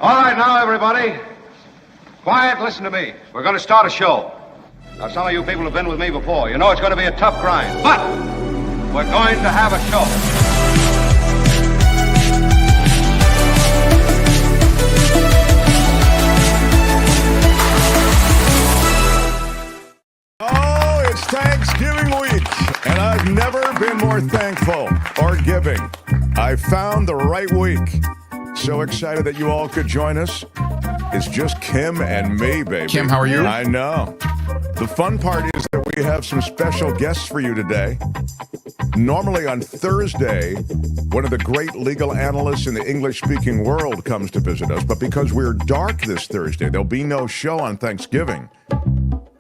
All right, now, everybody. Quiet, listen to me. We're going to start a show. Now, some of you people have been with me before. You know it's going to be a tough grind, but we're going to have a show. Oh, it's Thanksgiving week, and I've never been more thankful or giving. I found the right week. So excited that you all could join us. It's just Kim and me, baby. Kim, how are you? I know. The fun part is that we have some special guests for you today. Normally on Thursday, one of the great legal analysts in the English-speaking world comes to visit us, but because we're dark this Thursday, there'll be no show on Thanksgiving.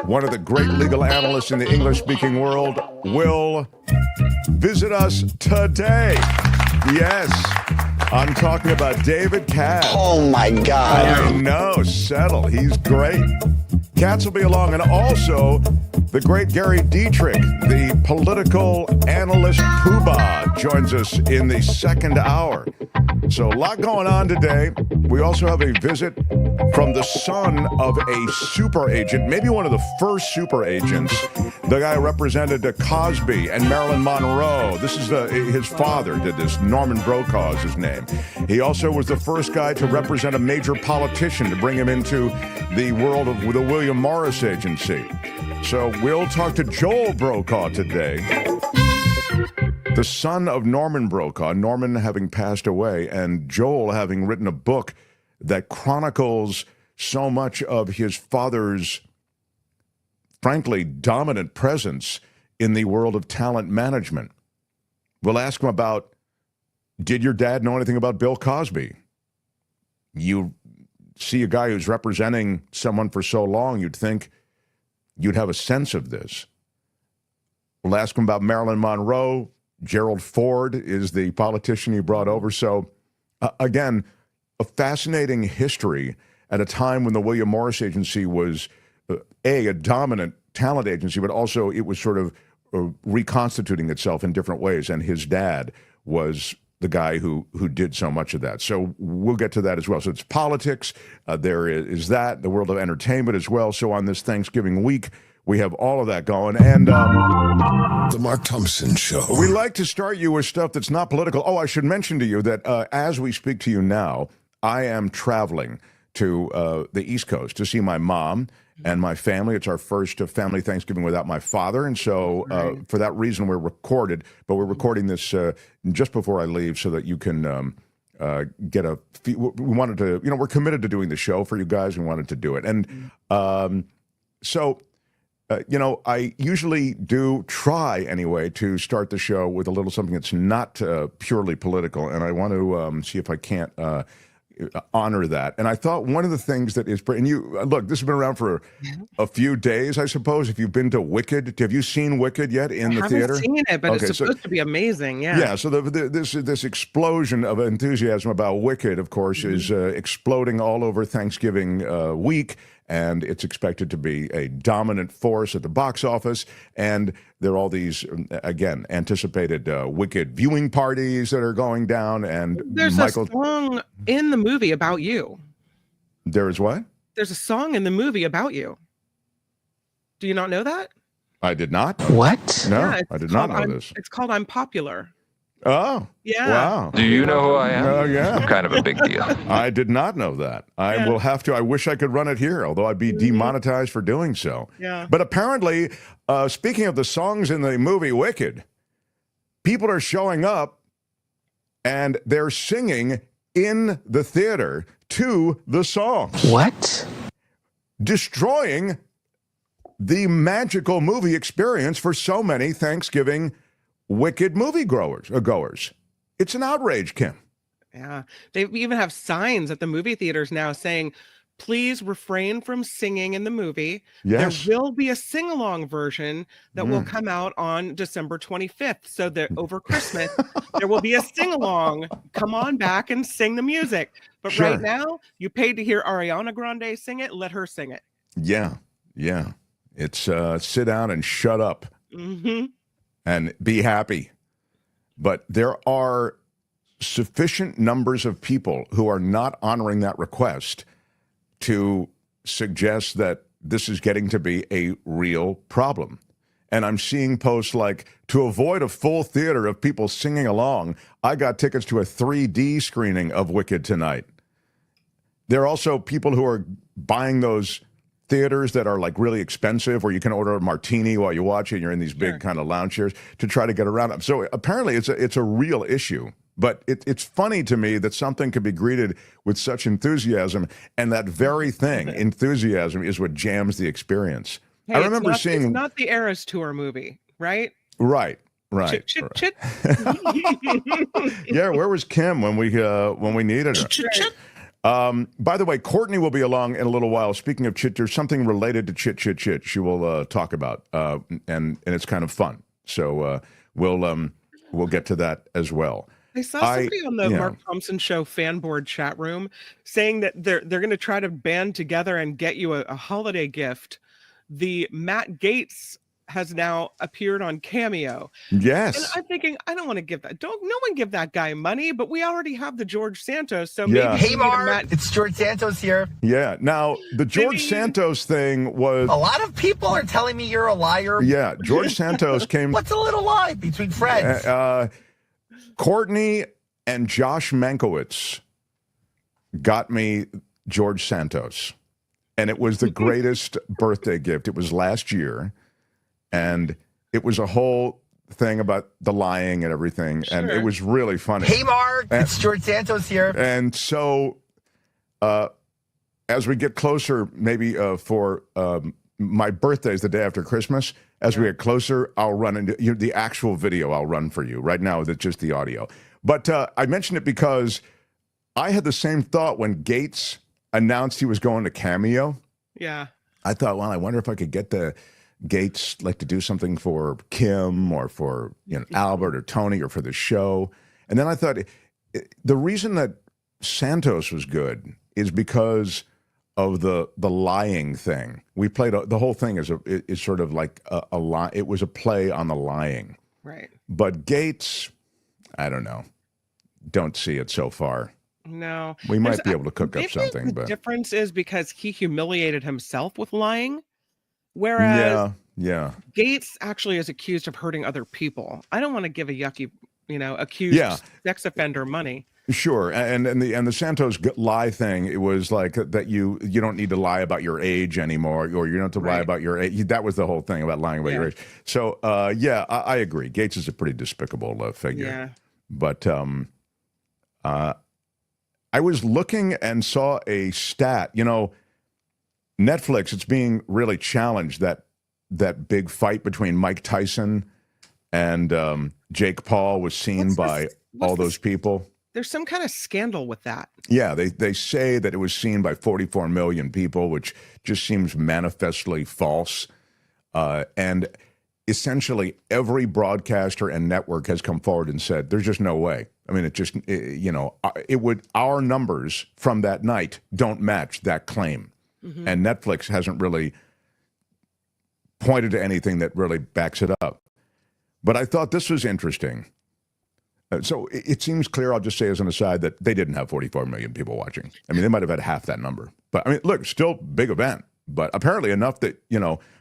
One of the great legal analysts in the English-speaking world will visit us today. Yes. I'm talking about David Katz. Oh, my God. I know. Settle. He's great. Katz will be along. And also, the great Gary Dietrich, the political analyst poobah, joins us in the second hour. So a lot going on today. We also have a visit from the son of a super agent, maybe one of the first super agents, the guy who represented Cosby and Marilyn Monroe. This is his father did this. Norman Brokaw is his name. He also was the first guy to represent a major politician to bring him into the world of the William Morris Agency. So we'll talk to Joel Brokaw today, the son of Norman Brokaw, Norman having passed away, and Joel having written a book that chronicles so much of his father's, frankly, dominant presence in the world of talent management. We'll ask him about, did your dad know anything about Bill Cosby? You see a guy who's representing someone for so long, you'd think you'd have a sense of this. We'll ask him about Marilyn Monroe. Gerald Ford is the politician he brought over. So, again, a fascinating history at a time when the William Morris Agency was, a dominant talent agency, but also it was sort of reconstituting itself in different ways. And his dad was the guy who did so much of that. So we'll get to that as well. So it's politics. There is that, the world of entertainment as well. So on this Thanksgiving week, we have all of that going. And The Mark Thompson Show. We like to start you with stuff that's not political. Oh, I should mention to you that as we speak to you now, I am traveling to the East Coast to see my mom and my family. It's our first family Thanksgiving without my father. And so for that reason, we're recorded. But we're recording this just before I leave so that you can get a... We wanted to... we're committed to doing the show for you guys. We wanted to do it. And so... I usually do try, anyway, to start the show with a little something that's not purely political, and I want to see if I can't honor that. And I thought one of the things that is... And you, look, this has been around for a few days, I suppose. If you've been to Wicked, have you seen Wicked yet in the theater? I haven't seen it, but it's supposed to be amazing, yeah. Yeah, so this explosion of enthusiasm about Wicked, of course, is exploding all over Thanksgiving week. And it's expected to be a dominant force at the box office. And there are all these, again, anticipated Wicked viewing parties that are going down. And there's a song in the movie about you. There is what? There's a song in the movie about you. Do you not know that? I did not. What? No, Yeah, I did not know this. It's called I'm Popular. Oh, yeah. Wow. Do you know who I am? Oh, yeah. I'm kind of a big deal. I did not know that. I will have to. I wish I could run it here, although I'd be demonetized for doing so. Yeah. But apparently, speaking of the songs in the movie Wicked, people are showing up and they're singing in the theater to the songs. What? Destroying the magical movie experience for so many Thanksgiving Wicked movie goers. It's an outrage, Kim. Yeah. They even have signs at the movie theaters now saying, please refrain from singing in the movie. Yes. There will be a sing-along version that will come out on December 25th. So that over Christmas, there will be a sing-along. Come on back and sing the music. But Sure. right now, you paid to hear Ariana Grande sing it. Let her sing it. Yeah. It's sit down and shut up. Mm-hmm. And be happy. But there are sufficient numbers of people who are not honoring that request to suggest that this is getting to be a real problem. And I'm seeing posts like, to avoid a full theater of people singing along, I got tickets to a 3D screening of Wicked tonight. There are also people who are buying those theaters that are like really expensive, where you can order a martini while you watch it, and you're in these big kind of lounge chairs to try to get around them. So apparently it's a real issue. But it's funny to me that something could be greeted with such enthusiasm, and that very thing, enthusiasm, is what jams the experience. Hey, I remember seeing... It's not the Eras Tour movie, right? Right. Chit. Yeah, where was Kim when we needed her? By the way, Courtney will be along in a little while. Speaking of chit, there's something related to chit. She will talk about, and it's kind of fun. So we'll get to that as well. I saw somebody on the Mark Thompson Show fan board chat room saying that they're going to try to band together and get you a holiday gift. The Matt Gaetz has now appeared on Cameo. Yes. And I'm thinking, I don't want to give that. No one give that guy money, but we already have the George Santos. So maybe. Hey, Mark, it's George Santos here. Yeah. Now, the George Santos thing was... A lot of people are telling me you're a liar. Yeah. George Santos came... What's a little lie between friends? Courtney and Josh Mankiewicz got me George Santos. And it was the greatest birthday gift. It was last year. And it was a whole thing about the lying and everything. Sure. And it was really funny. Hey, Mark, it's George Santos here. And so as we get closer, maybe for my birthday is the day after Christmas. As we get closer, I'll run into the actual video. I'll run for you. Right now, it's just the audio. But I mentioned it because I had the same thought when Gaetz announced he was going to Cameo. Yeah. I thought, well, I wonder if I could get the Gaetz like to do something for Kim or for Albert or Tony or for the show. And then I thought the reason that Santos was good is because of the lying thing. We played the whole thing is sort of like a lie. It was a play on the lying. Right. But Gaetz, I don't know. Don't see it so far. No. We might be able to cook up something. The difference is because he humiliated himself with lying, whereas Gaetz actually is accused of hurting other people. I don't want to give a yucky, accused sex offender money. Sure, and the Santos lie thing, it was like that you don't need to lie about your age anymore, or you don't have to lie about your age. That was the whole thing about lying about your age. So, I agree. Gaetz is a pretty despicable figure. Yeah. But I was looking and saw a stat. Netflix, it's being really challenged, that big fight between Mike Tyson and Jake Paul was seen by all those people. There's some kind of scandal with that. Yeah, they say that it was seen by 44 million people, which just seems manifestly false. And essentially every broadcaster and network has come forward and said, there's just no way. I mean, our numbers from that night don't match that claim. Mm-hmm. And Netflix hasn't really pointed to anything that really backs it up. But I thought this was interesting. So it seems clear, I'll just say as an aside, that they didn't have 44 million people watching. I mean, they might have had half that number. But, I mean, look, still big event. But apparently enough that,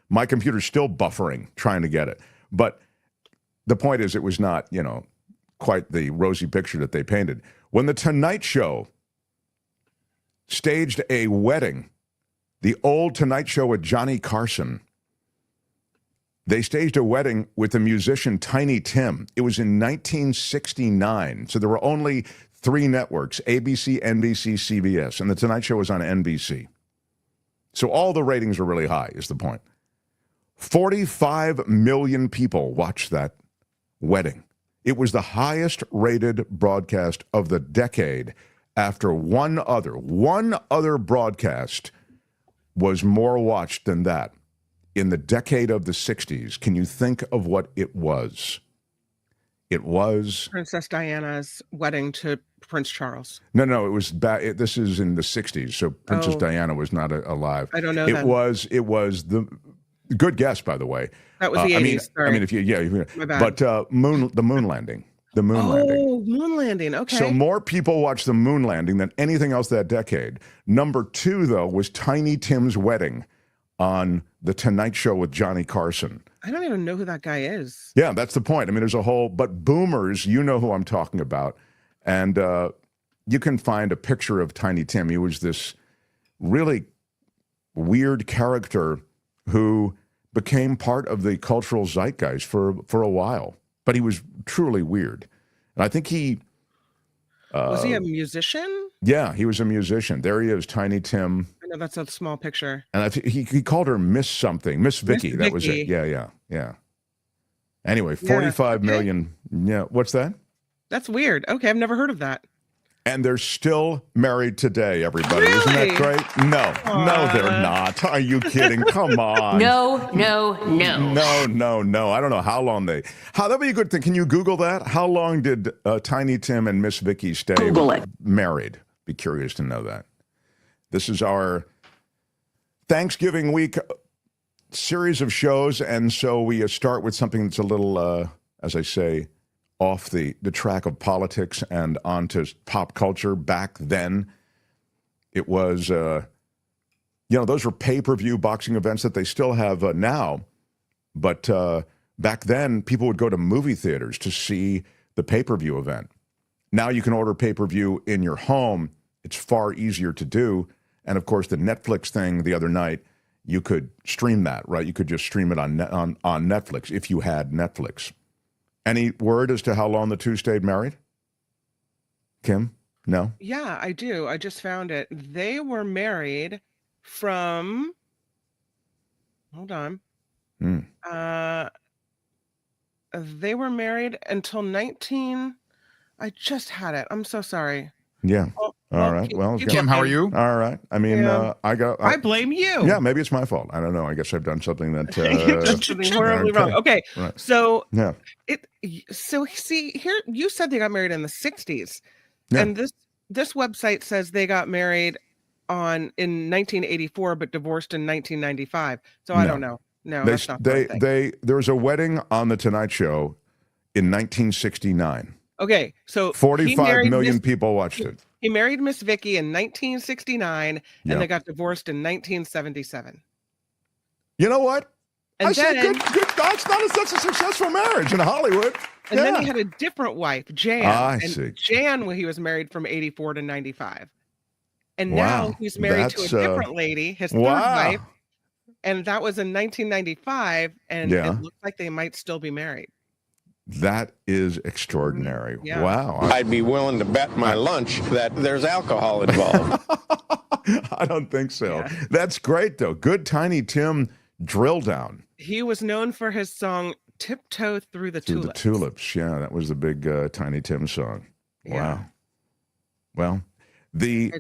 my computer's still buffering trying to get it. But the point is, it was not, quite the rosy picture that they painted. When The Tonight Show staged a wedding, the old Tonight Show with Johnny Carson, they staged a wedding with the musician Tiny Tim. It was in 1969. So there were only 3 networks, ABC, NBC, CBS, and The Tonight Show was on NBC. So all the ratings were really high, is the point. 45 million people watched that wedding. It was the highest rated broadcast of the decade after one other broadcast was more watched than that. In the decade of the 60s, can you think of what it was? It was Princess Diana's wedding to Prince Charles. No, it was this is in the 60s, so Princess Diana was not alive. I don't know. It was the good guess, by the way. That was the 80s. I mean, if you my bad. But the moon landing. The moon landing. Oh, moon landing. Okay. So more people watched the moon landing than anything else that decade. Number 2, though, was Tiny Tim's wedding on The Tonight Show with Johnny Carson. I don't even know who that guy is. Yeah, that's the point. I mean, there's a whole, but boomers, you know who I'm talking about. And you can find a picture of Tiny Tim. He was this really weird character who became part of the cultural zeitgeist for a while. But he was truly weird. And I think he... was he a musician? Yeah, he was a musician. There he is, Tiny Tim. I know that's a small picture. And he called her Miss something. Miss Vicky, that was it. Yeah. Anyway, 45 million. Yeah, what's that? That's weird. Okay, I've never heard of that. And they're still married today, everybody. Really? Isn't that great? No, they're not. Are you kidding? Come on. No. I don't know how long that'd be a good thing. Can you Google that? How long did Tiny Tim and Miss Vicky stay married? Be curious to know that. This is our Thanksgiving week series of shows, and so we start with something that's a little, as I say, off the track of politics and onto pop culture. Back then, it was, those were pay-per-view boxing events that they still have now. But back then, people would go to movie theaters to see the pay-per-view event. Now you can order pay-per-view in your home. It's far easier to do. And, of course, the Netflix thing the other night, you could stream that, right? You could just stream it on Netflix if you had Netflix. Any word as to how long the two stayed married? Kim? No? Yeah, I do. I just found it. They were married from... Hold on. They were married until 19... I just had it. I'm so sorry. Yeah. All right. Well, Kim, how are you? All right. I mean, I blame you. Yeah, maybe it's my fault. I don't know. I guess I've done something that something horribly wrong. Okay. Right. So yeah. So see here, you said they got married in the 60s, yeah. and this website says they got married in 1984, but divorced in 1995. So I don't know. No, that's not the right thing. There was a wedding on the Tonight Show in 1969. Okay, so 45 million people watched it. He married Miss Vicky in 1969, and they got divorced in 1977. You know what? And then, good. That's a successful marriage in Hollywood. And then he had a different wife, Jan. I see. Jan, he was married from 84 to 95. And now he's married to a different lady, his third wife. And that was in 1995, and it looks like they might still be married. That is extraordinary. Yeah. Wow. I'd be willing to bet my lunch that there's alcohol involved. I don't think so. Yeah. That's great, though. Good Tiny Tim drill down. He was known for his song Tiptoe Through the Tulips. The Tulips, yeah. That was the big Tiny Tim song. Wow. Yeah. Well, the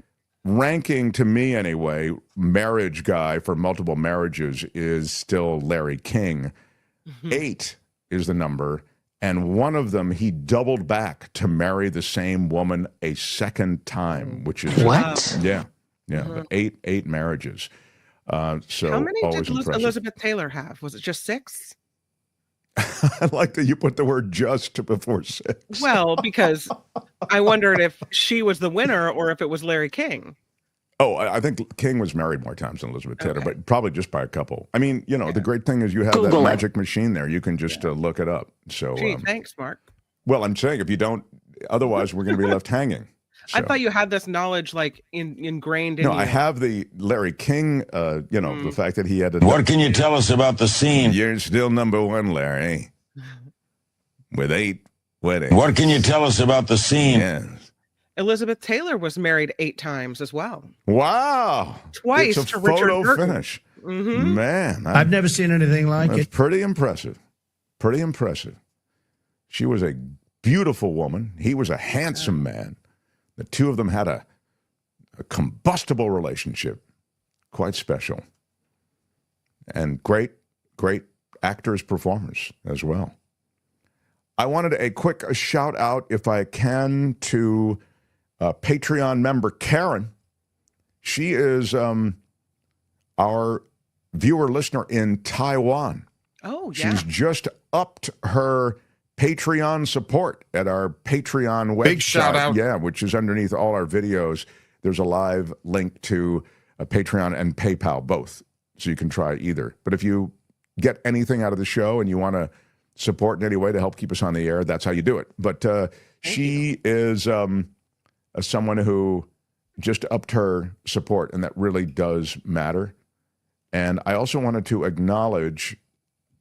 ranking, to me anyway, marriage guy for multiple marriages is still Larry King. 8 is the number. And one of them, he doubled back to marry the same woman a second time, which is what? Yeah. But eight marriages. So how many did impressive. Elizabeth Taylor have? Was it just 6? I like that you put the word "just" before 6. Well, because I wondered if she was the winner or if it was Larry King. Oh, I think King was married more times than Elizabeth Taylor, but probably just by a couple. I mean, the great thing is you have that magic machine there. You can just look it up. So, thanks, Mark. Well, I'm saying if you don't, otherwise we're going to be left hanging. So. I thought you had this knowledge like ingrained in you. No, I have the Larry King, the fact that he had to... What can you tell us about the scene? You're still number 1, Larry, with 8 weddings. What can you tell us about the scene? Yes. Elizabeth Taylor was married 8 times as well. Wow. Twice it's a to Richard photo Burton. Finish. Man. I've never seen anything like it. Pretty impressive. Pretty impressive. She was a beautiful woman. He was a handsome man. The two of them had a combustible relationship. Quite special. And great actors, performers as well. I wanted a quick shout out, if I can, to Patreon member Karen. She is our viewer listener in Taiwan. Oh, yeah. She's just upped her Patreon support at our Patreon website. Big shout out. Yeah, which is underneath all our videos. There's a live link to Patreon and PayPal, both. So you can try either. But if you get anything out of the show and you want to support in any way to help keep us on the air, that's how you do it. But she is someone who just upped her support, and that really does matter. And I also wanted to acknowledge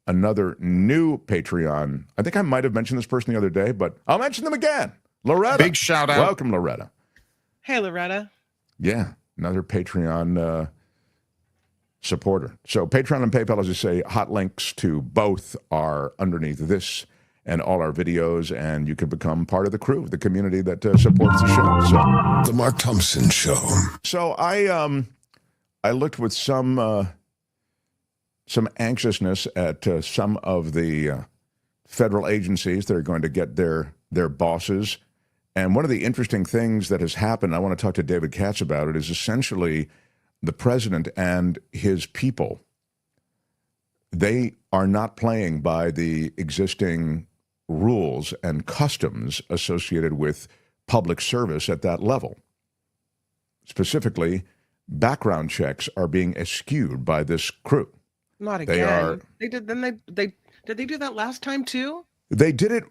another new Patreon. I think I might have mentioned this person the other day, but I'll mention them again. Loretta. Big shout out. Welcome, Loretta. Hey, Loretta. Yeah, another Patreon supporter. So Patreon and PayPal, as I say, hot links to both are underneath this and all our videos, and you can become part of the crew, the community that supports the show. So, The Mark Thompson Show. So I looked with some anxiousness at some of the federal agencies that are going to get their bosses. And one of the interesting things that has happened, I want to talk to David Katz about it, is essentially the president and his people. They are not playing by the existing rules and customs associated with public service at that level. Specifically, background checks are being eschewed by this crew. Not again. Did they do that last time too? They did it.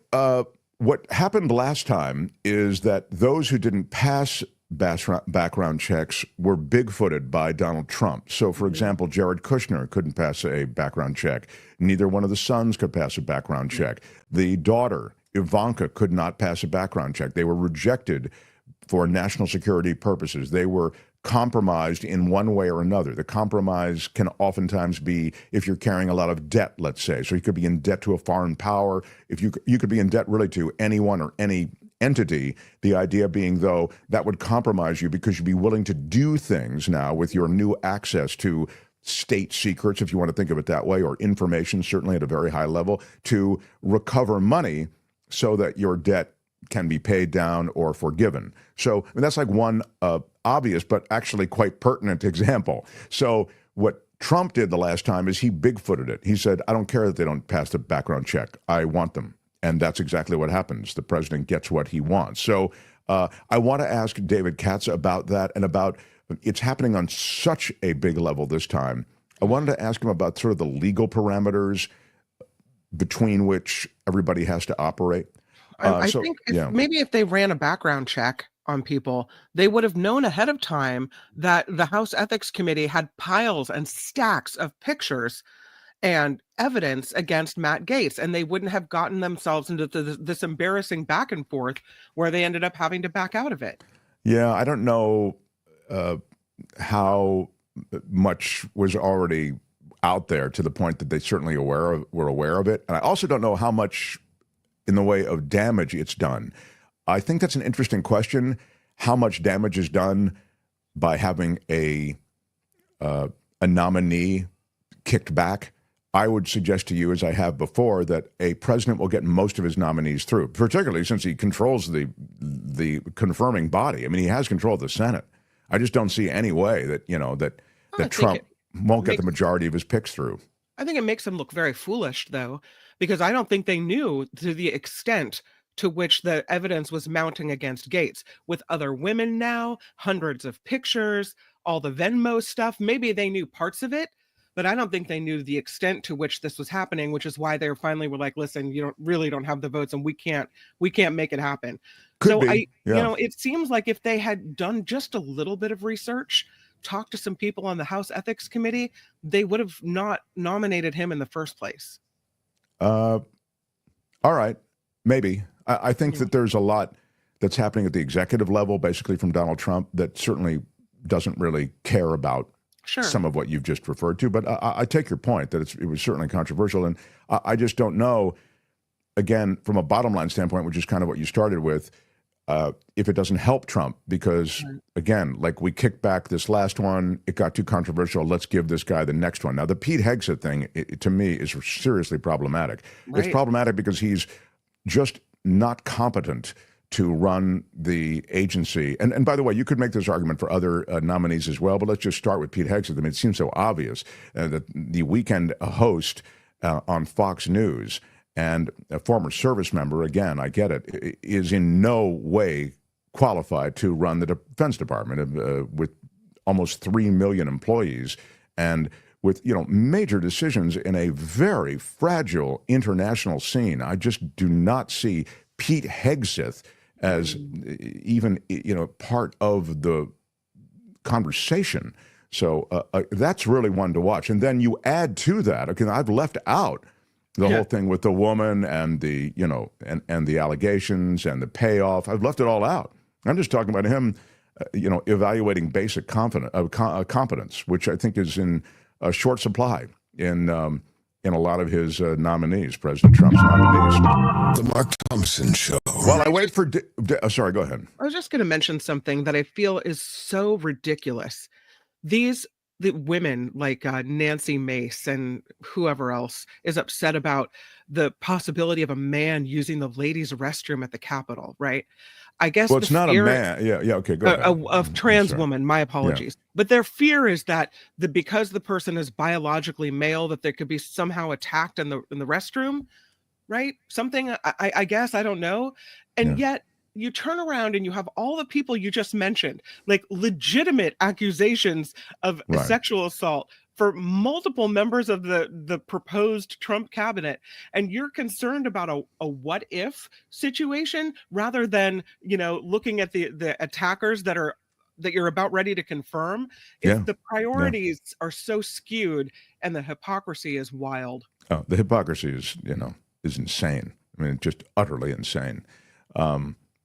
What happened last time is that those who didn't pass background checks were big-footed by Donald Trump. So, for example, Jared Kushner couldn't pass a background check. Neither one of the sons could pass a background check. The daughter, Ivanka, could not pass a background check. They were rejected for national security purposes. They were compromised in one way or another. The compromise can oftentimes be if you're carrying a lot of debt, let's say. So you could be in debt to a foreign power. If you could be in debt really to anyone or any entity. The idea being, though, that would compromise you because you'd be willing to do things now with your new access to state secrets, if you want to think of it that way, or information, certainly at a very high level, to recover money so that your debt can be paid down or forgiven. So I mean, that's like one obvious but actually quite pertinent example. So what Trump did the last time is he big-footed it. He said, I don't care that they don't pass the background check. I want them. And that's exactly what happens. The president gets what he wants. So I want to ask David Katz about that and about it's happening on such a big level this time. I wanted to ask him about sort of the legal parameters between which everybody has to operate. I think maybe if they ran a background check on people, they would have known ahead of time that the House Ethics Committee had piles and stacks of pictures and evidence against Matt Gaetz, and they wouldn't have gotten themselves into this embarrassing back and forth where they ended up having to back out of it. Yeah, I don't know how much was already out there to the point that they certainly were aware of it. And I also don't know how much in the way of damage it's done. I think that's an interesting question, how much damage is done by having a nominee kicked back. I would suggest to you, as I have before, that a president will get most of his nominees through, particularly since he controls the confirming body. I mean, he has control of the Senate. I just don't see any way that, that Trump won't get the majority of his picks through. I think it makes them look very foolish, though, because I don't think they knew to the extent to which the evidence was mounting against Gaetz. With other women now, hundreds of pictures, all the Venmo stuff, maybe they knew parts of it, but I don't think they knew the extent to which this was happening, which is why they finally were like, listen, you don't have the votes and we can't make it happen. It seems like if they had done just a little bit of research, talked to some people on the House Ethics Committee, they would have not nominated him in the first place. All right, maybe. I think that there's a lot that's happening at the executive level, basically from Donald Trump, that certainly doesn't really care about some of what you've just referred to. But I take your point that it was certainly controversial. And I just don't know, again, from a bottom line standpoint, which is kind of what you started with, if it doesn't help Trump, because, again, like we kicked back this last one, it got too controversial, let's give this guy the next one. Now, the Pete Hegseth thing, to me, is seriously problematic. Right. It's problematic because he's just not competent to run the agency. And by the way, you could make this argument for other nominees as well, but let's just start with Pete Hegseth. I mean, it seems so obvious that the weekend host on Fox News and a former service member, again, I get it, is in no way qualified to run the Defense Department with almost 3 million employees and with, major decisions in a very fragile international scene. I just do not see Pete Hegseth as even, part of the conversation. So that's really one to watch. And then you add to that, okay, I've left out the whole thing with the woman and the, and the allegations and the payoff. I've left it all out. I'm just talking about him, evaluating basic competence, which I think is in a short supply in a lot of his nominees, President Trump's nominees. The Mark Thompson Show. While I wait for... sorry, go ahead. I was just going to mention something that I feel is so ridiculous. The women like Nancy Mace and whoever else is upset about the possibility of a man using the ladies' restroom at the Capitol, right? I guess it's not a man. Yeah, okay, go ahead. A trans woman, my apologies. Yeah. But their fear is that because the person is biologically male, that they could be somehow attacked in the restroom, right? Something, I guess, I don't know. And yet you turn around and you have all the people you just mentioned, like legitimate accusations of sexual assault for multiple members of the proposed Trump cabinet, and you're concerned about a what if situation rather than looking at the attackers that you're about ready to confirm. The priorities are so skewed and the hypocrisy is wild. Oh, the hypocrisy is insane. I mean, just utterly insane.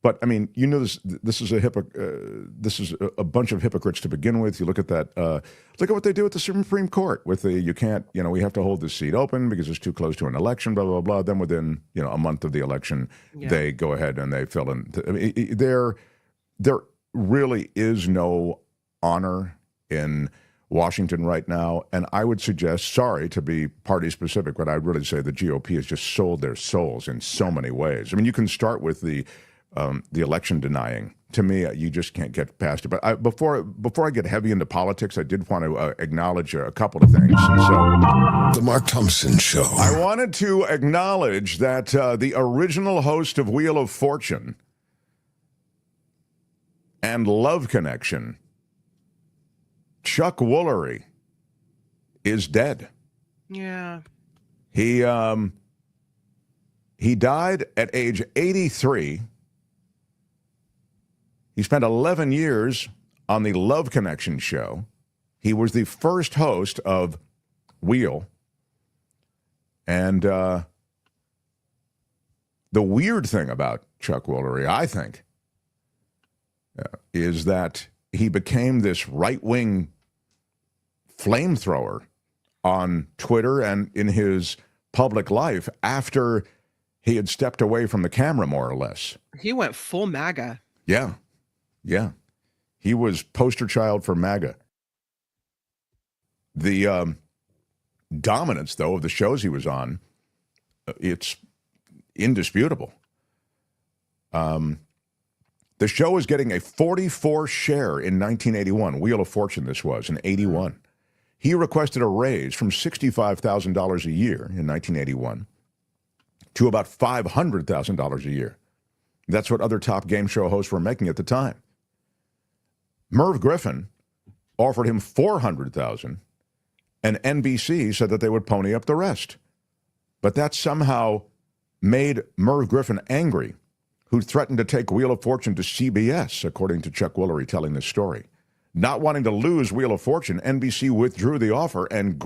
But I mean, this is a bunch of hypocrites to begin with. You look at that. Look at what they do at the Supreme Court with you can't, we have to hold this seat open because it's too close to an election. Blah blah blah. Then within a month of the election, they go ahead and they fill in. I mean, there really is no honor in Washington right now, and I would suggest, sorry to be party specific, but I'd really say the GOP has just sold their souls in so many ways. I mean, you can start with the election denying. To me, you just can't get past it. But before I get heavy into politics, I did want to acknowledge a couple of things. And so, the Mark Thompson Show. I wanted to acknowledge that the original host of Wheel of Fortune and Love Connection, Chuck Woolery, is dead. Yeah. He died at age 83. He spent 11 years on the Love Connection show. He was the first host of Wheel. And the weird thing about Chuck Woolery, I think, is that he became this right-wing flamethrower on Twitter and in his public life after he had stepped away from the camera, more or less. He went full MAGA. Yeah. He was poster child for MAGA. The dominance, though, of the shows he was on, it's indisputable. The show was getting a 44 share in 1981. Wheel of Fortune, this was, in 81. He requested a raise from $65,000 a year in 1981 to about $500,000 a year. That's what other top game show hosts were making at the time. Merv Griffin offered him $400,000, and NBC said that they would pony up the rest. But that somehow made Merv Griffin angry, who threatened to take Wheel of Fortune to CBS, according to Chuck Woolery telling this story. Not wanting to lose Wheel of Fortune, NBC withdrew the offer, and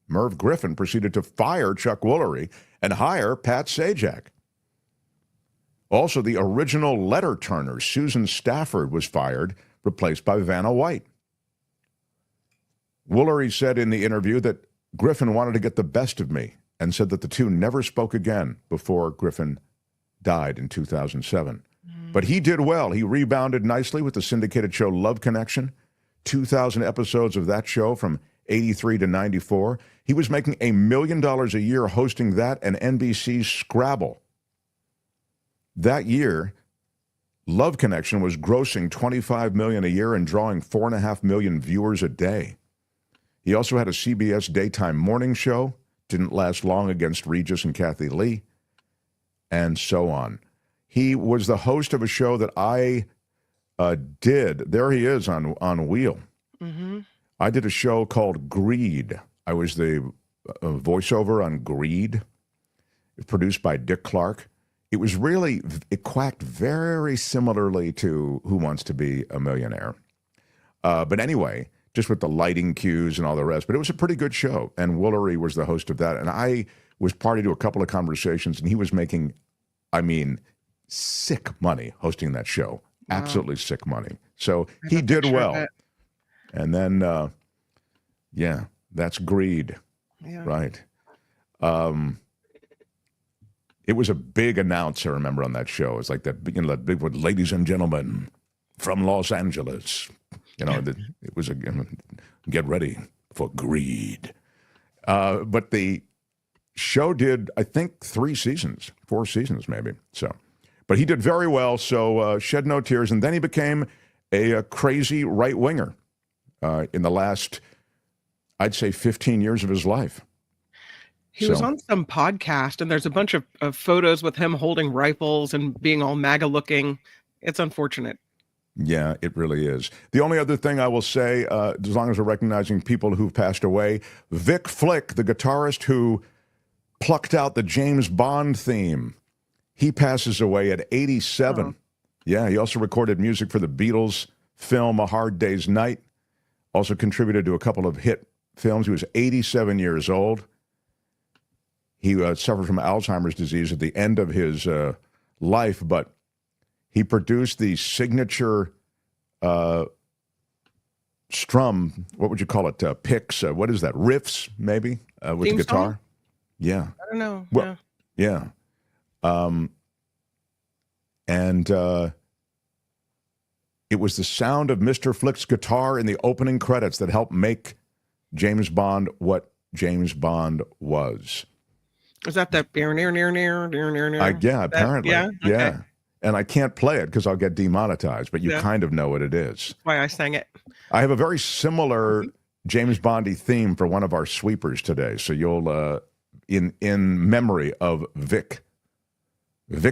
Merv Griffin, proceeded to fire Chuck Woolery and hire Pat Sajak. Also, the original letter turner, Susan Stafford, was fired, replaced by Vanna White. Woolery said in the interview that Griffin wanted to get the best of me and said that the two never spoke again before Griffin died in 2007. But he did well. He rebounded nicely with the syndicated show Love Connection, 2,000 episodes of that show from 83 to 94. He was making $1 million a year hosting that and NBC's Scrabble. That year, Love Connection was grossing $25 million a year and drawing 4.5 million viewers a day. He also had a CBS daytime morning show. Didn't last long against Regis and Kathy Lee. and so on. He was the host of a show that I did. There he is on Wheel. Mm-hmm. I did a show called Greed. I was the voiceover on Greed, produced by Dick Clark. It quacked very similarly to Who Wants to Be a Millionaire. But anyway, just with the lighting cues and all the rest. But it was a pretty good show. And Woolery was the host of that. And I was party to a couple of conversations, and he was making, sick money hosting that show. Wow. Absolutely sick money. So he did well. And then, that's Greed. Yeah. Right. It was a big announcer, I remember, on that show. It's like that big word, ladies and gentlemen from Los Angeles. It was get ready for Greed. But the show did, I think, 4 seasons maybe. So, but he did very well. So shed no tears. And then he became a crazy right-winger in the last, I'd say, 15 years of his life. He was on some podcast, and there's a bunch of photos with him holding rifles and being all MAGA looking. It's unfortunate. Yeah, it really is. The only other thing I will say, as long as we're recognizing people who've passed away, Vic Flick, the guitarist who plucked out the James Bond theme, he passes away at 87. Oh. Yeah, he also recorded music for the Beatles film A Hard Day's Night, also contributed to a couple of hit films. He was 87 years old. He suffered from Alzheimer's disease at the end of his life, but he produced the signature strum, what would you call it, picks, what is that, riffs, maybe, with the guitar? Song? Yeah. I don't know. Well, yeah. It was the sound of Mr. Flick's guitar in the opening credits that helped make James Bond what James Bond was. Is that near? Yeah, apparently. Yeah. Okay. Yeah. And I can't play it because I'll get demonetized, but you kind of know what it is. That's why I sang it. I have a very similar James Bondy theme for one of our sweepers today. So you'll, in memory of Vic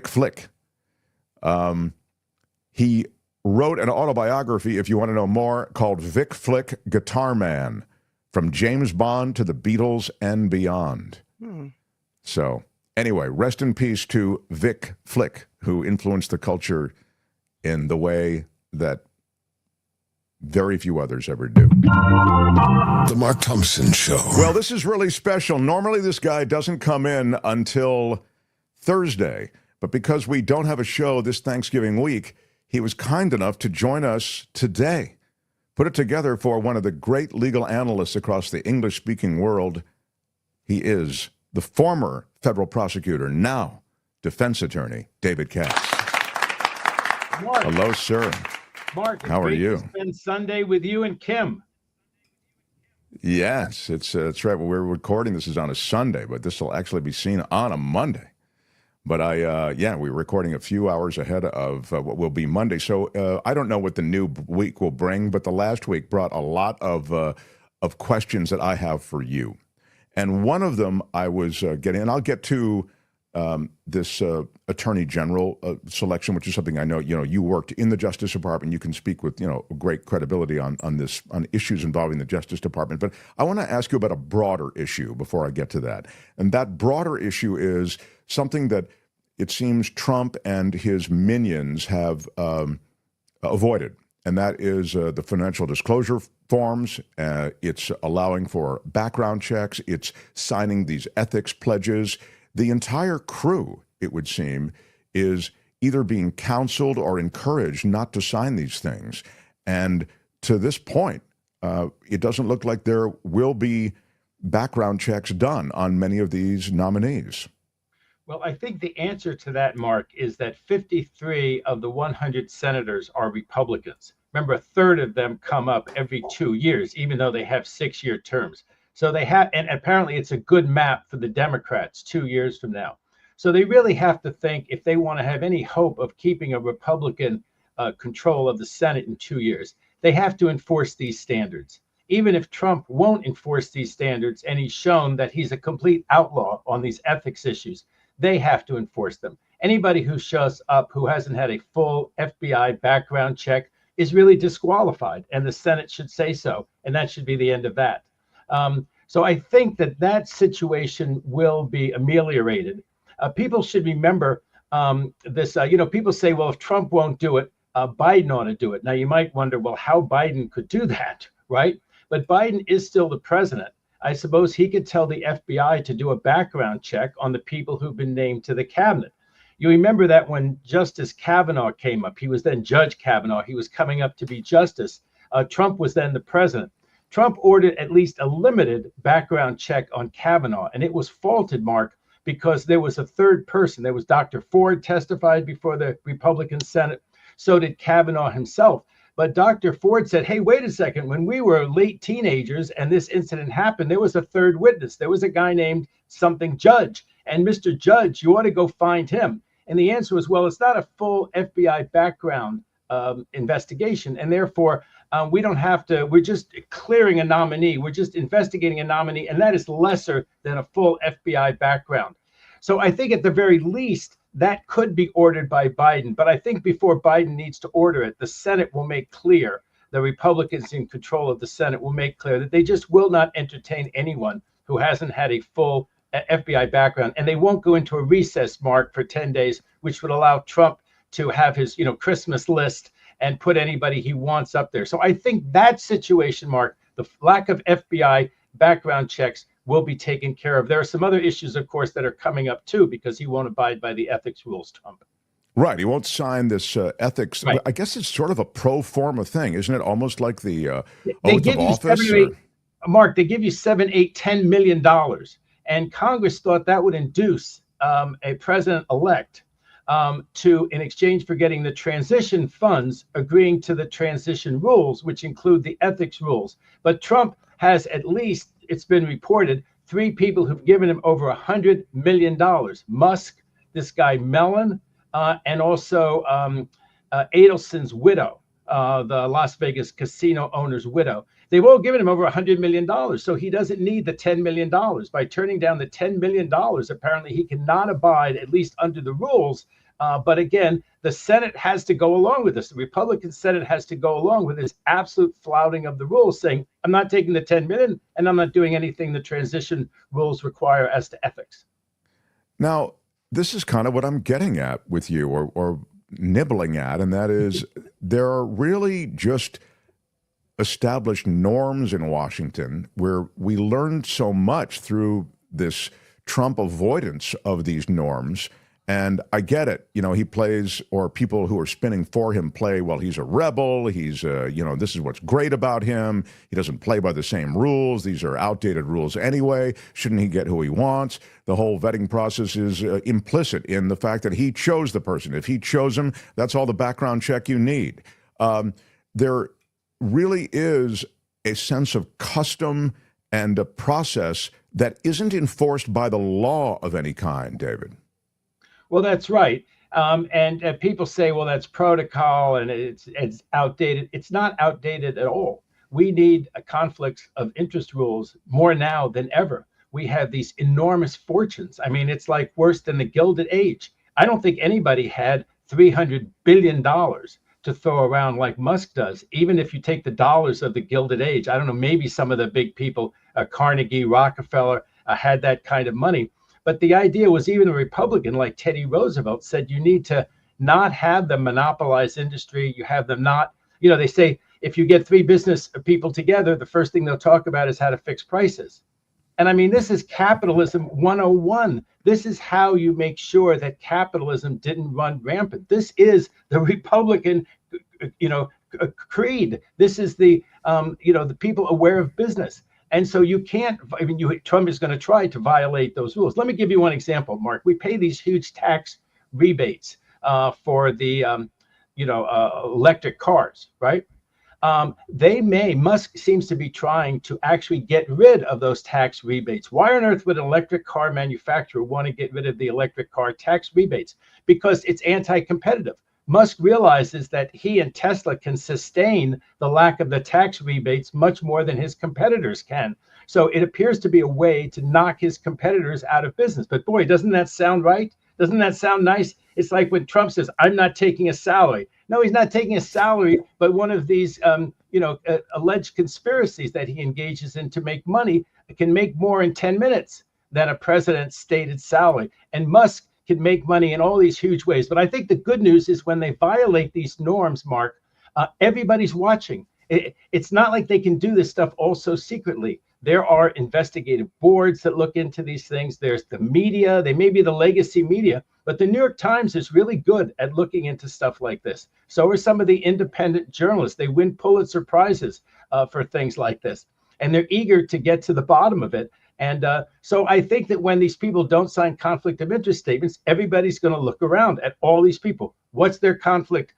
Flick. He wrote an autobiography, if you want to know more, called Vic Flick, Guitar Man, From James Bond to the Beatles and Beyond. So anyway, rest in peace to Vic Flick, who influenced the culture in the way that very few others ever do. The Mark Thompson Show. Well, this is really special. Normally this guy doesn't come in until Thursday, but because we don't have a show this Thanksgiving week, he was kind enough to join us today. Put it together for one of the great legal analysts across the English-speaking world. He is the former federal prosecutor, now defense attorney, David Katz. Mark. Hello, sir. Mark, how are you? To spend Sunday with you and Kim. Yes, it's right. We're recording this is on a Sunday, but this will actually be seen on a Monday. But we're recording a few hours ahead of what will be Monday. So I don't know what the new week will bring, but the last week brought a lot of questions that I have for you. And one of them I was getting, and I'll get to this attorney general selection, which is something I know, you worked in the Justice Department. You can speak with, great credibility on issues involving the Justice Department. But I want to ask you about a broader issue before I get to that. And that broader issue is something that it seems Trump and his minions have avoided. And that is the financial disclosure forms. It's allowing for background checks. It's signing these ethics pledges. The entire crew, it would seem, is either being counseled or encouraged not to sign these things. And to this point, it doesn't look like there will be background checks done on many of these nominees. Well, I think the answer to that, Mark, is that 53 of the 100 senators are Republicans. Remember, a third of them come up every 2 years, even though they have 6-year terms. So they have, and apparently it's a good map for the Democrats 2 years from now. So they really have to think, if they want to have any hope of keeping a Republican control of the Senate in 2 years, they have to enforce these standards. Even if Trump won't enforce these standards, and he's shown that he's a complete outlaw on these ethics issues, they have to enforce them. Anybody who shows up who hasn't had a full FBI background check is really disqualified, and the Senate should say so, and that should be the end of that. So I think that situation will be ameliorated. People should remember this. People say, well, if Trump won't do it, Biden ought to do it. Now, you might wonder, well, how Biden could do that, right? But Biden is still the president. I suppose he could tell the FBI to do a background check on the people who've been named to the cabinet. You remember that when Justice Kavanaugh came up, he was then Judge Kavanaugh. He was coming up to be justice. Trump was then the president. Trump ordered at least a limited background check on Kavanaugh, and it was faulted, Mark, because there was a third person. There was Dr. Ford testified before the Republican Senate. So did Kavanaugh himself. But Dr. Ford said, hey, wait a second. When we were late teenagers and this incident happened, there was a third witness. There was a guy named something Judge. And Mr. Judge, you ought to go find him. And the answer was, well, it's not a full FBI background investigation. And therefore, we don't have to, we're just clearing a nominee. We're just investigating a nominee. And that is lesser than a full FBI background. So I think at the very least, that could be ordered by Biden. But I think before Biden needs to order it, the Senate will make clear, the Republicans in control of the Senate will make clear that they just will not entertain anyone who hasn't had a full FBI background. And they won't go into a recess, Mark, for 10 days, which would allow Trump to have his Christmas list and put anybody he wants up there. So I think that situation, Mark, the lack of FBI background checks will be taken care of. There are some other issues, of course, that are coming up, too, because he won't abide by the ethics rules, Trump. Right. He won't sign this ethics. Right. I guess it's sort of a pro forma thing, isn't it? Almost like the oath of office. Mark, they give you $7, $8, $10 million. And Congress thought that would induce a president-elect to, in exchange for getting the transition funds, agreeing to the transition rules, which include the ethics rules. But Trump has at least, it's been reported, 3 people who've given him over $100 million. Musk, this guy Mellon, and also Adelson's widow, the Las Vegas casino owner's widow. They've all given him over $100 million, so he doesn't need the $10 million. By turning down the $10 million, apparently he cannot abide, at least under the rules. But again, the Senate has to go along with this. The Republican Senate has to go along with this absolute flouting of the rules, saying, I'm not taking the $10 million, and I'm not doing anything the transition rules require as to ethics. Now, this is kind of what I'm getting at with you, or nibbling at, and that is there are really just established norms in Washington where we learned so much through this Trump avoidance of these norms. And I get it. He plays, or people who are spinning for him play, well, he's a rebel. He's, this is what's great about him. He doesn't play by the same rules. These are outdated rules anyway. Shouldn't he get who he wants? The whole vetting process is implicit in the fact that he chose the person. If he chose him, that's all the background check you need. There really is a sense of custom and a process that isn't enforced by the law of any kind, David. Well, that's right. And people say, well, that's protocol and it's outdated. It's not outdated at all. We need a conflict of interest rules more now than ever. We have these enormous fortunes. I mean, it's like worse than the Gilded Age. I don't think anybody had $300 billion to throw around like Musk does. Even if you take the dollars of the Gilded Age, I don't know, maybe some of the big people, Carnegie, Rockefeller, had that kind of money. But the idea was, even a Republican like Teddy Roosevelt said, you need to not have them monopolize industry. You have them not, they say, if you get 3 business people together, the first thing they'll talk about is how to fix prices. And I mean, this is capitalism 101. This is how you make sure that capitalism didn't run rampant. This is the Republican, creed. This is the people aware of business. And so you can't, Trump is going to try to violate those rules. Let me give you one example, Mark. We pay these huge tax rebates for the, electric cars, right? Musk seems to be trying to actually get rid of those tax rebates. Why on earth would an electric car manufacturer want to get rid of the electric car tax rebates? Because it's anti-competitive. Musk realizes that he and Tesla can sustain the lack of the tax rebates much more than his competitors can. So it appears to be a way to knock his competitors out of business. But boy, doesn't that sound right? Doesn't that sound nice? It's like when Trump says, I'm not taking a salary. No, he's not taking a salary, but one of these, alleged conspiracies that he engages in to make money can make more in 10 minutes than a president's stated salary. And Musk can make money in all these huge ways. But I think the good news is when they violate these norms, Mark, everybody's watching. It's not like they can do this stuff also secretly. There are investigative boards that look into these things. There's the media. They may be the legacy media, but the New York Times is really good at looking into stuff like this. So are some of the independent journalists. They win Pulitzer Prizes for things like this, and they're eager to get to the bottom of it. And so I think that when these people don't sign conflict of interest statements, everybody's going to look around at all these people. What's their conflict?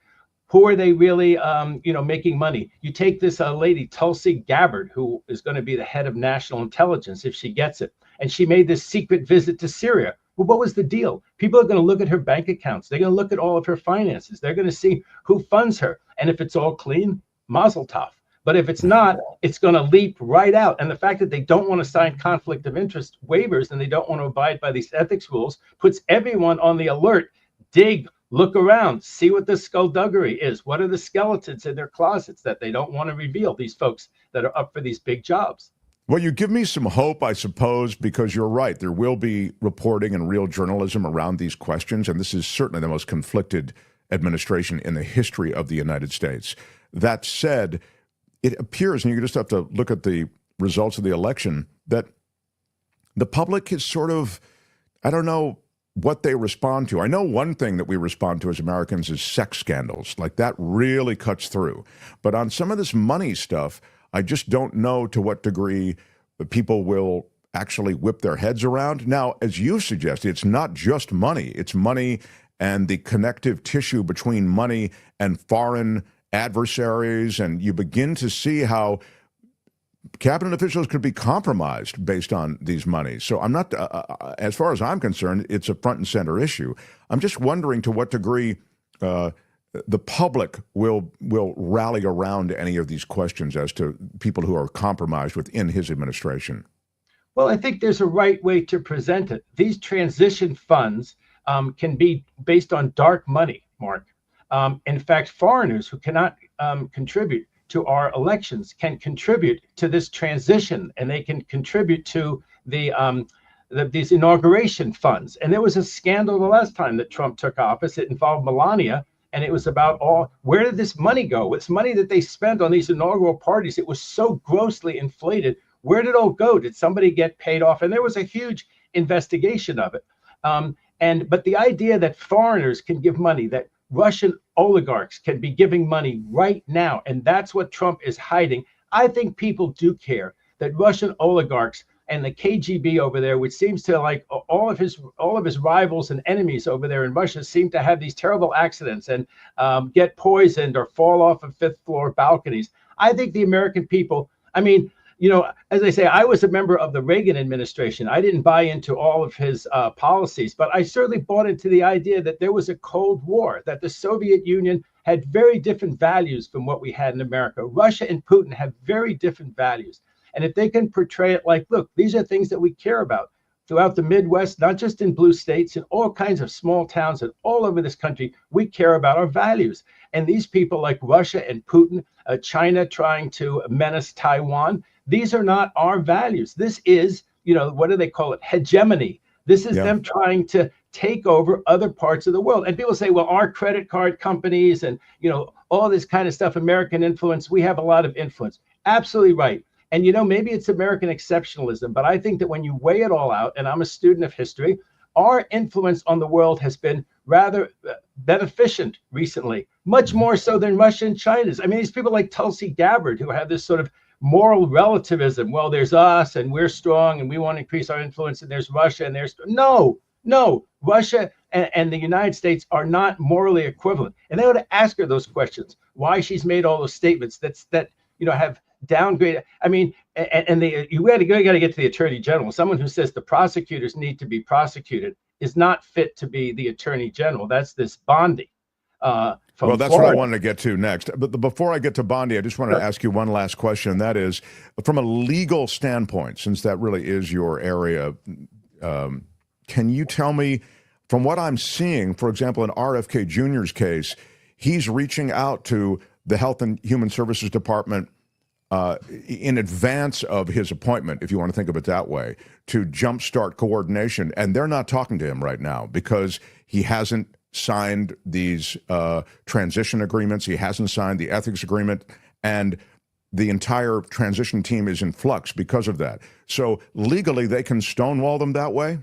Who are they really, making money? You take this lady, Tulsi Gabbard, who is going to be the head of national intelligence if she gets it. And she made this secret visit to Syria. Well, what was the deal? People are going to look at her bank accounts. They're going to look at all of her finances. They're going to see who funds her. And if it's all clean, mazel tov. But if it's not, it's going to leap right out. And the fact that they don't want to sign conflict of interest waivers and they don't want to abide by these ethics rules puts everyone on the alert. Dig, look around, see what the skullduggery is. What are the skeletons in their closets that they don't want to reveal, these folks that are up for these big jobs? Well, you give me some hope, I suppose, because you're right. There will be reporting and real journalism around these questions, and this is certainly the most conflicted administration in the history of the United States. That said, it appears, and you just have to look at the results of the election, that the public is sort of, I don't know what they respond to. I know one thing that we respond to as Americans is sex scandals. Like, that really cuts through. But on some of this money stuff, I just don't know to what degree the people will actually whip their heads around. Now, as you suggested, it's not just money. It's money and the connective tissue between money and foreign adversaries. And you begin to see how cabinet officials could be compromised based on these monies. So I'm not, as far as I'm concerned, it's a front and center issue. I'm just wondering to what degree the public will rally around any of these questions as to people who are compromised within his administration. Well, I think there's a right way to present it. These transition funds can be based on dark money, Mark. In fact, foreigners who cannot contribute to our elections can contribute to this transition, and they can contribute to these inauguration funds. And there was a scandal the last time that Trump took office. It involved Melania, and it was about where did this money go? It's money that they spent on these inaugural parties. It was so grossly inflated. Where did it all go? Did somebody get paid off? And there was a huge investigation of it. But the idea that foreigners can give money, that Russian oligarchs can be giving money right now, and that's what Trump is hiding. I think people do care that Russian oligarchs and the KGB over there, which seems to, like, all of his rivals and enemies over there in Russia, seem to have these terrible accidents and get poisoned or fall off of fifth floor balconies. I think the American people, as I say, I was a member of the Reagan administration. I didn't buy into all of his policies, but I certainly bought into the idea that there was a Cold War, that the Soviet Union had very different values from what we had in America. Russia and Putin have very different values. And if they can portray it like, look, these are things that we care about throughout the Midwest, not just in blue states, in all kinds of small towns and all over this country, we care about our values. And these people like Russia and Putin, China trying to menace Taiwan, these are not our values. This is, what do they call it? Hegemony. This is them trying to take over other parts of the world. And people say, well, our credit card companies and, all this kind of stuff, American influence, we have a lot of influence. Absolutely right. And, maybe it's American exceptionalism, but I think that when you weigh it all out, and I'm a student of history, our influence on the world has been rather beneficent recently, much more so than Russia and China's. I mean, these people like Tulsi Gabbard, who have this sort of moral relativism. Well, there's us and we're strong and we want to increase our influence, and there's Russia and there's no, Russia and the United States are not morally equivalent. And they ought to ask her those questions, why she's made all those statements that have downgraded. I mean, you got to get to the Attorney General. Someone who says the prosecutors need to be prosecuted is not fit to be the Attorney General. That's this Bondi. Well, that's Florida. what I wanted to get to next. But before I get to Bondi, I just wanted to ask you one last question. And that is, from a legal standpoint, since that really is your area, can you tell me, from what I'm seeing, for example, in RFK Jr.'s case, he's reaching out to the Health and Human Services Department in advance of his appointment, if you want to think of it that way, to jumpstart coordination. And they're not talking to him right now because he hasn't signed these transition agreements. He hasn't signed the ethics agreement. And the entire transition team is in flux because of that. So legally, they can stonewall them that way?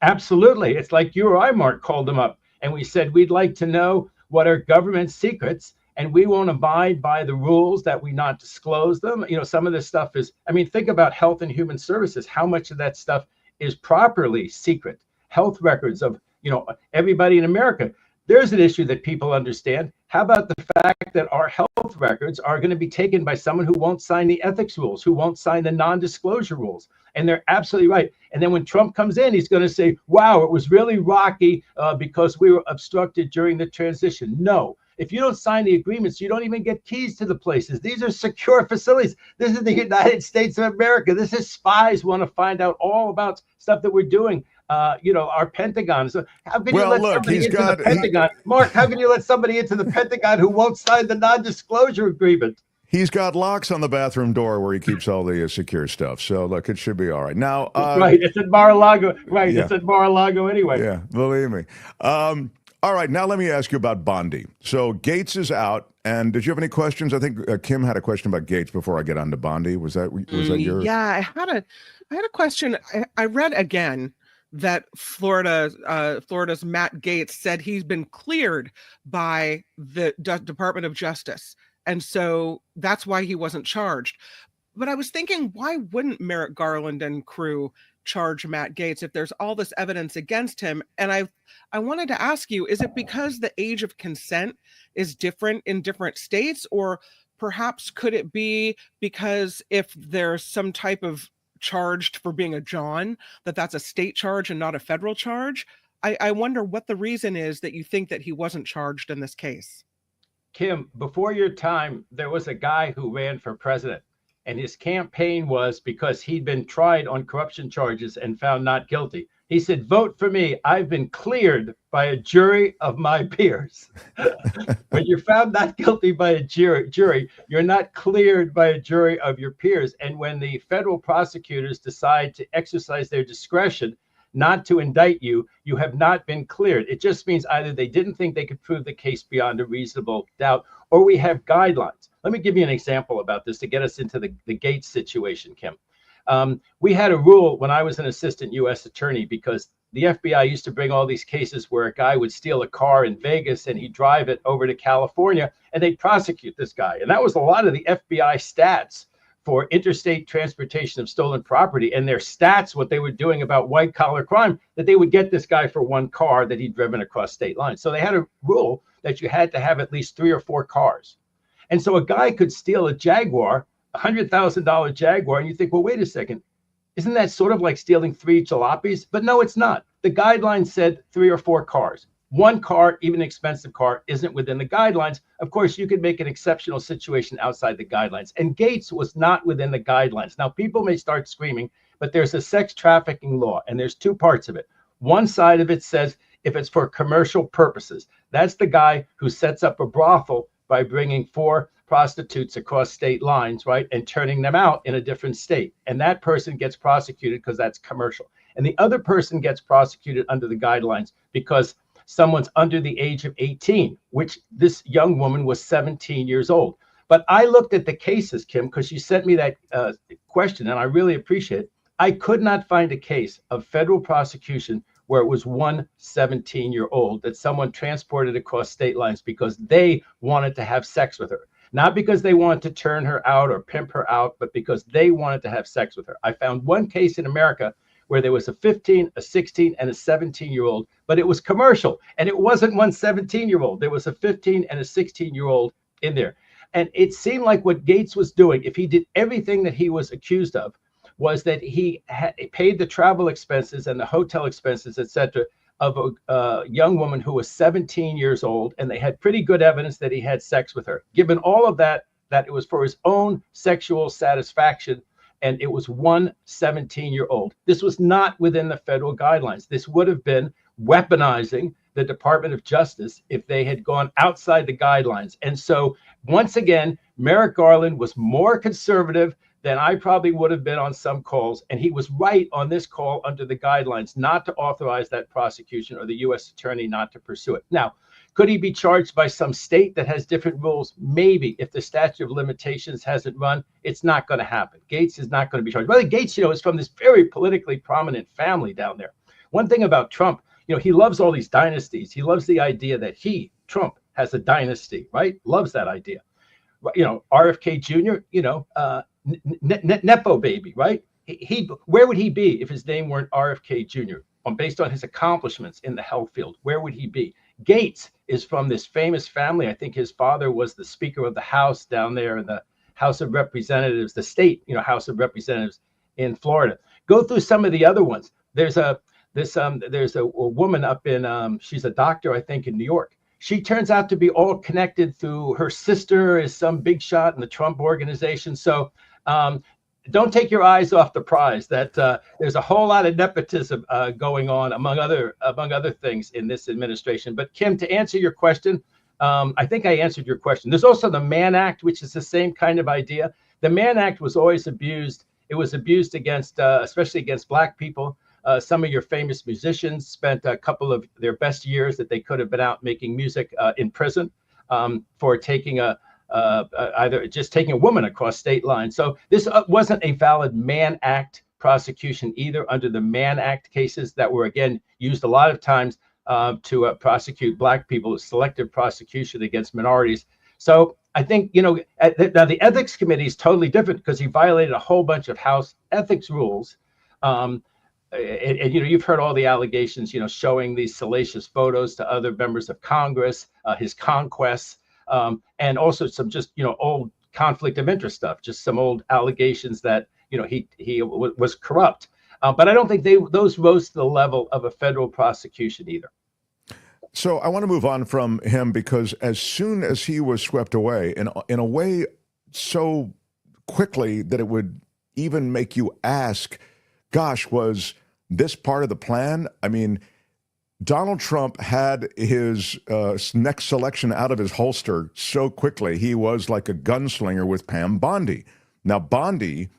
Absolutely. It's like you or I, Mark, called them up and we said, we'd like to know what are government secrets, and we won't abide by the rules that we not disclose them. You know, some of this stuff is, I mean, think about Health and Human Services. How much of that stuff is properly secret? Health records of, you know, everybody in America. There's an issue that people understand. How about the fact that our health records are going to be taken by someone who won't sign the ethics rules, who won't sign the non-disclosure rules? And they're absolutely right. And then when Trump comes in, he's going to say, wow, it was really rocky because we were obstructed during the transition. No. If you don't sign the agreements, you don't even get keys to the places. These are secure facilities. This is the United States of America. This is spies who want to find out all about stuff that we're doing. You know, our Pentagon. So how can you let somebody into the Pentagon? Mark, how can you let somebody into the Pentagon who won't sign the non-disclosure agreement? He's got locks on the bathroom door where he keeps all the secure stuff. So, look, it should be all right. Now, right, it's at Mar-a-Lago. Right, yeah. It's at Mar-a-Lago anyway. Yeah, believe me. All right, now let me ask you about Bondi. So Gaetz is out, and did you have any questions? I think Kim had a question about Gaetz before I get on to Bondi. Was that your? Yeah, I had a question. I read again that Florida's Matt Gaetz said he's been cleared by the Department of Justice, and so that's why he wasn't charged. But I was thinking, why wouldn't Merrick Garland and crew charge Matt Gaetz if there's all this evidence against him? And I wanted to ask you, is it because the age of consent is different in different states, or perhaps could it be because if there's some type of charged for being a John, that's a state charge and not a federal charge? I wonder what the reason is that you think that he wasn't charged in this case. Kim, before your time, there was a guy who ran for president, and his campaign was because he'd been tried on corruption charges and found not guilty. He said, vote for me. I've been cleared by a jury of my peers. When you're found not guilty by a jury, you're not cleared by a jury of your peers. And when the federal prosecutors decide to exercise their discretion not to indict you, you have not been cleared. It just means either they didn't think they could prove the case beyond a reasonable doubt, or we have guidelines. Let me give you an example about this to get us into the Gaetz situation, Kim. We had a rule when I was an assistant U.S. attorney, because the FBI used to bring all these cases where a guy would steal a car in Vegas and he'd drive it over to California and they'd prosecute this guy. And that was a lot of the FBI stats for interstate transportation of stolen property, and their stats, what they were doing about white collar crime, that they would get this guy for one car that he'd driven across state lines. So they had a rule that you had to have at least 3 or 4 cars. And so a guy could steal a Jaguar, $100,000 Jaguar, and you think, well, wait a second, isn't that sort of like stealing 3 jalopies? But no, it's not. The guidelines said 3 or 4 cars. One car, even an expensive car, isn't within the guidelines. Of course, you could make an exceptional situation outside the guidelines. And Gaetz was not within the guidelines. Now, people may start screaming, but there's a sex trafficking law, and there's 2 parts of it. One side of it says if it's for commercial purposes. That's the guy who sets up a brothel by bringing 4 prostitutes across state lines, right, and turning them out in a different state. And that person gets prosecuted because that's commercial. And the other person gets prosecuted under the guidelines because someone's under the age of 18, which this young woman was 17 years old. But I looked at the cases, Kim, because you sent me that question, and I really appreciate it. I could not find a case of federal prosecution where it was one 17-year-old that someone transported across state lines because they wanted to have sex with her. Not because they wanted to turn her out or pimp her out, but because they wanted to have sex with her. I found one case in America where there was a 15, a 16, and a 17-year-old, but it was commercial. And it wasn't one 17-year-old. There was a 15 and a 16-year-old in there. And it seemed like what Gaetz was doing, if he did everything that he was accused of, was that he paid the travel expenses and the hotel expenses, et cetera, of a young woman who was 17 years old, and they had pretty good evidence that he had sex with her. Given all of that, that it was for his own sexual satisfaction, and it was one 17-year-old. This was not within the federal guidelines. This would have been weaponizing the Department of Justice if they had gone outside the guidelines. And so once again, Merrick Garland was more conservative than I probably would have been on some calls. And he was right on this call under the guidelines not to authorize that prosecution, or the U.S. attorney not to pursue it. Now, could he be charged by some state that has different rules? Maybe. If the statute of limitations hasn't run, it's not going to happen. Gaetz is not going to be charged. Brother Gaetz, is from this very politically prominent family down there. One thing about Trump, he loves all these dynasties. He loves the idea that Trump, has a dynasty, right? Loves that idea. RFK Jr., Nepo baby, right? Where would he be if his name weren't RFK Jr.? Based on his accomplishments in the health field, where would he be? Gaetz is from this famous family. I think his father was the Speaker of the House down there in the House of Representatives, the state, House of Representatives in Florida. Go through some of the other ones. There's a woman up in, she's a doctor, I think, in New York. She turns out to be all connected through her sister is some big shot in the Trump organization. So don't take your eyes off the prize. That there's a whole lot of nepotism going on among other things in this administration. But Kim, to answer your question, I think I answered your question. There's also the Mann Act, which is the same kind of idea. The Mann Act was always abused. It was abused against, especially against Black people. Some of your famous musicians spent a couple of their best years that they could have been out making music in prison for taking either just taking a woman across state lines. So this wasn't a valid Mann Act prosecution either, under the Mann Act cases that were, again, used a lot of times to prosecute Black people, selective prosecution against minorities. So I think, now the ethics committee is totally different because he violated a whole bunch of House ethics rules. And you've heard all the allegations, showing these salacious photos to other members of Congress, his conquests, and also some just, old conflict of interest stuff, just some old allegations that, he was corrupt. But I don't think those rose to the level of a federal prosecution either. So I want to move on from him because as soon as he was swept away in a way so quickly that it would even make you ask, gosh, was this part of the plan? I mean, Donald Trump had his next selection out of his holster so quickly. He was like a gunslinger with Pam Bondi. Now, Bondi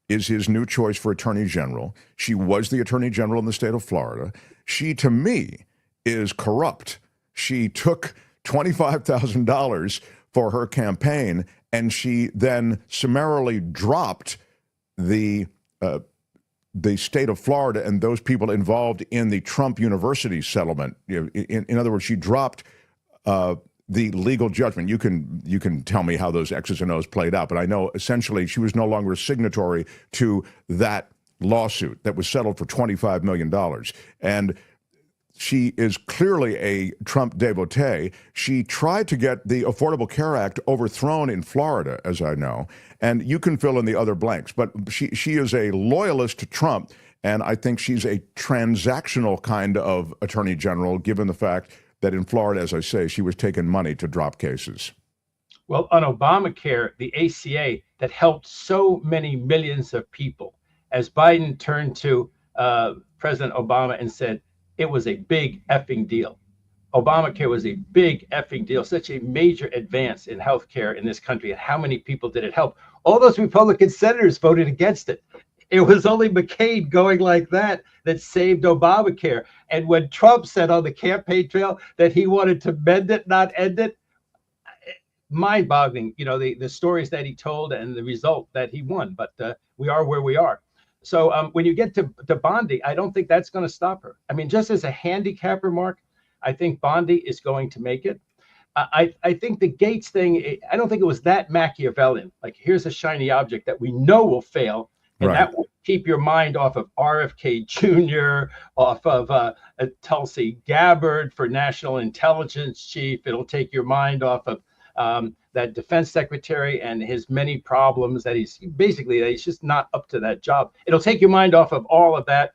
is his new choice for Attorney General. She was the Attorney General in the state of Florida. She, to me, is corrupt. She took $25,000 for her campaign, and she then summarily dropped the state of Florida and those people involved in the Trump University settlement. In other words, she dropped the legal judgment. You can tell me how those X's and O's played out, but I know essentially she was no longer a signatory to that lawsuit that was settled for $25 million. And she is clearly a Trump devotee. She tried to get the Affordable Care Act overthrown in Florida, as I know, and you can fill in the other blanks. But she is a loyalist to Trump, and I think she's a transactional kind of attorney general, given the fact that in Florida, as I say, she was taking money to drop cases. Well, on Obamacare, the ACA that helped so many millions of people, as Biden turned to President Obama and said, it was a big effing deal. Obamacare was a big effing deal, such a major advance in healthcare in this country. And how many people did it help? All those Republican senators voted against it. It was only McCain going like that saved Obamacare. And when Trump said on the campaign trail that he wanted to mend it, not end it, mind-boggling, the stories that he told and the result that he won. But we are where we are. So when you get to Bondi, I don't think that's going to stop her. I mean, just as a handicapper, Mark, I think Bondi is going to make it. I think the Gaetz thing, I don't think it was that Machiavellian. Like, here's a shiny object that we know will fail, and that will keep your mind off of RFK Jr., off of Tulsi Gabbard for National Intelligence Chief. It'll take your mind off of that defense secretary and his many problems that he's just not up to that job. It'll take your mind off of all of that.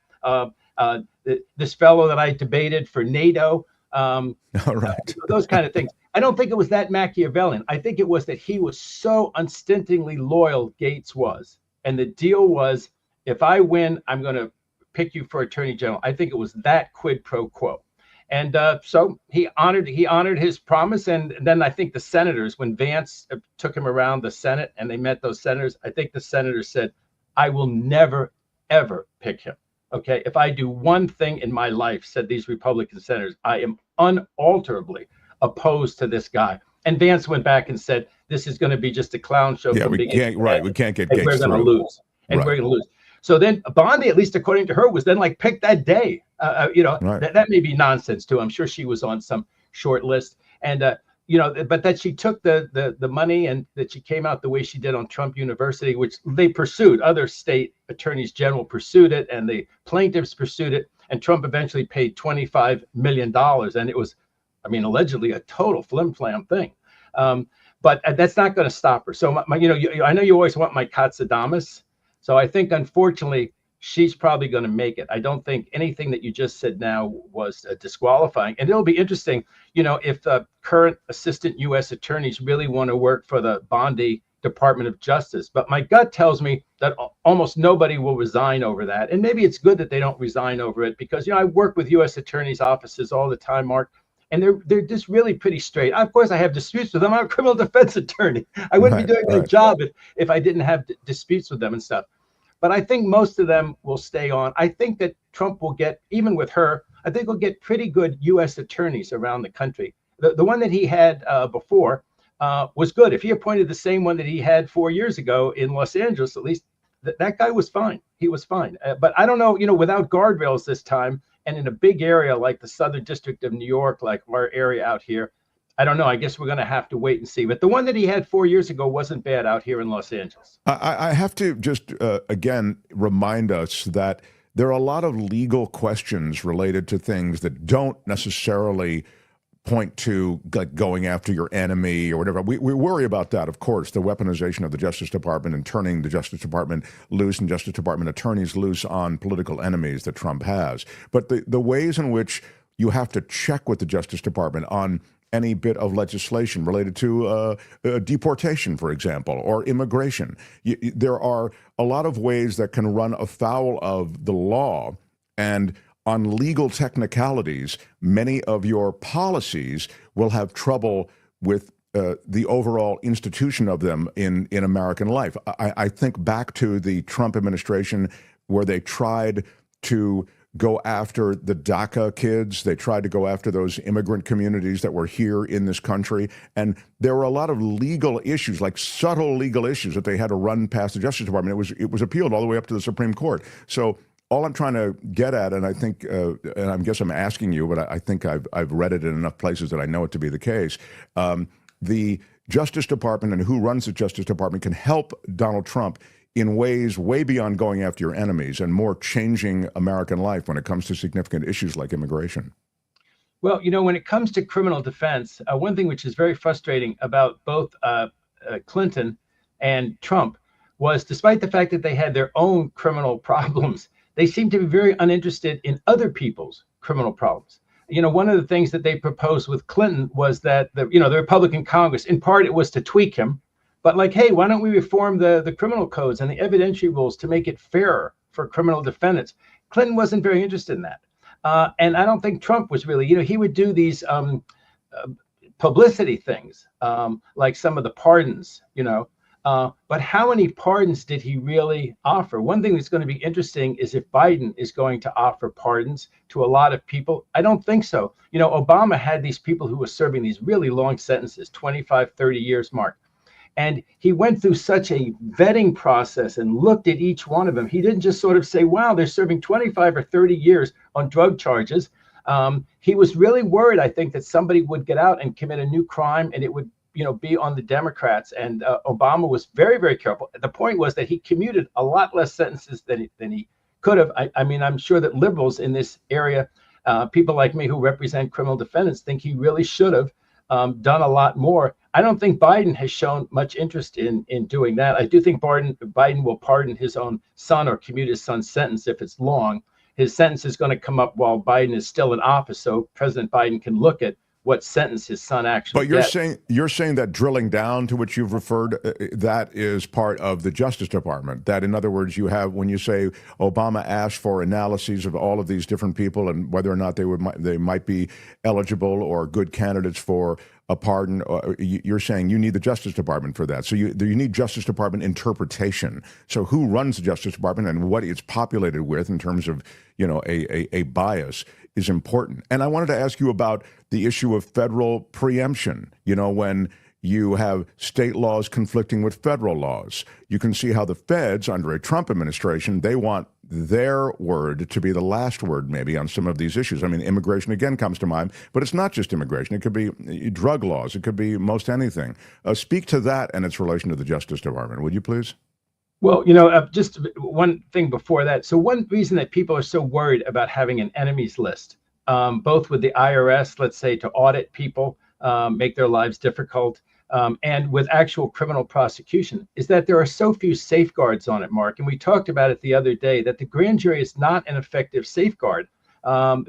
This fellow that I debated for NATO, those kind of things. I don't think it was that Machiavellian. I think it was that he was so unstintingly loyal, Gaetz was. And the deal was, if I win, I'm going to pick you for Attorney General. I think it was that quid pro quo. And so he honored his promise. And then I think the senators, when Vance took him around the Senate and they met those senators, I think the senators said, I will never, ever pick him. Okay, if I do one thing in my life, said these Republican senators, I am unalterably opposed to this guy. And Vance went back and said, this is going to be just a clown show. Yeah, we can't get Gaetz. We're going to lose. And we're going to lose. So then Bondi, at least according to her, was then like picked that day. That may be nonsense too. I'm sure she was on some short list. And, but that she took the money and that she came out the way she did on Trump University, which they pursued. Other state attorneys general pursued it and the plaintiffs pursued it. And Trump eventually paid $25 million. And it was, allegedly a total flim-flam thing. But that's not going to stop her. So, I know you always want my Katz. So I think, unfortunately, she's probably going to make it. I don't think anything that you just said now was disqualifying. And it'll be interesting, if the current assistant U.S. attorneys really want to work for the Bondi Department of Justice. But my gut tells me that almost nobody will resign over that. And maybe it's good that they don't resign over it because, I work with U.S. attorneys' offices all the time, Mark. And they're just really pretty straight. Of course, I have disputes with them. I'm a criminal defense attorney. I wouldn't be doing my job if I didn't have disputes with them and stuff. But I think most of them will stay on. I think that Trump will get, even with her, I think we'll get pretty good U.S. attorneys around the country. The one that he had before was good. If he appointed the same one that he had 4 years ago in Los Angeles, at least that guy was fine. He was fine. But I don't know, without guardrails this time, and in a big area like the Southern District of New York, like our area out here, I don't know. I guess we're going to have to wait and see. But the one that he had 4 years ago wasn't bad out here in Los Angeles. I have to just, again, remind us that there are a lot of legal questions related to things that don't necessarily point to like going after your enemy or whatever. We worry about that, of course, the weaponization of the Justice Department and turning the Justice Department loose and Justice Department attorneys loose on political enemies that Trump has. But the ways in which you have to check with the Justice Department on any bit of legislation related to deportation, for example, or immigration. There are a lot of ways that can run afoul of the law, and on legal technicalities, many of your policies will have trouble with the overall institution of them in American life. I think back to the Trump administration where they tried to go after the DACA kids. They tried to go after those immigrant communities that were here in this country. And there were a lot of legal issues, like subtle legal issues that they had to run past the Justice Department. It was appealed all the way up to the Supreme Court. So all I'm trying to get at, and I think, and I guess I'm asking you, but I think I've read it in enough places that I know it to be the case. The Justice Department and who runs the Justice Department can help Donald Trump in ways way beyond going after your enemies and more changing American life when it comes to significant issues like immigration. Well, when it comes to criminal defense, one thing which is very frustrating about both Clinton and Trump was, despite the fact that they had their own criminal problems, they seemed to be very uninterested in other people's criminal problems. One of the things that they proposed with Clinton was that the Republican Congress, in part, it was to tweak him. But like, hey, why don't we reform the criminal codes and the evidentiary rules to make it fairer for criminal defendants? Clinton wasn't very interested in that. And I don't think Trump was really, he would do these publicity things, like some of the pardons, but how many pardons did he really offer? One thing that's going to be interesting is if Biden is going to offer pardons to a lot of people. I don't think so. Obama had these people who were serving these really long sentences, 25, 30 years, Mark. And he went through such a vetting process and looked at each one of them. He didn't just sort of say, wow, they're serving 25 or 30 years on drug charges. He was really worried, I think, that somebody would get out and commit a new crime and it would, be on the Democrats. And Obama was very, very careful. The point was that he commuted a lot less sentences than he could have. I'm sure that liberals in this area, people like me who represent criminal defendants, think he really should have done a lot more. I don't think Biden has shown much interest in doing that. I do think Biden will pardon his own son or commute his son's sentence if it's long. His sentence is going to come up while Biden is still in office, so President Biden can look at what sentence his son actually But gets. you're saying that drilling down to which you've referred, that is part of the Justice Department. That, in other words, you have, when you say Obama asked for analyses of all of these different people and whether or not they might be eligible or good candidates for a pardon, you're saying you need the Justice Department for that. So you need Justice Department interpretation. So who runs the Justice Department and what it's populated with in terms of, a bias is important. And I wanted to ask you about the issue of federal preemption. When you have state laws conflicting with federal laws, you can see how the feds under a Trump administration, they want their word to be the last word maybe on some of these issues. I mean, immigration again comes to mind, but it's not just immigration. It could be drug laws. It could be most anything. Speak to that and its relation to the Justice Department, would you please? Well, just one thing before that. So one reason that people are so worried about having an enemies list, both with the IRS, let's say, to audit people, make their lives difficult, and with actual criminal prosecution, is that there are so few safeguards on it, Mark. And we talked about it the other day, that the grand jury is not an effective safeguard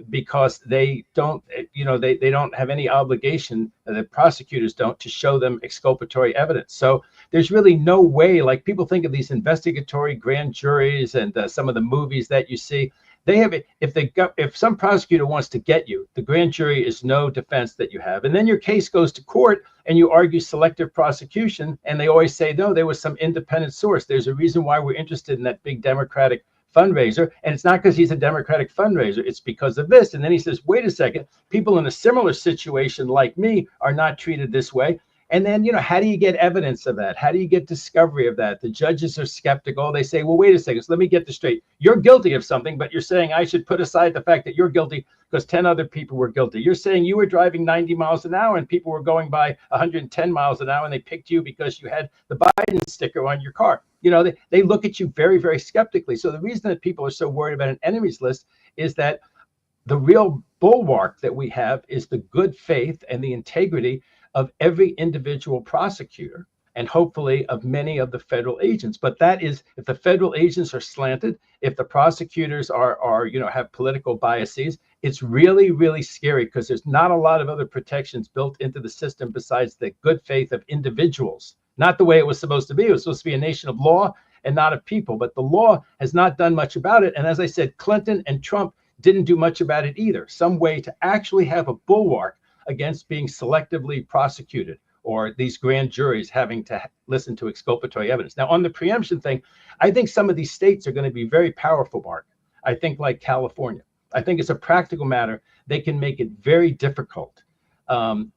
because they don't, they don't have any obligation, the prosecutors don't, to show them exculpatory evidence. So there's really no way, like people think of these investigatory grand juries and some of the movies that you see. They have, if some prosecutor wants to get you, the grand jury is no defense that you have. And then your case goes to court and you argue selective prosecution. And they always say, no, there was some independent source. There's a reason why we're interested in that big Democratic fundraiser. And it's not because he's a Democratic fundraiser. It's because of this. And then he says, wait a second, people in a similar situation like me are not treated this way. And then, how do you get evidence of that? How do you get discovery of that? The judges are skeptical. They say, well, wait a second. So let me get this straight. You're guilty of something, but you're saying I should put aside the fact that you're guilty because 10 other people were guilty. You're saying you were driving 90 miles an hour and people were going by 110 miles an hour and they picked you because you had the Biden sticker on your car. They look at you very, very skeptically. So the reason that people are so worried about an enemies list is that the real bulwark that we have is the good faith and the integrity of every individual prosecutor and hopefully of many of the federal agents. But that is, if the federal agents are slanted, if the prosecutors are have political biases, it's really, really scary because there's not a lot of other protections built into the system besides the good faith of individuals. Not the way it was supposed to be. It was supposed to be a nation of law and not of people. But the law has not done much about it. And as I said, Clinton and Trump didn't do much about it either. Some way to actually have a bulwark against being selectively prosecuted or these grand juries having to listen to exculpatory evidence. Now, on the preemption thing, I think some of these states are going to be very powerful, Mark. I think like California. I think it's a practical matter. They can make it very difficult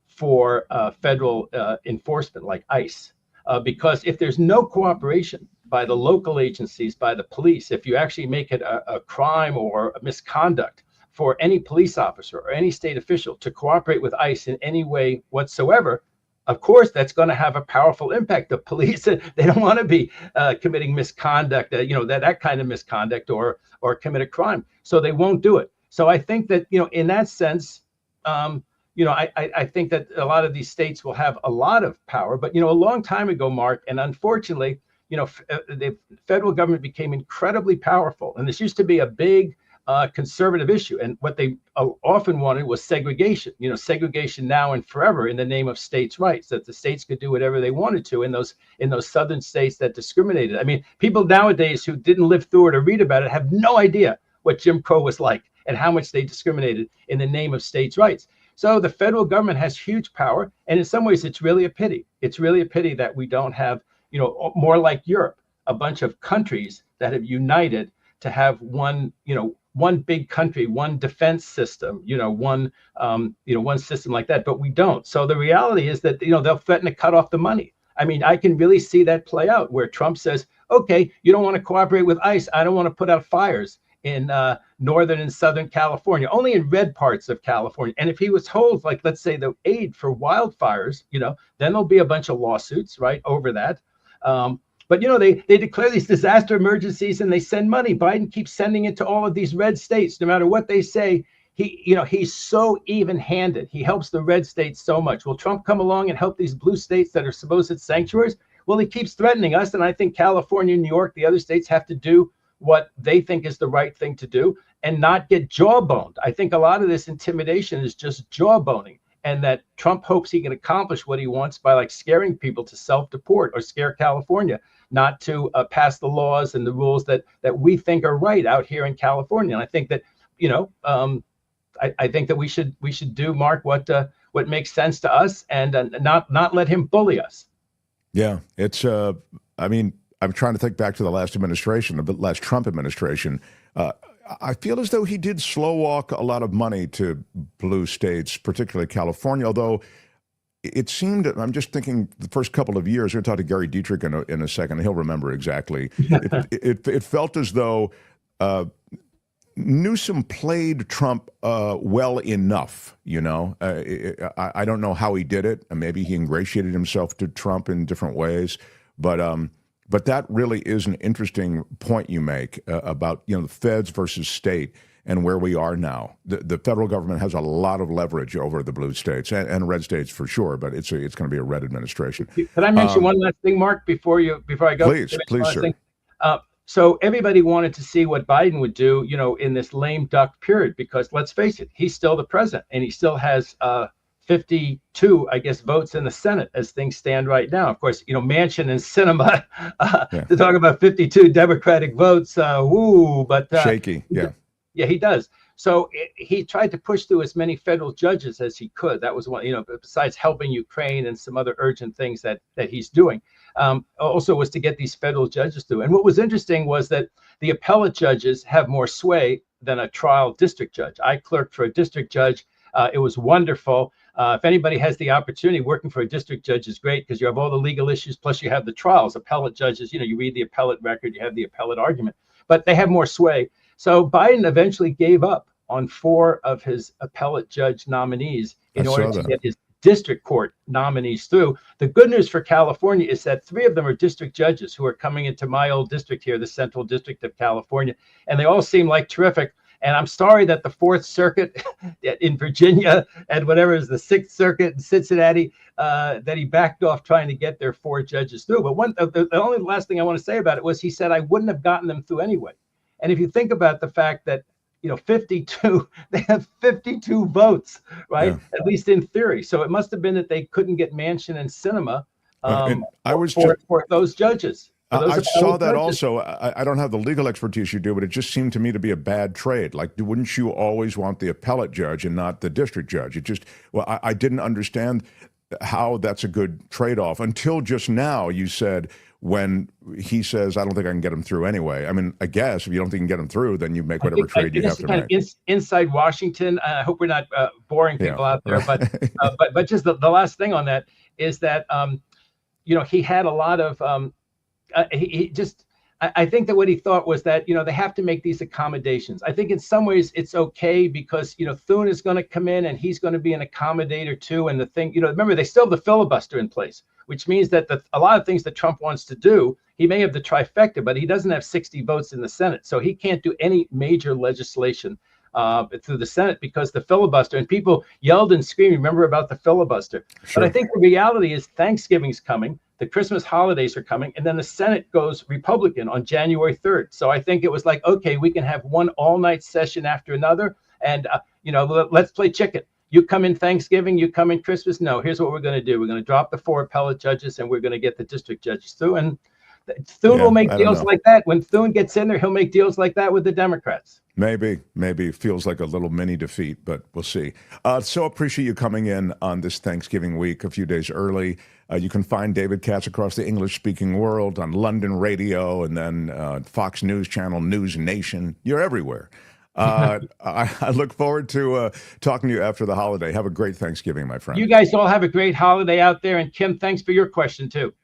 for federal enforcement like ICE, because if there's no cooperation by the local agencies, by the police, if you actually make it a crime or a misconduct for any police officer or any state official to cooperate with ICE in any way whatsoever, of course, that's going to have a powerful impact. The police, they don't want to be committing misconduct, that kind of misconduct or commit a crime. So they won't do it. So I think that, in that sense, I think that a lot of these states will have a lot of power. But, a long time ago, Mark, and unfortunately, the federal government became incredibly powerful. And this used to be a big conservative issue. And what they often wanted was segregation, segregation now and forever in the name of states' rights, that the states could do whatever they wanted to in those southern states that discriminated. I mean, people nowadays who didn't live through it or read about it have no idea what Jim Crow was like and how much they discriminated in the name of states' rights. So the federal government has huge power. And in some ways, it's really a pity. It's really a pity that we don't have, more like Europe, a bunch of countries that have united to have one big country, one defense system, one system like that, but we don't. So the reality is that, they'll threaten to cut off the money. I mean, I can really see that play out where Trump says, okay, you don't want to cooperate with ICE. I don't want to put out fires in northern and southern California, only in red parts of California. And if he was told, like, let's say the aid for wildfires, then there'll be a bunch of lawsuits, right, over that. But, they declare these disaster emergencies and they send money. Biden keeps sending it to all of these red states. No matter what they say, he's so even-handed. He helps the red states so much. Will Trump come along and help these blue states that are supposed sanctuaries? Well, he keeps threatening us. And I think California, New York, the other states have to do what they think is the right thing to do and not get jawboned. I think a lot of this intimidation is just jawboning. and that Trump hopes he can accomplish what he wants by like scaring people to self-deport or scare California not to pass the laws and the rules that we think are right out here in California. And I think that, I think that we should do, Mark, what makes sense to us, and not let him bully us. Yeah, it's. I mean, I'm trying to think back to the last administration, the last Trump administration. I feel as though he did slow walk a lot of money to blue states, particularly California, although it seemed, I'm just thinking the first couple of years, we're going to talk to Gary Dietrich in a second, he'll remember exactly. It felt as though Newsom played Trump well enough, I don't know how he did it. Maybe he ingratiated himself to Trump in different ways, but that really is an interesting point you make about the feds versus state and where we are now. The federal government has a lot of leverage over the blue states and red states for sure, but it's going to be a red administration. Could I mention one last thing, Mark, before I go? Please, sir. So everybody wanted to see what Biden would do, in this lame duck period, because let's face it, he's still the president and he still has 52, I guess, votes in the Senate as things stand right now. Of course, Manchin and Sinema to talk about 52 Democratic votes. But shaky. Yeah. Yeah, he does. So he tried to push through as many federal judges as he could. That was one, besides helping Ukraine and some other urgent things that he's doing. Also was to get these federal judges through. And what was interesting was that the appellate judges have more sway than a trial district judge. I clerked for a district judge. It was wonderful. If anybody has the opportunity, working for a district judge is great because you have all the legal issues, plus you have the trials. Appellate judges, you read the appellate record, you have the appellate argument, but they have more sway. So Biden eventually gave up on 4 of his appellate judge nominees in order to get his district court nominees through. The good news for California is that 3 of them are district judges who are coming into my old district here, the Central District of California, and they all seem like terrific. And I'm sorry that the 4th Circuit in Virginia and whatever is the 6th Circuit in Cincinnati, that he backed off trying to get their 4 judges through. But the only last thing I want to say about it was he said, I wouldn't have gotten them through anyway. And if you think about the fact that, 52, they have 52 votes, right? Yeah. At least in theory. So it must have been that they couldn't get Manchin and Sinema for those judges. I saw that also. I don't have the legal expertise you do, but it just seemed to me to be a bad trade. Like, wouldn't you always want the appellate judge and not the district judge? I didn't understand how that's a good trade-off until just now you said, when he says, I don't think I can get him through anyway. I mean, I guess if you don't think you can get him through, then you make whatever trade you have to make. Inside Washington, I hope we're not boring people out there, but just the last thing on that is that, he had a lot of, I think that what he thought was that, they have to make these accommodations. I think in some ways it's okay because, Thune is going to come in and he's going to be an accommodator too. And the thing, remember, they still have the filibuster in place, which means that a lot of things that Trump wants to do, he may have the trifecta, but he doesn't have 60 votes in the Senate. So he can't do any major legislation through the Senate because the filibuster, and people yelled and screamed, remember about the filibuster. Sure. But I think the reality is Thanksgiving's coming. The Christmas holidays are coming, and then the Senate goes Republican on January 3rd. So I think it was like, okay, we can have one all-night session after another, and let's play chicken. You come in Thanksgiving, you come in Christmas. No, here's what we're going to do. We're going to drop the 4 appellate judges, and we're going to get the district judges through. And Thune will make deals like that. When Thune gets in there, he'll make deals like that with the Democrats. Maybe it feels like a little mini defeat, but we'll see. So appreciate you coming in on this Thanksgiving week a few days early. You can find David Katz across the English-speaking world on London radio and then Fox News Channel, News Nation. You're everywhere. I look forward to talking to you after the holiday. Have a great Thanksgiving, my friend. You guys all have a great holiday out there. And Kim, thanks for your question, too.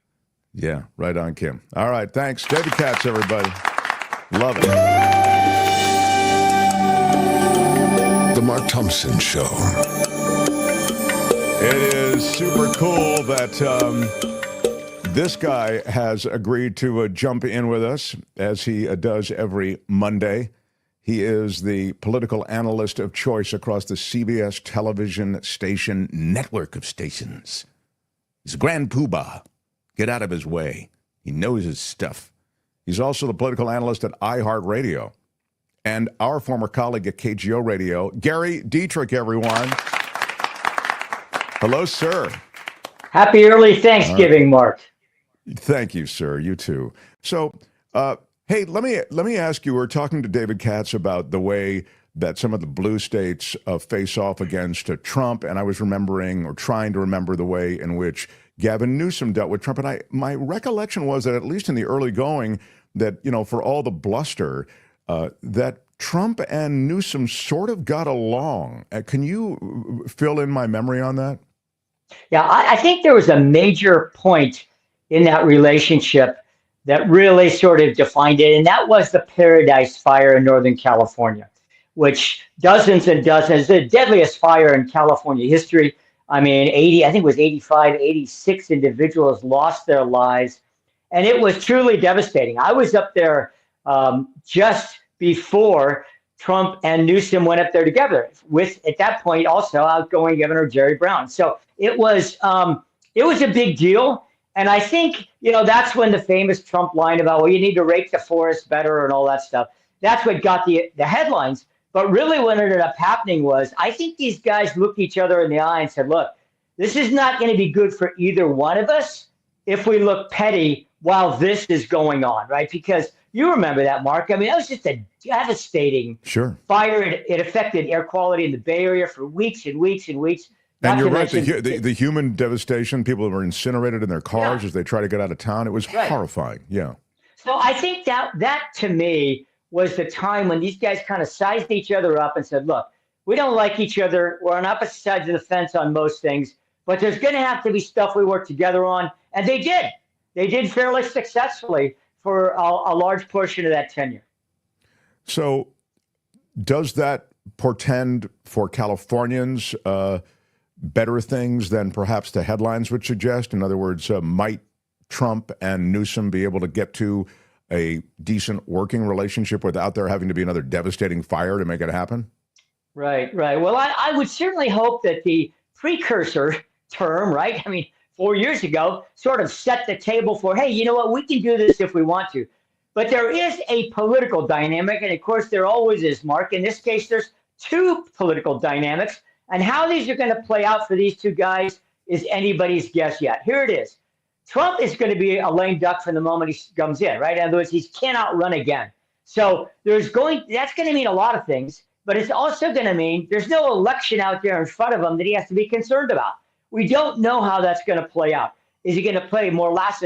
Yeah, right on, Kim. All right, thanks. David Katz, everybody. Love it. The Mark Thompson Show. It is super cool that this guy has agreed to jump in with us, as he does every Monday. He is the political analyst of choice across the CBS television station network of stations. He's a grand poobah. Get out of his way. He knows his stuff. He's also the political analyst at iHeart Radio. And our former colleague at KGO Radio, Gary Dietrich, everyone. Hello, sir. Happy early Thanksgiving, Mark. Thank you, sir. You too. So, hey, let me ask you. We're talking to David Katz about the way that some of the blue states face off against Trump, and I was remembering or trying to remember the way in which Gavin Newsom dealt with Trump. And my recollection was that at least in the early going, that for all the bluster, that Trump and Newsom sort of got along. Can you fill in my memory on that? Yeah, I think there was a major point in that relationship that really sort of defined it, and that was the Paradise Fire in Northern California, which dozens and dozens, the deadliest fire in California history. I mean, I think it was 85, 86 individuals lost their lives, and it was truly devastating. I was up there just before Trump and Newsom went up there together with, at that point, also outgoing Governor Jerry Brown. So it was a big deal. And I think, that's when the famous Trump line about, well, you need to rake the forest better and all that stuff. That's what got the headlines. But really what ended up happening was, I think these guys looked each other in the eye and said, look, this is not going to be good for either one of us if we look petty while this is going on, right? Because you remember that, Mark. I mean, that was just a devastating fire. It affected air quality in the Bay Area for weeks and weeks and weeks. And you're right, the human devastation, people were incinerated in their cars as they try to get out of town. It was horrifying, So I think that to me was the time when these guys kind of sized each other up and said, look, we don't like each other. We're on opposite sides of the fence on most things, but there's going to have to be stuff we work together on. And they did. They did fairly successfully for a large portion of that tenure. So does that portend for Californians better things than perhaps the headlines would suggest? In other words, might Trump and Newsom be able to get to a decent working relationship without there having to be another devastating fire to make it happen? Right. Well, I would certainly hope that the precursor term, right? I mean, 4 years ago, sort of set the table for, hey, you know what, we can do this if we want to. But there is a political dynamic, and of course there always is, Mark. In this case, there's two political dynamics, and how these are going to play out for these two guys is anybody's guess yet. Here it is. Trump is going to be a lame duck from the moment he comes in, right? In other words, he cannot run again. So that's going to mean a lot of things, but it's also going to mean there's no election out there in front of him that he has to be concerned about. We don't know how that's going to play out. Is he going to play more fast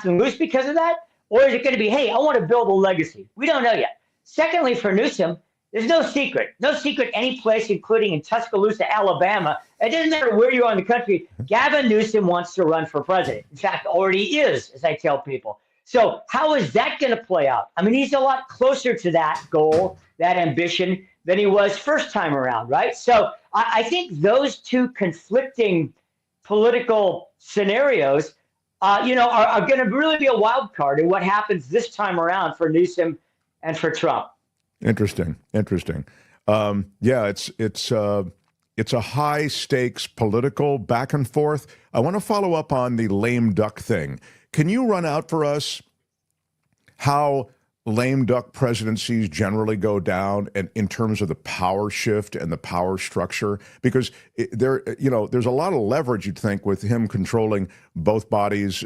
and loose because of that? Or is it going to be, hey, I want to build a legacy? We don't know yet. Secondly, for Newsom, there's no secret any place, including in Tuscaloosa, Alabama. It doesn't matter where you are in the country. Gavin Newsom wants to run for president. In fact, already is, as I tell people. So how is that going to play out? I mean, he's a lot closer to that goal, that ambition, than he was first time around, right? So I think those two conflicting political scenarios, are going to really be a wild card in what happens this time around for Newsom and for Trump. Interesting. It's a high stakes political back and forth. I want to follow up on the lame duck thing. Can you run out for us how lame duck presidencies generally go down, and in terms of the power shift and the power structure? Because there's a lot of leverage, you'd think, with him controlling both bodies,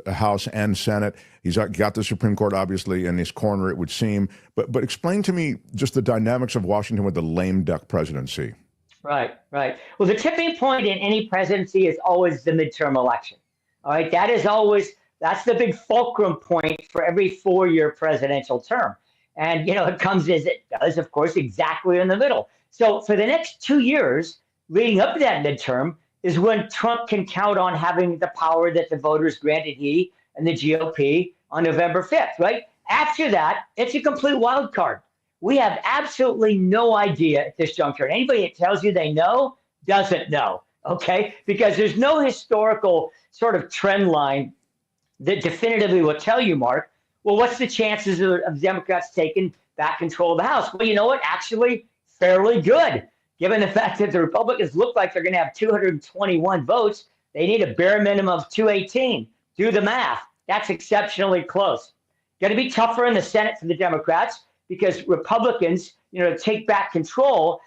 House and Senate. He's got the Supreme Court, obviously, in his corner, it would seem. But explain to me just the dynamics of Washington with the lame duck presidency. Right. Well, the tipping point in any presidency is always the midterm election. All right, that's the big fulcrum point for every 4-year presidential term. And, it comes as it does, of course, exactly in the middle. So for the next 2 years leading up to that midterm is when Trump can count on having the power that the voters granted he and the GOP on November 5th, right? After that, it's a complete wild card. We have absolutely no idea at this juncture. Anybody that tells you they know doesn't know, okay? Because there's no historical sort of trend line that definitively will tell you, Mark, well, what's the chances of Democrats taking back control of the House? Well, you know what? Actually, fairly good. Given the fact that the Republicans look like they're going to have 221 votes, they need a bare minimum of 218. Do the math. That's exceptionally close. Going to be tougher in the Senate for the Democrats because Republicans, to take back control,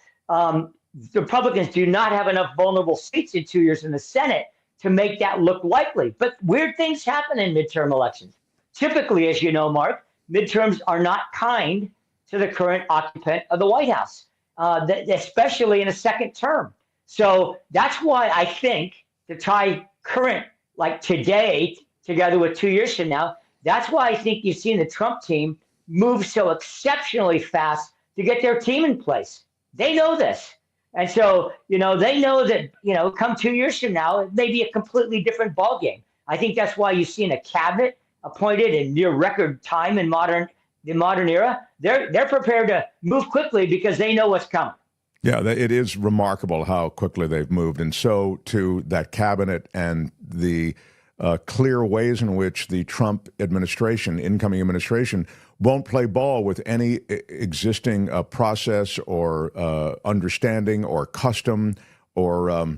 the Republicans do not have enough vulnerable seats in 2 years in the Senate to make that look likely. But weird things happen in midterm elections. Typically, as you know, Mark, midterms are not kind to the current occupant of the White House, especially in a second term. So that's why I think to tie current, like today, together with 2 years from now, that's why I think you've seen the Trump team move so exceptionally fast to get their team in place. They know this. And so, they know that, come 2 years from now, it may be a completely different ballgame. I think that's why you've seen a cabinet appointed in near record time in the modern era. They're prepared to move quickly because they know what's coming. Yeah, it is remarkable how quickly they've moved. And so to that cabinet and the clear ways in which the Trump administration, incoming administration, won't play ball with any existing process or understanding or custom or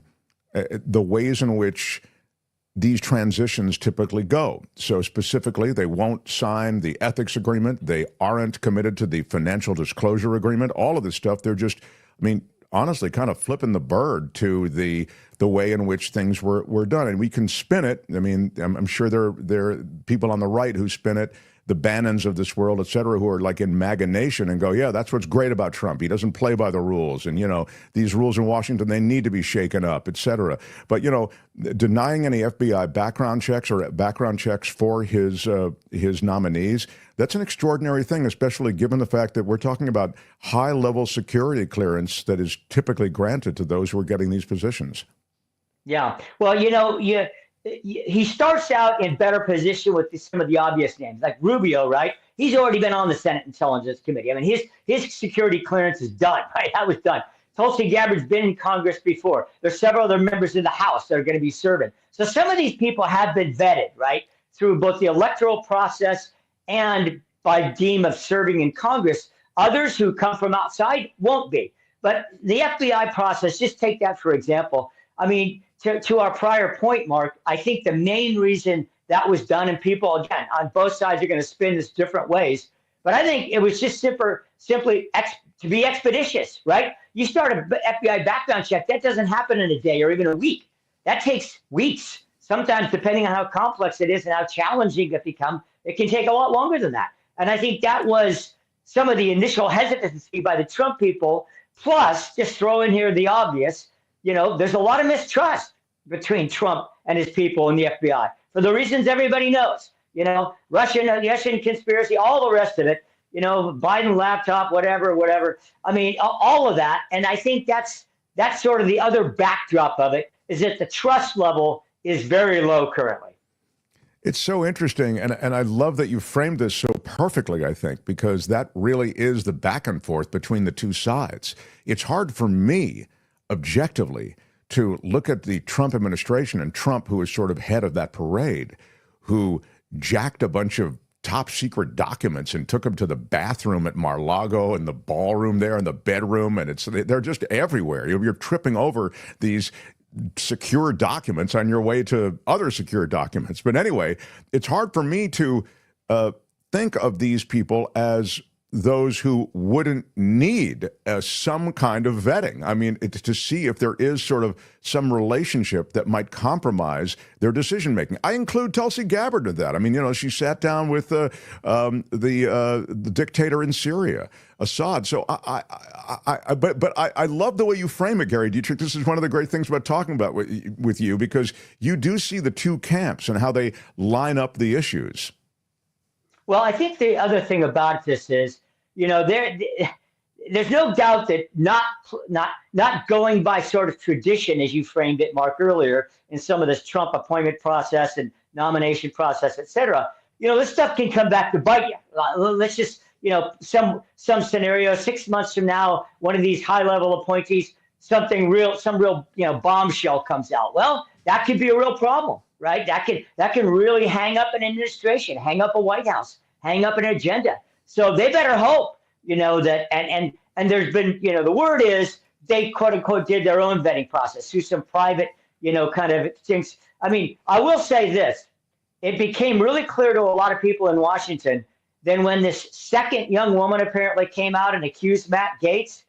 the ways in which these transitions typically go. So specifically, they won't sign the ethics agreement. They aren't committed to the financial disclosure agreement. All of this stuff, they're just, honestly, kind of flipping the bird to the way in which things were done. And we can spin it. I'm sure there are people on the right who spin it, the Bannons of this world, et cetera, who are like in MAGA Nation and go, yeah, that's what's great about Trump. He doesn't play by the rules. And, these rules in Washington, they need to be shaken up, et cetera. But, denying any FBI background checks or background checks for his nominees, that's an extraordinary thing, especially given the fact that we're talking about high-level security clearance that is typically granted to those who are getting these positions. Yeah. Well, he starts out in better position with some of the obvious names, like Rubio, right? He's already been on the Senate Intelligence Committee. His security clearance is done, right? That was done. Tulsi Gabbard's been in Congress before. There's several other members in the House that are going to be serving. So some of these people have been vetted, right, through both the electoral process and by deem of serving in Congress. Others who come from outside won't be. But the FBI process, just take that for example. To our prior point, Mark, I think the main reason that was done, and people, again, on both sides are going to spin this different ways, but I think it was just simply to be expeditious, right? You start an FBI background check, that doesn't happen in a day or even a week. That takes weeks. Sometimes, depending on how complex it is and how challenging it becomes, it can take a lot longer than that. And I think that was some of the initial hesitancy by the Trump people, plus just throw in here the obvious. There's a lot of mistrust between Trump and his people in the FBI for the reasons everybody knows. Russian conspiracy, all the rest of it. Biden laptop, whatever. All of that. And I think that's sort of the other backdrop of it, is that the trust level is very low currently. It's so interesting, and I love that you framed this so perfectly, I think, because that really is the back and forth between the two sides. It's hard for me, objectively, to look at the Trump administration and Trump, who is sort of head of that parade, who jacked a bunch of top secret documents and took them to the bathroom at Mar-a-Lago and the ballroom there and the bedroom, and they're just everywhere. You're tripping over these secure documents on your way to other secure documents. But anyway, it's hard for me to think of these people as those who wouldn't need some kind of vetting. To see if there is sort of some relationship that might compromise their decision making. I include Tulsi Gabbard in that. She sat down with the dictator in Syria, Assad. So I love the way you frame it, Gary Dietrich. This is one of the great things about talking about with you, because you do see the two camps and how they line up the issues. Well, I think the other thing about this is, there's no doubt that not going by sort of tradition, as you framed it, Mark, earlier, in some of this Trump appointment process and nomination process, et cetera, this stuff can come back to bite you. Let's just, some scenario 6 months from now, one of these high-level appointees, some real, bombshell comes out. Well, that could be a real problem. Right? That can really hang up an administration, hang up a White House, hang up an agenda. So they better hope, that and there's been, the word is they quote unquote did their own vetting process through some private, kind of things. I will say this. It became really clear to a lot of people in Washington then when this second young woman apparently came out and accused Matt Gaetz,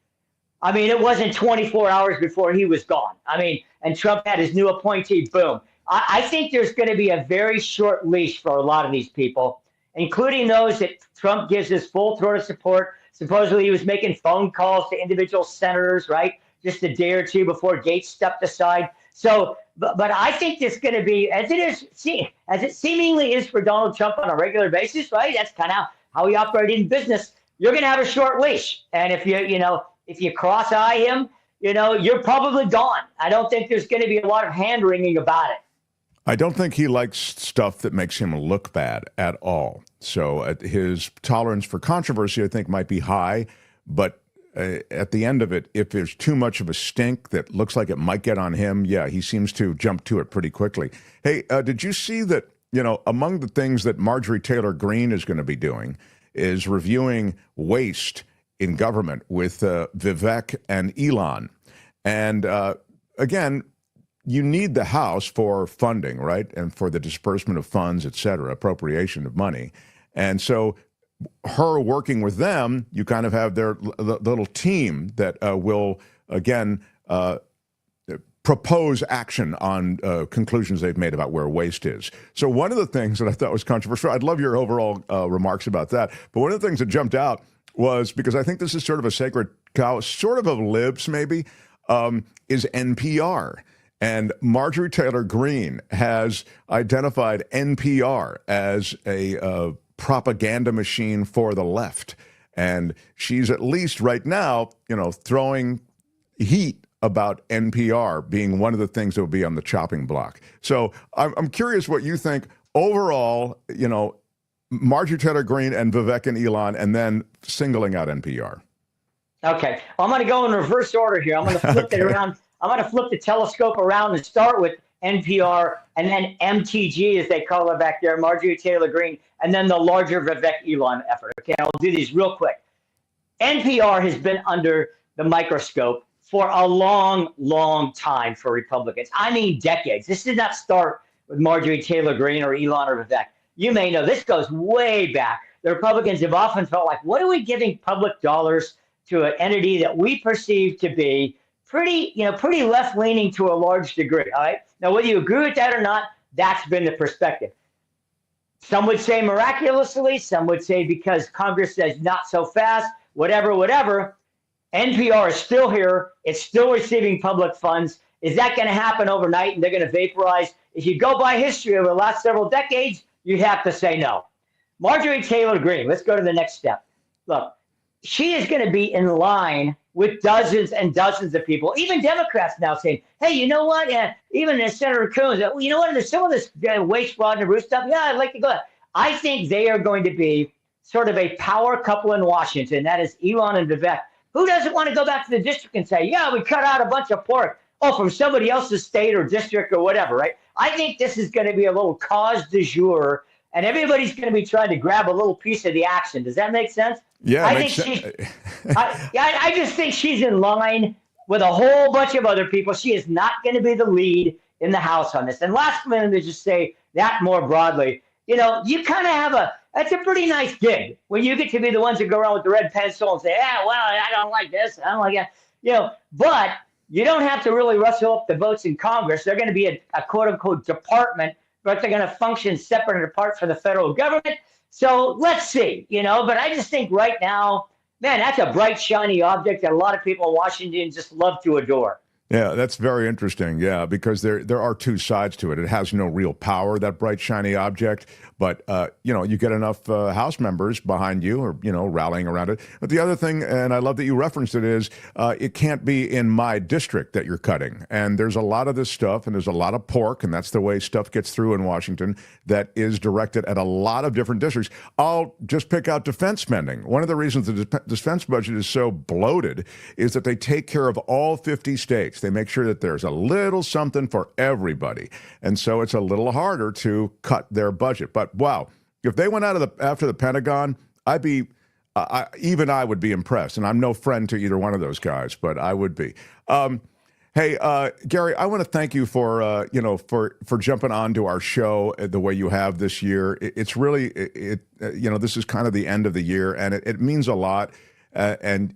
I mean, it wasn't 24 hours before he was gone. I mean, and Trump had his new appointee, boom. I think there's going to be a very short leash for a lot of these people, including those that Trump gives his full throat of support. Supposedly he was making phone calls to individual senators, right, just a day or two before Gaetz stepped aside. So, but I think there's going to be, as it seemingly is for Donald Trump on a regular basis, right? That's kind of how he operated in business. You're going to have a short leash, and if you cross-eye him, you're probably gone. I don't think there's going to be a lot of hand-wringing about it. I don't think he likes stuff that makes him look bad at all. So his tolerance for controversy, I think, might be high. But at the end of it, if there's too much of a stink that looks like it might get on him, yeah, he seems to jump to it pretty quickly. Hey, did you see that, among the things that Marjorie Taylor Greene is going to be doing is reviewing waste in government with Vivek and Elon. And again, you need the House for funding, right? And for the disbursement of funds, et cetera, appropriation of money. And so her working with them, you kind of have their little team that will, again, propose action on conclusions they've made about where waste is. So one of the things that I thought was controversial, I'd love your overall remarks about that, but one of the things that jumped out was, because I think this is sort of a sacred cow, sort of libs maybe, is NPR. And Marjorie Taylor Greene has identified NPR as a propaganda machine for the left. And she's at least right now, throwing heat about NPR being one of the things that will be on the chopping block. So I'm curious what you think overall, Marjorie Taylor Greene and Vivek and Elon, and then singling out NPR. Okay. Well, I'm going to go in reverse order here. I'm going to flip it around. I'm going to flip the telescope around and start with NPR and then MTG, as they call it back there, Marjorie Taylor Greene, and then the larger Vivek Elon effort. Okay, I'll do these real quick. NPR has been under the microscope for a long, long time for Republicans. I mean, decades. This did not start with Marjorie Taylor Greene or Elon or Vivek. You may know this goes way back. The Republicans have often felt like, what are we giving public dollars to an entity that we perceive to be pretty left-leaning to a large degree, all right? Now, whether you agree with that or not, that's been the perspective. Some would say miraculously, some would say because Congress says not so fast, whatever. NPR is still here. It's still receiving public funds. Is that going to happen overnight and they're going to vaporize? If you go by history over the last several decades, you'd have to say no. Marjorie Taylor Greene, let's go to the next step. Look, she is going to be in line with dozens and dozens of people, even Democrats now saying, hey, you know what? Even Senator Coons, you know what? There's some of this waste, fraud, and abuse stuff. Yeah, I'd like to go. I think they are going to be sort of a power couple in Washington. That is Elon and Vivek. Who doesn't want to go back to the district and say, yeah, we cut out a bunch of pork, from somebody else's state or district or whatever, right? I think this is going to be a little cause du jour, and everybody's going to be trying to grab a little piece of the action. Does that make sense? Yeah, I just think she's in line with a whole bunch of other people. She is not going to be the lead in the House on this. And last minute to just say that more broadly, you kind of have that's a pretty nice gig when you get to be the ones that go around with the red pencil and say, I don't like this, I don't like that, but you don't have to really rustle up the votes in Congress. They're going to be a quote unquote department, but they're going to function separate and apart from the federal government. So let's see, but I just think right now, man, that's a bright, shiny object that a lot of people in Washington just love to adore. Yeah, that's very interesting. Yeah, because there are two sides to it. It has no real power, that bright, shiny object. But, you get enough House members behind you or, rallying around it. But the other thing, and I love that you referenced it, is it can't be in my district that you're cutting. And there's a lot of this stuff, and there's a lot of pork, and that's the way stuff gets through in Washington, that is directed at a lot of different districts. I'll just pick out defense spending. One of the reasons the defense budget is so bloated is that they take care of all 50 states. They make sure that there's a little something for everybody. And so it's a little harder to cut their budget. But wow, if they went after the Pentagon, I'd be, even I would be impressed. And I'm no friend to either one of those guys, but I would be. Hey, Gary, I want to thank you for jumping onto our show the way you have this year. It's really, this is kind of the end of the year, and it means a lot. And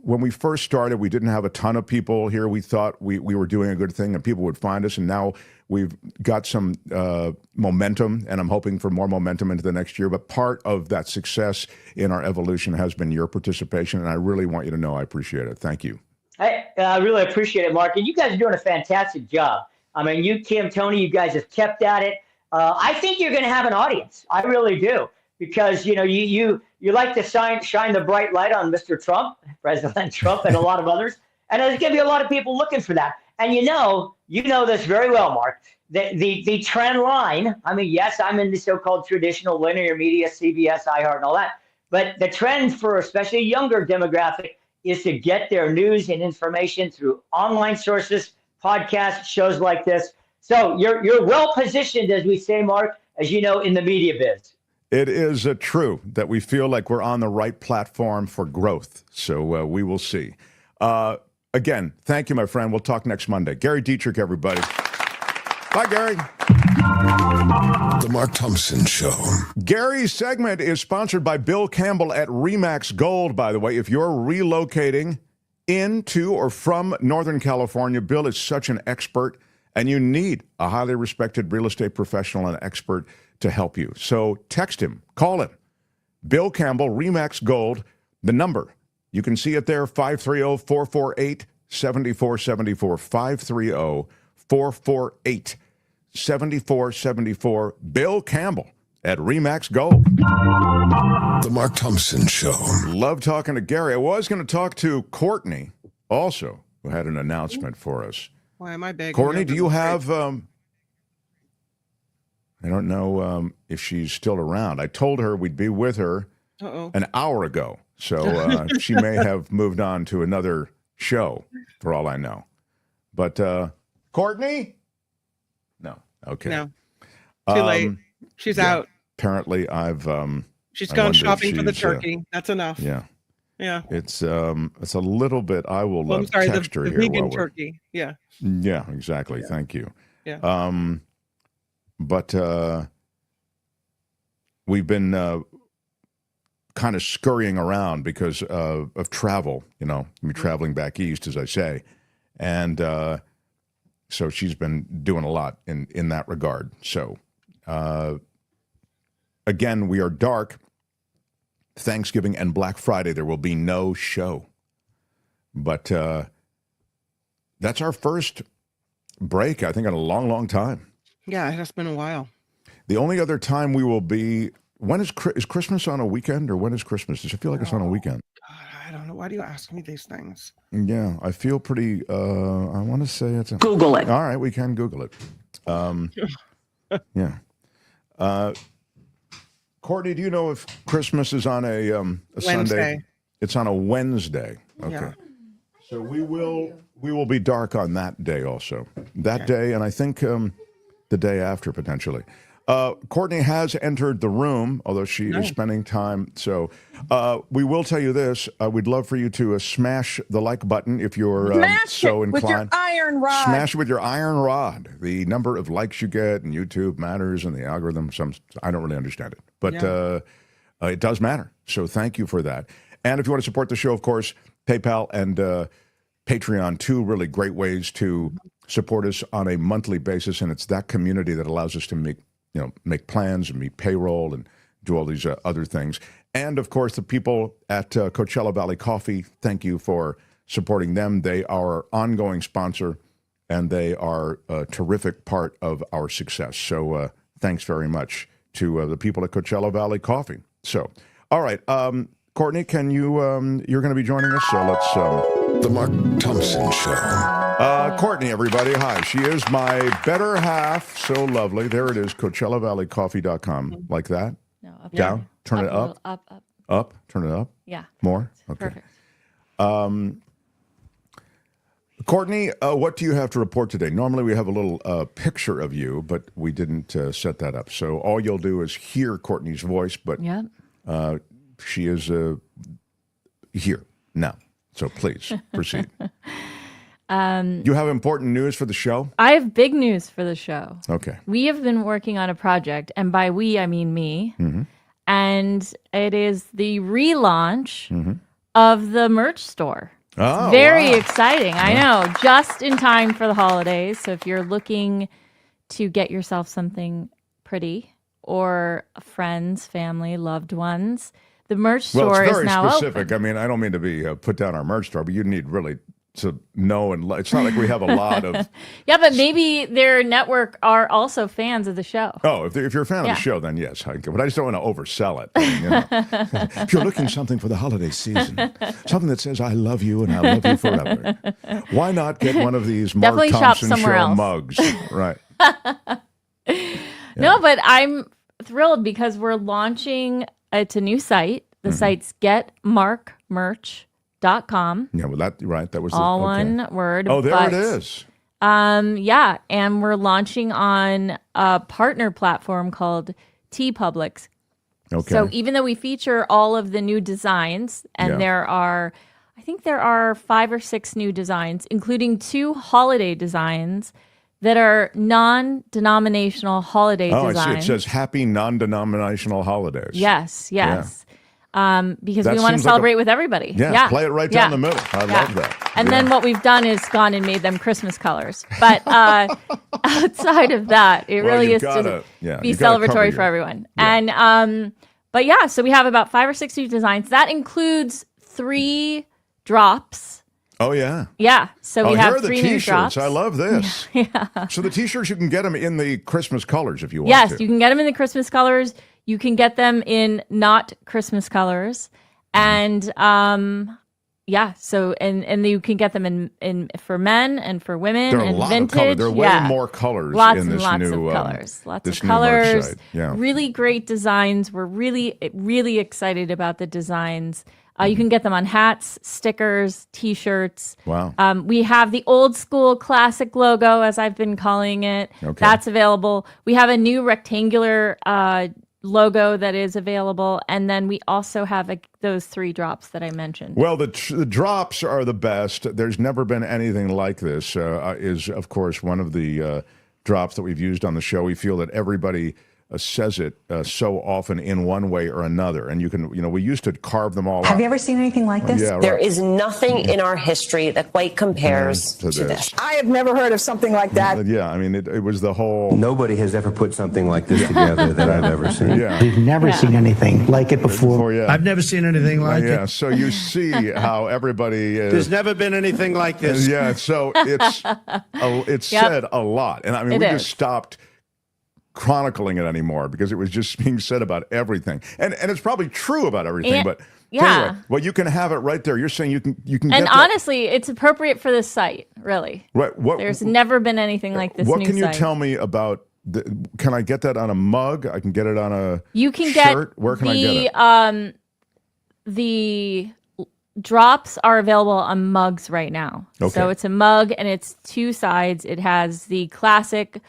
when we first started, we didn't have a ton of people here. We thought we were doing a good thing and people would find us. And now we've got some momentum, and I'm hoping for more momentum into the next year. But part of that success in our evolution has been your participation. And I really want you to know I appreciate it. Thank you. I really appreciate it, Mark. And you guys are doing a fantastic job. I mean, you, Kim, Tony, you guys have kept at it. I think you're going to have an audience. I really do. Because, you know, you like to shine the bright light on Mr. Trump, President Trump, and a lot of others. And there's going to be a lot of people looking for that. And you know this very well, Mark. The trend line, I mean, yes, I'm in the so-called traditional linear media, CBS, iHeart, and all that. But the trend for especially a younger demographic is to get their news and information through online sources, podcasts, shows like this. So you're well positioned, as we say, Mark, as you know, in the media biz. It is true that we feel like we're on the right platform for growth. So we will see. Again, thank you, my friend. We'll talk next Monday. Gary Dietrich, everybody. Bye, Gary. The Mark Thompson Show. Gary's segment is sponsored by Bill Campbell at Remax Gold, by the way. If you're relocating into or from Northern California, Bill is such an expert, and you need a highly respected real estate professional and expert to help you. So text him, call him. Bill Campbell, Remax Gold, the number. You can see it there, 530-448-7474, 530-448-7474. Bill Campbell at Remax Gold. The Mark Thompson Show. Love talking to Gary. I was going to talk to Courtney also, who had an announcement for us. Why am I begging? Courtney, do you have... I don't know if she's still around. I told her we'd be with her an hour ago. So she may have moved on to another show, for all I know. But Courtney? No. Okay. No. Too late. She's out. Apparently, she's gone shopping for the turkey. That's enough. Yeah. Yeah. It's a little bit. I will text her the here. Vegan turkey. Yeah. Yeah, exactly. Yeah. Thank you. Yeah. But we've been kind of scurrying around because of travel, you know, me traveling back east, as I say. And so she's been doing a lot in that regard. So, again, we are dark. Thanksgiving and Black Friday, there will be no show. But that's our first break, I think, in a long, long time. Yeah, it has been a while. The only other time we will be, when is Christmas on a weekend, or when is Christmas? Does it feel like it's on a weekend? God, I don't know. Why do you ask me these things? Yeah, I feel pretty, I want to say it's Google it. All right, we can Google it. Yeah. Courtney, do you know if Christmas is on a Sunday? It's on a Wednesday. Okay. Yeah. So we will be dark on that day also. That day, and I think the day after, potentially. Courtney has entered the room, although she is spending time. So we will tell you this. We'd love for you to smash the like button if you're so inclined. With your iron rod. Smash it with your iron rod. The number of likes you get in YouTube matters, and the algorithm, I don't really understand it. But it does matter. So thank you for that. And if you want to support the show, of course, PayPal and Patreon, two really great ways to support us on a monthly basis. And it's that community that allows us to make plans and meet payroll and do all these other things. And, of course, the people at Coachella Valley Coffee, thank you for supporting them. They are our ongoing sponsor, and they are a terrific part of our success. So thanks very much to the people at Coachella Valley Coffee. So, all right, Courtney, can you, you're going to be joining us, so let's... The Mark Thompson Show. Courtney, everybody. Hi. She is my better half. So lovely. There it is, CoachellaValleyCoffee.com. Like that? No, up. Down? Turn it up? Up. Up? Turn it up? Yeah. More? Okay. Perfect. Courtney, what do you have to report today? Normally we have a little picture of you, but we didn't set that up. So all you'll do is hear Courtney's voice, but she is here now. So please proceed. You have important news for the show? I have big news for the show. Okay. We have been working on a project, and by we, I mean me. Mm-hmm. And it is the relaunch of the merch store. Oh, Very wow. exciting. I know. Just in time for the holidays. So if you're looking to get yourself something pretty or friends, family, loved ones, the merch store is now it's very specific. open. I mean, I don't mean to be put down our merch store, but you need really to know it's not like we have a lot of. Yeah, but maybe their network are also fans of the show. Oh, if you're a fan of the show, then yes. But I just don't want to oversell it. I mean, if you're looking something for the holiday season, something that says "I love you" and "I love you forever," why not get one of these Mark Definitely shop Thompson somewhere Show else. mugs? Right. No, but I'm thrilled because we're launching. It's a new site. The site's getmarkmerch.com. Yeah, well, that was all okay. one word. Oh, there but, it is. Yeah, and we're launching on a partner platform called TeePublic. Okay. So even though we feature all of the new designs, and I think there are 5 or 6 new designs, including 2 holiday designs that are non-denominational holiday designs. I see. It says "Happy Non-Denominational Holidays." Yes. Yeah. Because That we want to seems like celebrate with everybody. Yeah, play it right down the middle. I love that. And then what we've done is gone and made them Christmas colors. But outside of that, it really is to be celebratory for everyone. Yeah. And but yeah, so we have about 5 or 6 new designs. That includes 3 drops. Oh yeah. Yeah. So we have here are the 3 new drops. T-shirts. I love this. Yeah. So the T-shirts, you can get them in the Christmas colors if you want Yes, to. you can get them in the Christmas colors. You can get them in not Christmas colors. And so and you can get them in for men and for women There are and a lot vintage. of colors. There are way more colors lots in and this lots new of colors. Lots this of new merch colors. site. Yeah. Really great designs. We're really excited about the designs. You can get them on hats, stickers, T-shirts. Wow. We have the old school classic logo, as I've been calling it. Okay. That's available. We have a new rectangular logo that is available, and then we also have those 3 drops that I mentioned. Well, the drops are the best. There's never been anything like this. Is of course one of the drops that we've used on the show. We feel that everybody says it so often in one way or another, and we used to carve them all. Have you ever seen anything like this? Yeah, right. There is nothing in our history that quite compares to this. I have never heard of something like that. Yeah, I mean, it was the whole. Nobody has ever put something like this together that I've ever seen. Yeah. We've never seen anything like it before. I've never seen anything like Yeah, it. so you see how everybody is. There's never been anything like this. Yeah, so it's said a lot, and I mean, we just stopped chronicling it anymore because it was just being said about everything, and it's probably true about everything. But anyway, well, you can have it right there. You're saying you can. And honestly, it's appropriate for this site. Really, right? There's never been anything like this. What can you tell me about? Can I get that on a mug? I can get it on a. You can shirt? get. Where can I get it? The drops are available on mugs right now. Okay. So it's a mug and it's 2 sides. It has the classic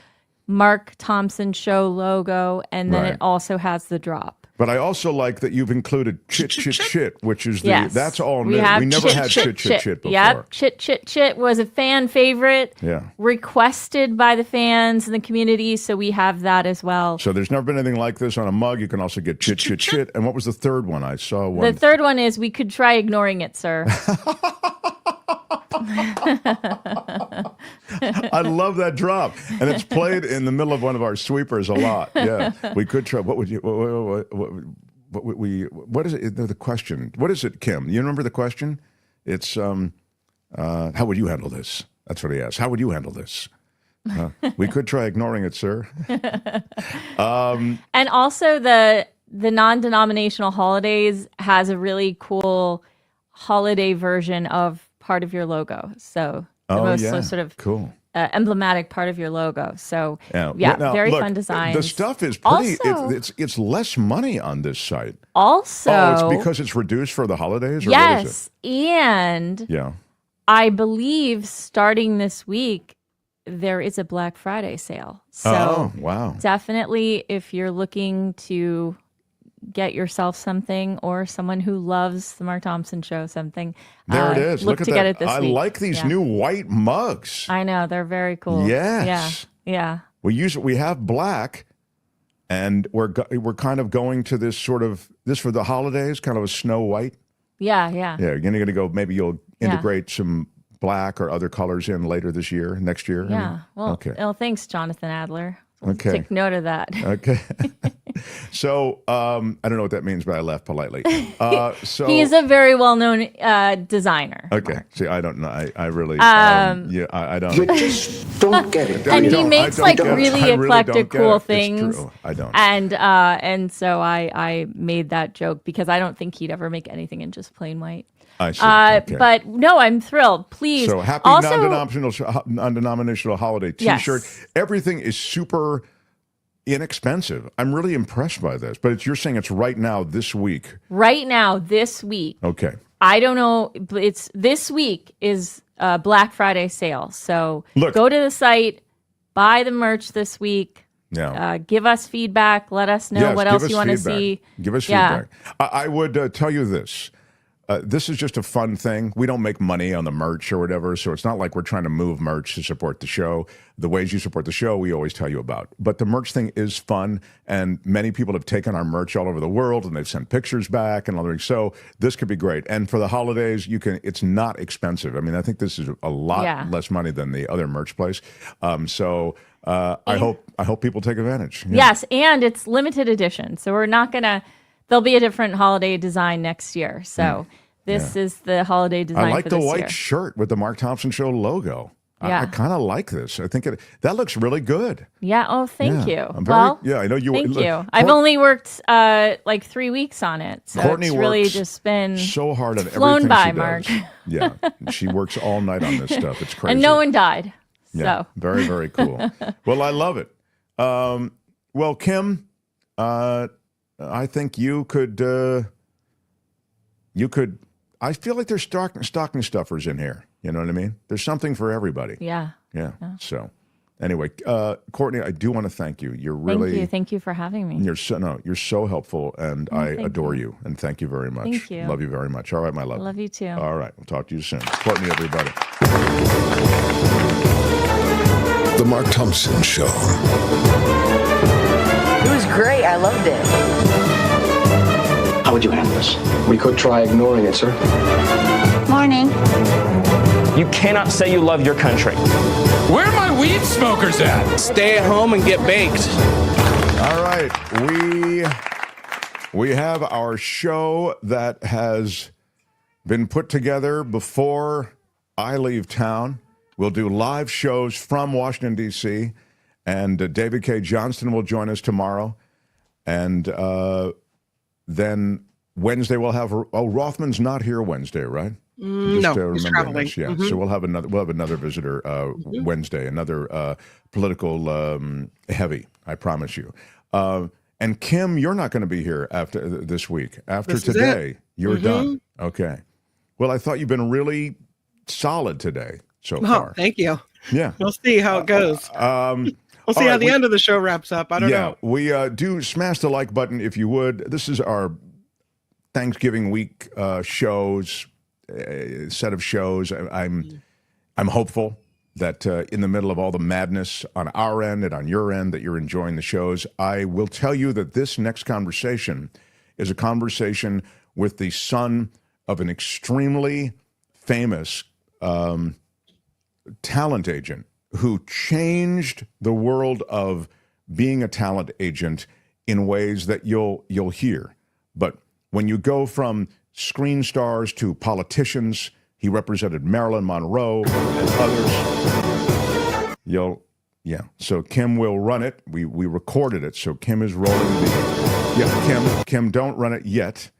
Mark Thompson Show logo, and then it also has the drop. But I also like that you've included chit, which is that's all new. We never had chit before. Yep, chit was a fan favorite. Yeah. Requested by the fans in the community, so we have that as well. So there's never been anything like this on a mug. You can also get chit. And what was the third one? I saw one. The third one is "We could try ignoring it, sir." I love that drop, and it's played in the middle of one of our sweepers a lot. Yeah, we could try. What would you? What is it? The question. What is it, Kim? You remember the question? It's how would you handle this? That's what he asked. How would you handle this? We could try ignoring it, sir. And also the non-denominational holidays has a really cool holiday version of part of your logo. So the most sort of cool. Emblematic part of your logo. So now, very look, fun designs. The stuff is pretty. Also, it's less money on this site. Also, it's because it's reduced for the holidays. Or yes, what is it? And I believe starting this week there is a Black Friday sale. So wow, definitely if you're looking to get yourself something or someone who loves the Mark Thompson Show something. There it is. Look at to that. get it this I week. like these new white mugs. I know, they're very cool. Yes. Yeah. We have black, and we're kind of going to this for the holidays, kind of a snow white. Yeah. Yeah, you're going to go, maybe you'll integrate some black or other colors in later this year, next year? Yeah. I mean, Well, thanks, Jonathan Adler. Okay. Take note of that. Okay. So, I don't know what that means, but I laughed politely. So He's a very well-known designer. Okay. Mark. See, I don't know. I really, I don't. You just don't get it. And he makes like really eclectic, cool things. It's true. I don't. And so I made that joke because I don't think he'd ever make anything in just plain white. I see. Okay. But no, I'm thrilled. Please. So happy non-denominational holiday T-shirt. Yes. Everything is super inexpensive. I'm really impressed by this. But you're saying it's right now this week. Right now this week. Okay. I don't know. It's this week is Black Friday sale. So go to the site, buy the merch this week. Yeah. Give us feedback. Let us know what else you want to see. Give us feedback. I would tell you this. This is just a fun thing. We don't make money on the merch or whatever, so it's not like we're trying to move merch to support the show. The ways you support the show, we always tell you about. But the merch thing is fun, and many people have taken our merch all over the world, and they've sent pictures back and all that. So this could be great. And for the holidays, it's not expensive. I mean, I think this is a lot less money than the other merch place. I hope people take advantage. Yeah. Yes, and it's limited edition, so we're not gonna. There'll be a different holiday design next year. So this is the holiday design. I like for the this white year. shirt with the Mark Thompson Show logo. Yeah. I kind of like this. I think that looks really good. Yeah. Oh, thank you. I know you. Thank you. I've only worked like 3 weeks on it, so Courtney it's really works just been so hard on flown everything by, she Mark. does. Yeah, she works all night on this stuff. It's crazy. And no one died. Yeah, so very, very cool. Well, I love it. Well, Kim, I think you could. I feel like there's stocking stuffers in here. You know what I mean? There's something for everybody. Yeah. So, anyway, Courtney, I do want to thank you. You're really thank you for having me. You're so helpful, and I adore you. And thank you very much. Thank you. Love you very much. All right, my love. I love you too. All right, we'll talk to you soon. Courtney, everybody. The Mark Thompson Show. It was great. I loved it. How would you handle this? We could try ignoring it, sir. Morning. You cannot say you love your country. Where are my weed smokers at? Stay at home and get baked. All right, we have our show that has been put together before I leave town. We'll do live shows from Washington, D.C., and David K. Johnston will join us tomorrow. And then Wednesday we'll have Rothman's not here Wednesday, right? No, he's traveling. This. Yeah, so we'll have another visitor Wednesday, another political heavy. I promise you. And Kim, you're not going to be here after this week. After today, you're done. Okay. Well, I thought you've been really solid today so far. Thank you. Yeah. We'll see how it goes. We'll see how the end of the show wraps up. I don't know. We do smash the like button if you would. This is our Thanksgiving week shows, set of shows. I'm hopeful that in the middle of all the madness on our end and on your end that you're enjoying the shows. I will tell you that this next conversation is a conversation with the son of an extremely famous talent agent who changed the world of being a talent agent in ways that you'll hear. But when you go from screen stars to politicians, he represented Marilyn Monroe and others. So Kim will run it. We recorded it, so Kim is rolling Kim, don't run it yet.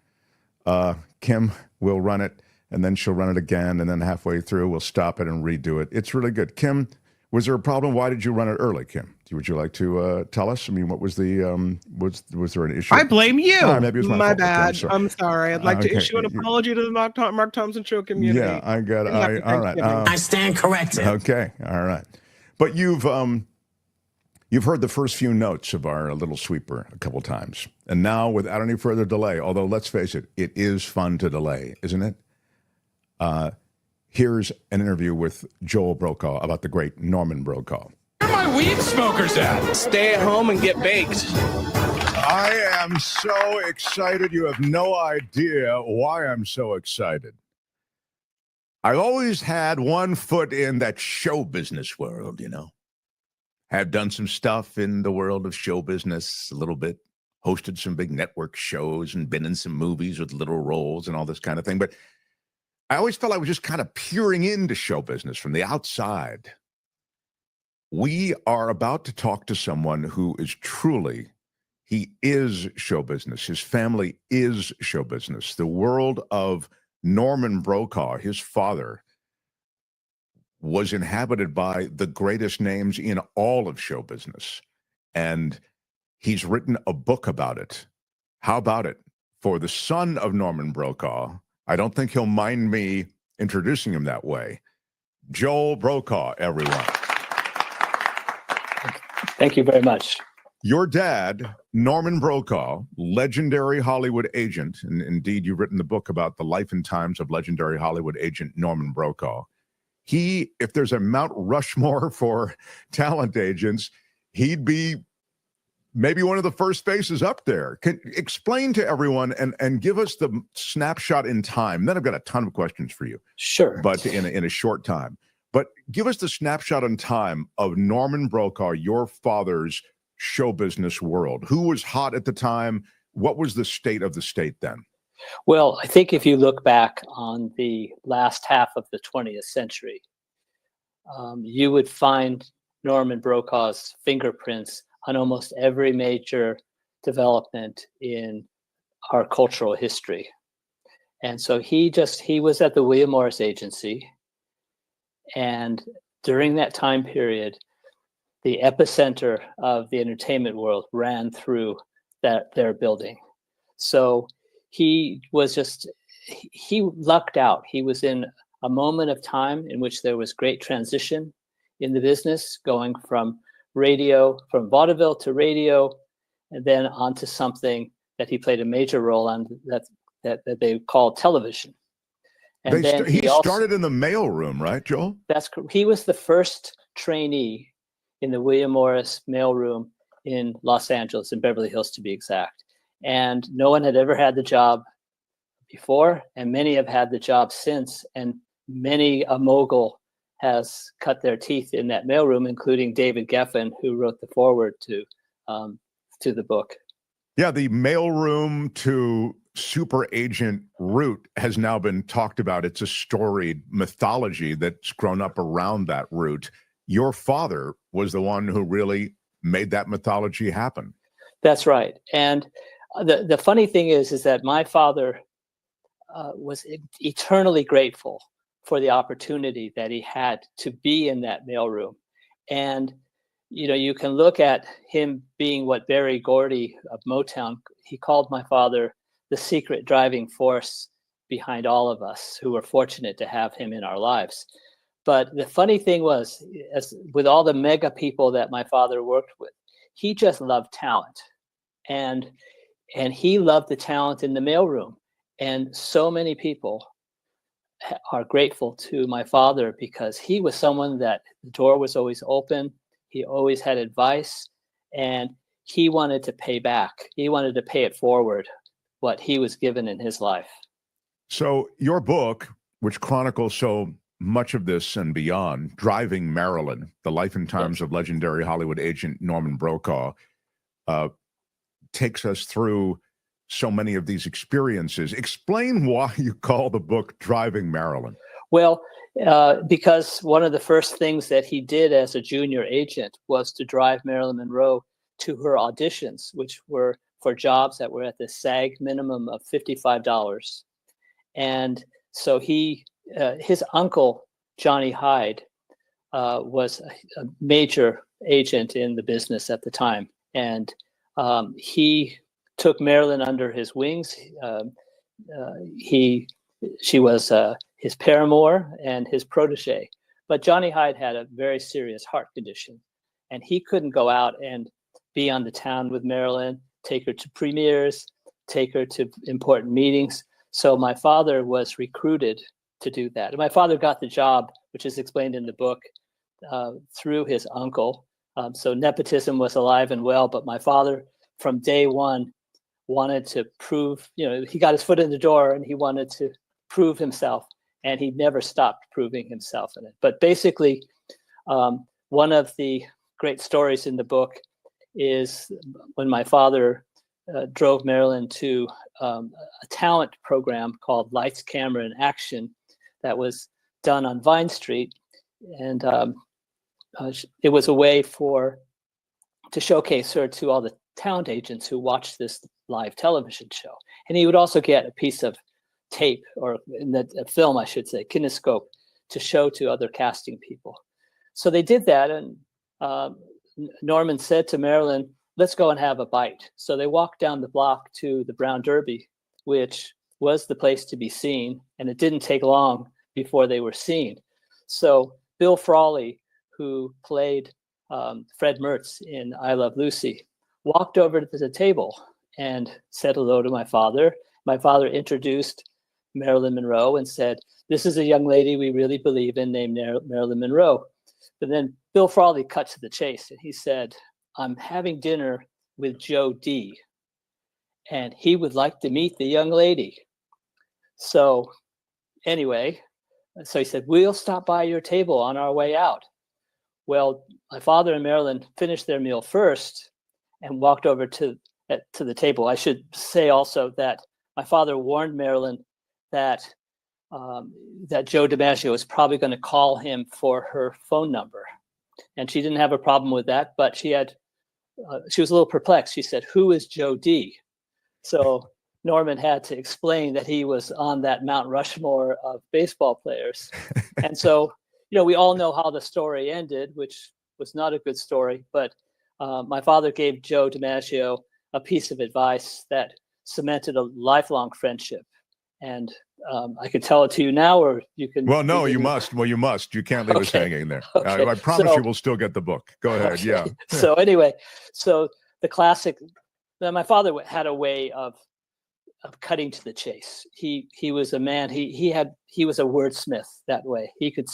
Kim will run it, and then she'll run it again, and then halfway through we'll stop it and redo it. It's really good. Kim, was there a problem? Why did you run it early, Kim? Would you like to tell us? I mean, what was the was there an issue? I blame you. Maybe it was my fault. Bad. I'm sorry. I'd like to issue an apology to the Mark Thompson Show community. Yeah, I got it. All right. I stand corrected. Okay. All right. But you've heard the first few notes of our little sweeper a couple times, and now without any further delay, although let's face it, it is fun to delay, isn't it? Here's an interview with Joel Brokaw about the great Norman Brokaw. Where are my weed smokers at? Stay at home and get baked. I am so excited. You have no idea why I'm so excited. I've always had one foot in that show business world, you know. Have done some stuff in the world of show business a little bit, hosted some big network shows and been in some movies with little roles and all this kind of thing. But I always felt I was just kind of peering into show business from the outside. We are about to talk to someone who is truly, he is show business. His family is show business. The world of Norman Brokaw, his father, was inhabited by the greatest names in all of show business. And he's written a book about it. How about it? For the son of Norman Brokaw, I don't think he'll mind me introducing him that way. Joel Brokaw, everyone. Thank you very much. Your dad, Norman Brokaw, legendary Hollywood agent, and indeed you've written the book about the life and times of legendary Hollywood agent Norman Brokaw. He, if there's a Mount Rushmore for talent agents, he'd be maybe one of the first faces up there. Can explain to everyone and give us the snapshot in time. Then I've got a ton of questions for you. Sure. But in a short time. But give us the snapshot in time of Norman Brokaw, your father's show business world. Who was hot at the time? What was the state of the state then? Well, I think if you look back on the last half of the 20th century, you would find Norman Brokaw's fingerprints on almost every major development in our cultural history. And so he was at the William Morris Agency. And during that time period, the epicenter of the entertainment world ran through their building. So he lucked out. He was in a moment of time in which there was great transition in the business, going from radio, from vaudeville to radio, and then onto something that he played a major role on that they called television. And he started in the mailroom, right, Joel? That's correct. He was the first trainee in the William Morris mailroom in Los Angeles, in Beverly Hills to be exact. And no one had ever had the job before, and many have had the job since. And many a mogul has cut their teeth in that mailroom, including David Geffen, who wrote the foreword to the book. Yeah, the mailroom to super agent route has now been talked about. It's a storied mythology that's grown up around that route. Your father was the one who really made that mythology happen. That's right. And the funny thing is that my father was eternally grateful for the opportunity that he had to be in that mailroom. And, you know, you can look at him being what Berry Gordy of Motown, he called my father the secret driving force behind all of us who were fortunate to have him in our lives. But the funny thing was, as with all the mega people that my father worked with, he just loved talent. And he loved the talent in the mailroom. And so many people are grateful to my father because he was someone that the door was always open. He always had advice, and he wanted to pay back. He wanted to pay it forward, what he was given in his life. So your book, which chronicles so much of this and beyond, Driving Marilyn, the life and times of legendary Hollywood agent Norman Brokaw, takes us through so many of these experiences. Explain why you call the book Driving Marilyn. Well, because one of the first things that he did as a junior agent was to drive Marilyn Monroe to her auditions, which were for jobs that were at the SAG minimum of $55. And so his uncle, Johnny Hyde, was a major agent in the business at the time. And he took Marilyn under his wings. She was his paramour and his protege. But Johnny Hyde had a very serious heart condition, and he couldn't go out and be on the town with Marilyn, take her to premieres, take her to important meetings. So my father was recruited to do that. And my father got the job, which is explained in the book, through his uncle. So nepotism was alive and well, but my father from day one wanted to prove, he got his foot in the door and he wanted to prove himself, and he never stopped proving himself in it. But basically, one of the great stories in the book is when my father drove Marilyn to a talent program called Lights, Camera, and Action that was done on Vine Street. And it was a way to showcase her to all the talent agents who watched this live television show. And he would also get a piece of tape, or a film, I should say, kinescope, to show to other casting people. So they did that, and Norman said to Marilyn, let's go and have a bite. So they walked down the block to the Brown Derby, which was the place to be seen, and it didn't take long before they were seen. So Bill Frawley, who played Fred Mertz in I Love Lucy, walked over to the table and said hello to my father. My father introduced Marilyn Monroe and said, this is a young lady we really believe in named Marilyn Monroe. But then Bill Frawley cut to the chase, and he said, I'm having dinner with Joe D, and he would like to meet the young lady. So anyway, so he said, we'll stop by your table on our way out. Well, my father and Marilyn finished their meal first and walked over to the table. I should say also that my father warned Marilyn that Joe DiMaggio was probably going to call him for her phone number. And she didn't have a problem with that, but she was a little perplexed. She said, who is Joe D? So Norman had to explain that he was on that Mount Rushmore of baseball players. And so, we all know how the story ended, which was not a good story, but my father gave Joe DiMaggio a piece of advice that cemented a lifelong friendship. And I could tell it to you now, or you can. Well, no, you must. Well, you must. You can't leave us hanging there. Okay. I promise you will still get the book. Go ahead. Okay. Yeah. So anyway, the classic, my father had a way of cutting to the chase. He was a man, he was a wordsmith that way. He could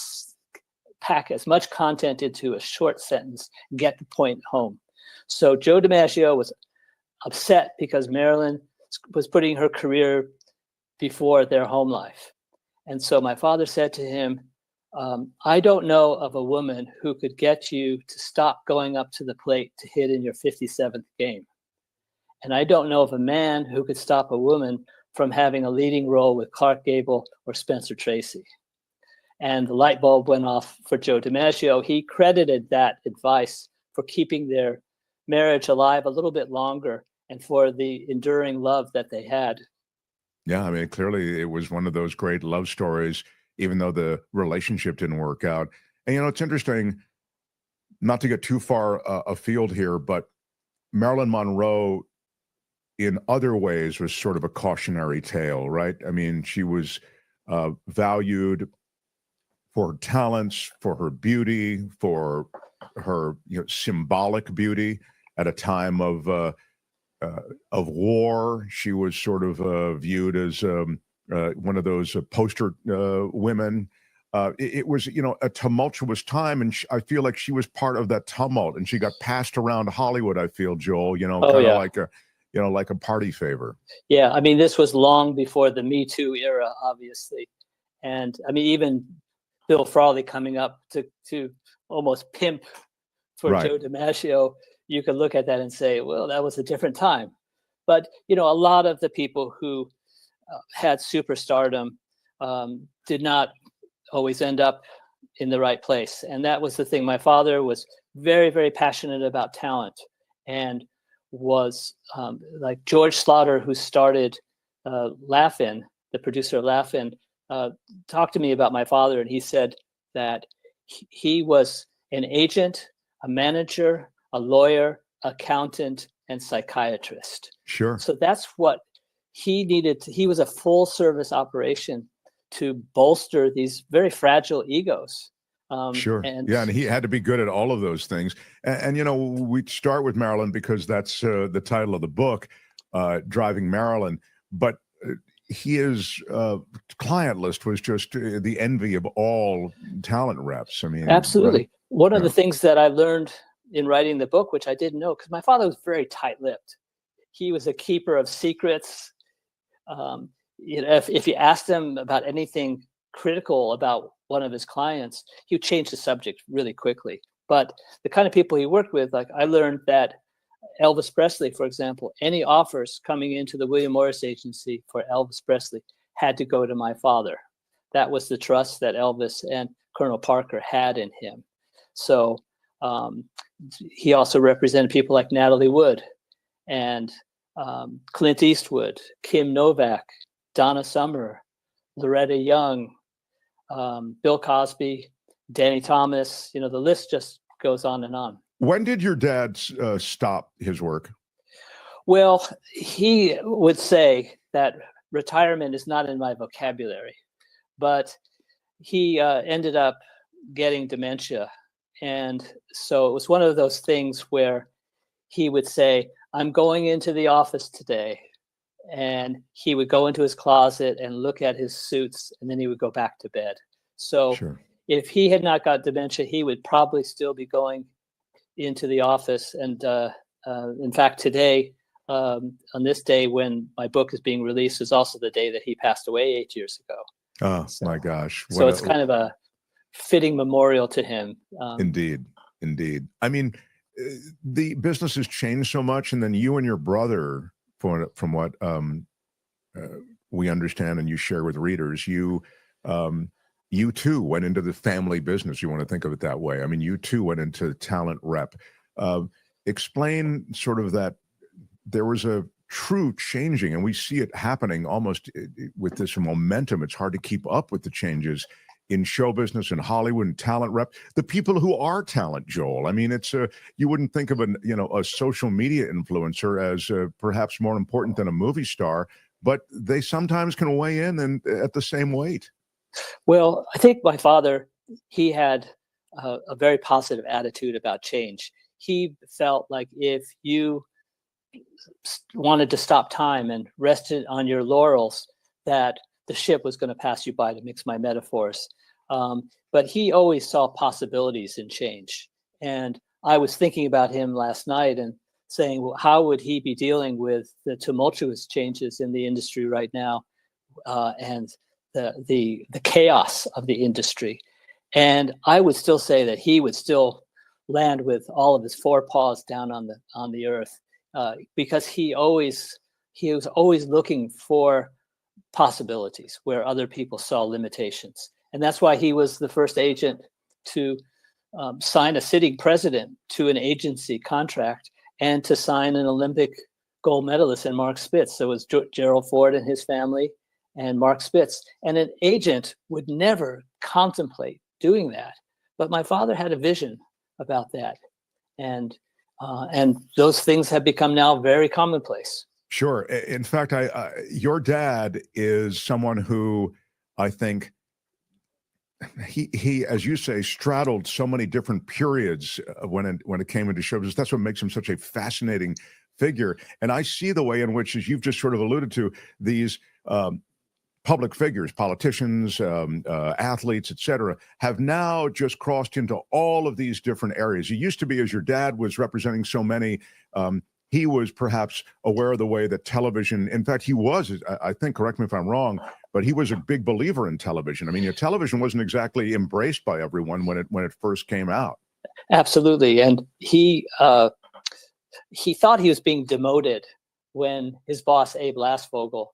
pack as much content into a short sentence, get the point home. So Joe DiMaggio was upset because Marilyn was putting her career before their home life. And so my father said to him, I don't know of a woman who could get you to stop going up to the plate to hit in your 57th game. And I don't know of a man who could stop a woman from having a leading role with Clark Gable or Spencer Tracy. And the light bulb went off for Joe DiMaggio. He credited that advice for keeping their marriage alive a little bit longer and for the enduring love that they had. Yeah, I mean, clearly it was one of those great love stories, even though the relationship didn't work out. And, it's interesting, not to get too far afield here, but Marilyn Monroe in other ways was sort of a cautionary tale, right? I mean, she was valued for her talents, for her beauty, for her symbolic beauty at a time of war. She was sort of viewed as one of those poster women. It was, a tumultuous time, and I feel like she was part of that tumult, and she got passed around Hollywood. I feel, Joel, like a party favor. Yeah, I mean, this was long before the Me Too era, obviously, and I mean, even Bill Frawley coming up to almost pimp for Joe DiMaggio. You could look at that and say, well, that was a different time. But, a lot of the people who had superstardom did not always end up in the right place. And that was the thing. My father was very, very passionate about talent and was like George Slaughter, who started Laugh-In, the producer of Laugh-In, talked to me about my father. And he said that he was an agent, a manager, a lawyer, accountant, and psychiatrist. Sure. So that's what he needed. He was a full service operation to bolster these very fragile egos. Sure. And he had to be good at all of those things. And we start with Marilyn because that's the title of the book, Driving Marilyn. But his client list was just the envy of all talent reps. I mean, absolutely. One of the things that I learned in writing the book, which I didn't know, because my father was very tight-lipped. he was a keeper of secrets. If you asked him about anything critical about one of his clients, he would change the subject really quickly. But the kind of people he worked with, like I learned that Elvis Presley, for example, any offers coming into the William Morris Agency for Elvis Presley had to go to my father. That was the trust that Elvis and Colonel Parker had in him. So he also represented people like Natalie Wood and Clint Eastwood, Kim Novak, Donna Summer, Loretta Young, Bill Cosby, Danny Thomas. The list just goes on and on. When did your dad stop his work? Well, he would say that retirement is not in my vocabulary, but he ended up getting dementia. And so it was one of those things where he would say, I'm going into the office today. And he would go into his closet and look at his suits, and then he would go back to bed. So if he had not got dementia, he would probably still be going into the office. And in fact, today, on this day when my book is being released, is also the day that he passed away 8 years ago. Oh, my gosh. So it's kind of a fitting memorial to him. Indeed. I mean, the business has changed so much, and then you and your brother, from what we understand and you share with readers, you too went into the family business. You want to think of it that way. I mean, you too went into talent rep. Explain sort of that there was a true changing, and we see it happening almost with this momentum. It's hard to keep up with the changes in show business and Hollywood and talent rep. The people who are talent, Joel. I mean, it's you wouldn't think of a social media influencer as perhaps more important than a movie star, but they sometimes can weigh in and at the same weight. Well, I think my father, he had a very positive attitude about change. He felt like if you wanted to stop time and rested on your laurels, that the ship was going to pass you by, to mix my metaphors. But he always saw possibilities in change. And I was thinking about him last night and saying, well, how would he be dealing with the tumultuous changes in the industry right now, and the chaos of the industry? And I would still say that he would still land with all of his four paws down on the earth, because he was always looking for possibilities where other people saw limitations. And that's why he was the first agent to sign a sitting president to an agency contract and to sign an Olympic gold medalist in Mark Spitz. So it was Gerald Ford and his family and Mark Spitz. And an agent would never contemplate doing that. But my father had a vision about that. And those things have become now very commonplace. Sure. In fact, your dad is someone who I think he, as you say, straddled so many different periods when it came into show business. That's what makes him such a fascinating figure. And I see the way in which, as you've just sort of alluded to, these public figures, politicians, athletes, et cetera, have now just crossed into all of these different areas. It used to be, as your dad was representing so many, he was perhaps aware of the way that television, in fact, he was, I think, correct me if I'm wrong, but he was a big believer in television. I mean, your television wasn't exactly embraced by everyone when it first came out. Absolutely. And he thought he was being demoted when his boss, Abe Lasvogel,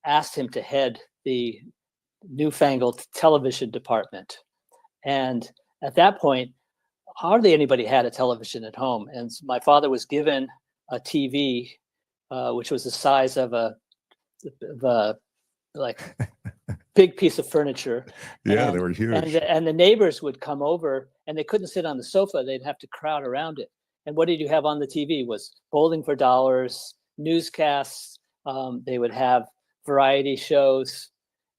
asked him to head the newfangled television department. And at that point, hardly anybody had a television at home. And my father was given a TV, which was the size of a big piece of furniture. Yeah, they were huge. And the neighbors would come over and they couldn't sit on the sofa. They'd have to crowd around it. And what did you have on the TV was Bowling for Dollars, newscasts. They would have variety shows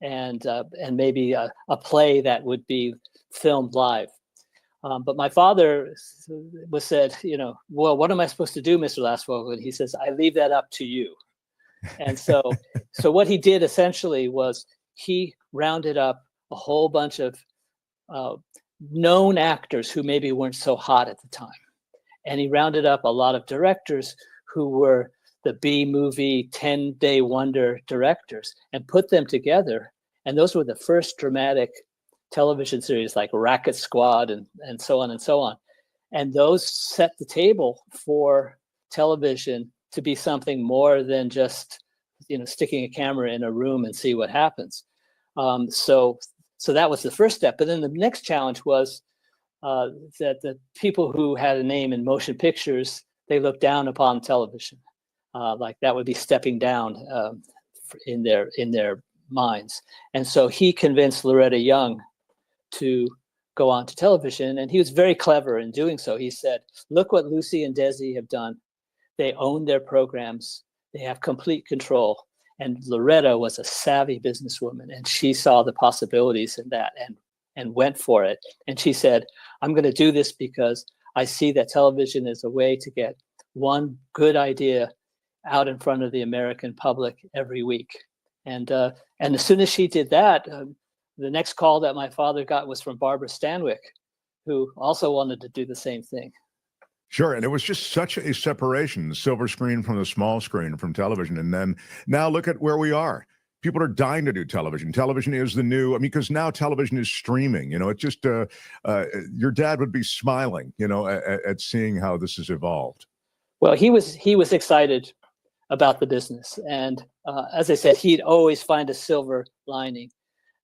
and maybe a play that would be filmed live. But my father said, well, what am I supposed to do, Mr. Lasvogel? And he says, I leave that up to you. And so what he did essentially was he rounded up a whole bunch of known actors who maybe weren't so hot at the time. And he rounded up a lot of directors who were the B-movie 10-day wonder directors and put them together. And those were the first dramatic television series like Racket Squad and so on and so on. And those set the table for television to be something more than just, sticking a camera in a room and see what happens. So that was the first step. But then the next challenge was that the people who had a name in motion pictures, they looked down upon television. Like that would be stepping down in their minds. And so he convinced Loretta Young to go on to television, and he was very clever in doing so. He said, look what Lucy and Desi have done. They own their programs. They have complete control. And Loretta was a savvy businesswoman, and she saw the possibilities in that and went for it. And she said, I'm going to do this because I see that television is a way to get one good idea out in front of the American public every week. And as soon as she did that, the next call that my father got was from Barbara Stanwyck, who also wanted to do the same thing. Sure, and it was just such a separation, the silver screen from the small screen from television. And then now look at where we are. People are dying to do television. Television is the new, because now television is streaming. It's just, your dad would be smiling, at seeing how this has evolved. Well, he was excited about the business. And as I said, he'd always find a silver lining.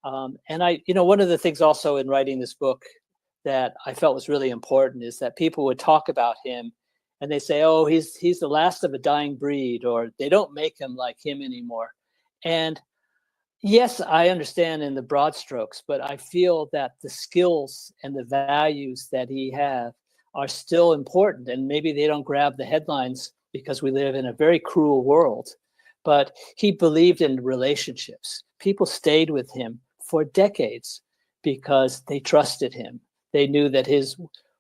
And one of the things also in writing this book that I felt was really important is that people would talk about him and they say, oh, he's the last of a dying breed, or they don't make him like him anymore. And yes, I understand in the broad strokes, but I feel that the skills and the values that he have are still important. And maybe they don't grab the headlines because we live in a very cruel world, but he believed in relationships. People stayed with him for decades because they trusted him. They knew that his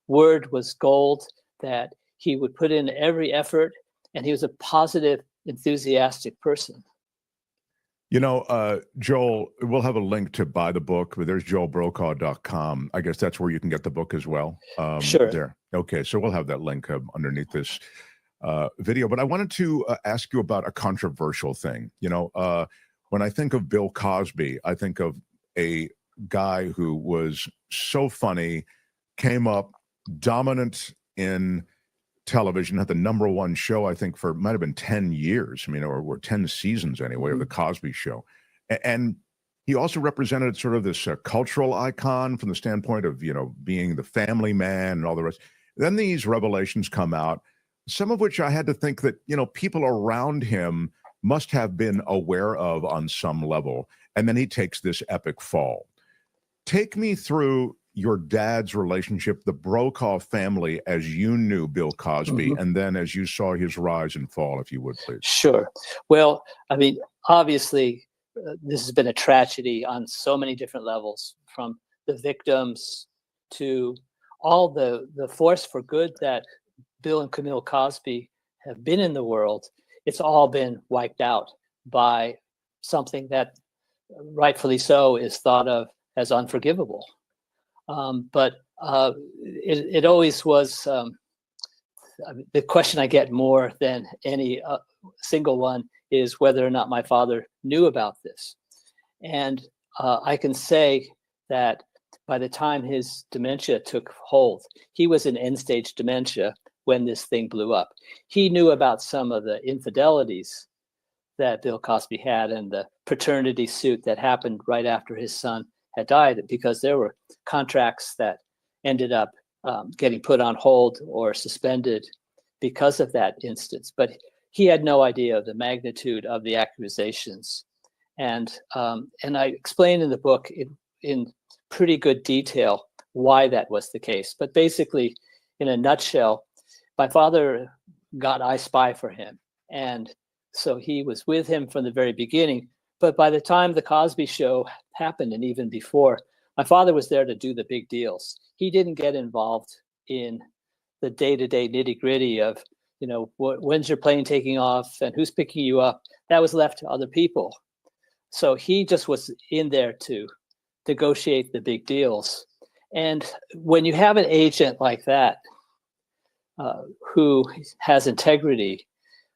word was gold, that he would put in every effort, and he was a positive, enthusiastic person. Joel, we'll have a link to buy the book, but there's joelbrokaw.com. I guess that's where you can get the book as well. Sure. There. Okay, so we'll have that link underneath this video. But I wanted to ask you about a controversial thing. When I think of Bill Cosby, I think of a guy who was so funny, came up dominant in television, had the #1 show, I think, for might have been 10 years, or 10 seasons anyway, of the Cosby Show. And he also represented sort of this cultural icon from the standpoint of, being the family man and all the rest. Then these revelations come out, some of which I had to think that, people around him must have been aware of on some level. And then he takes this epic fall. Take me through your dad's relationship, the Brokaw family, as you knew Bill Cosby, and then as you saw his rise and fall, if you would, please. Sure. Well, obviously, this has been a tragedy on so many different levels, from the victims to all the force for good that Bill and Camille Cosby have been in the world. It's all been wiped out by something that, rightfully so, is thought of as unforgivable. But it always was the question I get more than any single one is whether or not my father knew about this. And I can say that by the time his dementia took hold, he was in end-stage dementia when this thing blew up. He knew about some of the infidelities that Bill Cosby had and the paternity suit that happened right after his son had died, because there were contracts that ended up getting put on hold or suspended because of that instance. But he had no idea of the magnitude of the accusations. And I explain in the book in pretty good detail why that was the case. But basically, in a nutshell, my father got I Spy for him. And so he was with him from the very beginning. But by the time the Cosby Show happened, and even before, my father was there to do the big deals. He didn't get involved in the day-to-day nitty-gritty of, when's your plane taking off and who's picking you up. That was left to other people. So he just was in there to negotiate the big deals. And when you have an agent like that, who has integrity,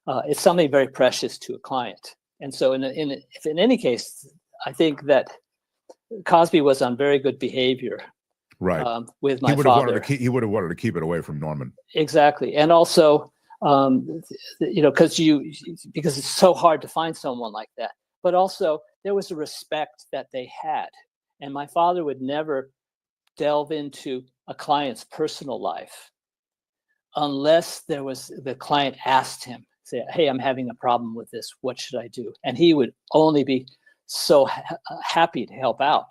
it's something very precious to a client. And so in any case, I think that Cosby was on very good behavior. Right. With my father. He would have wanted to keep it away from Norman. Exactly. And also, because it's so hard to find someone like that. But also, there was a respect that they had. And my father would never delve into a client's personal life unless the client asked him, say, hey, I'm having a problem with this. What should I do? And he would only be so happy to help out.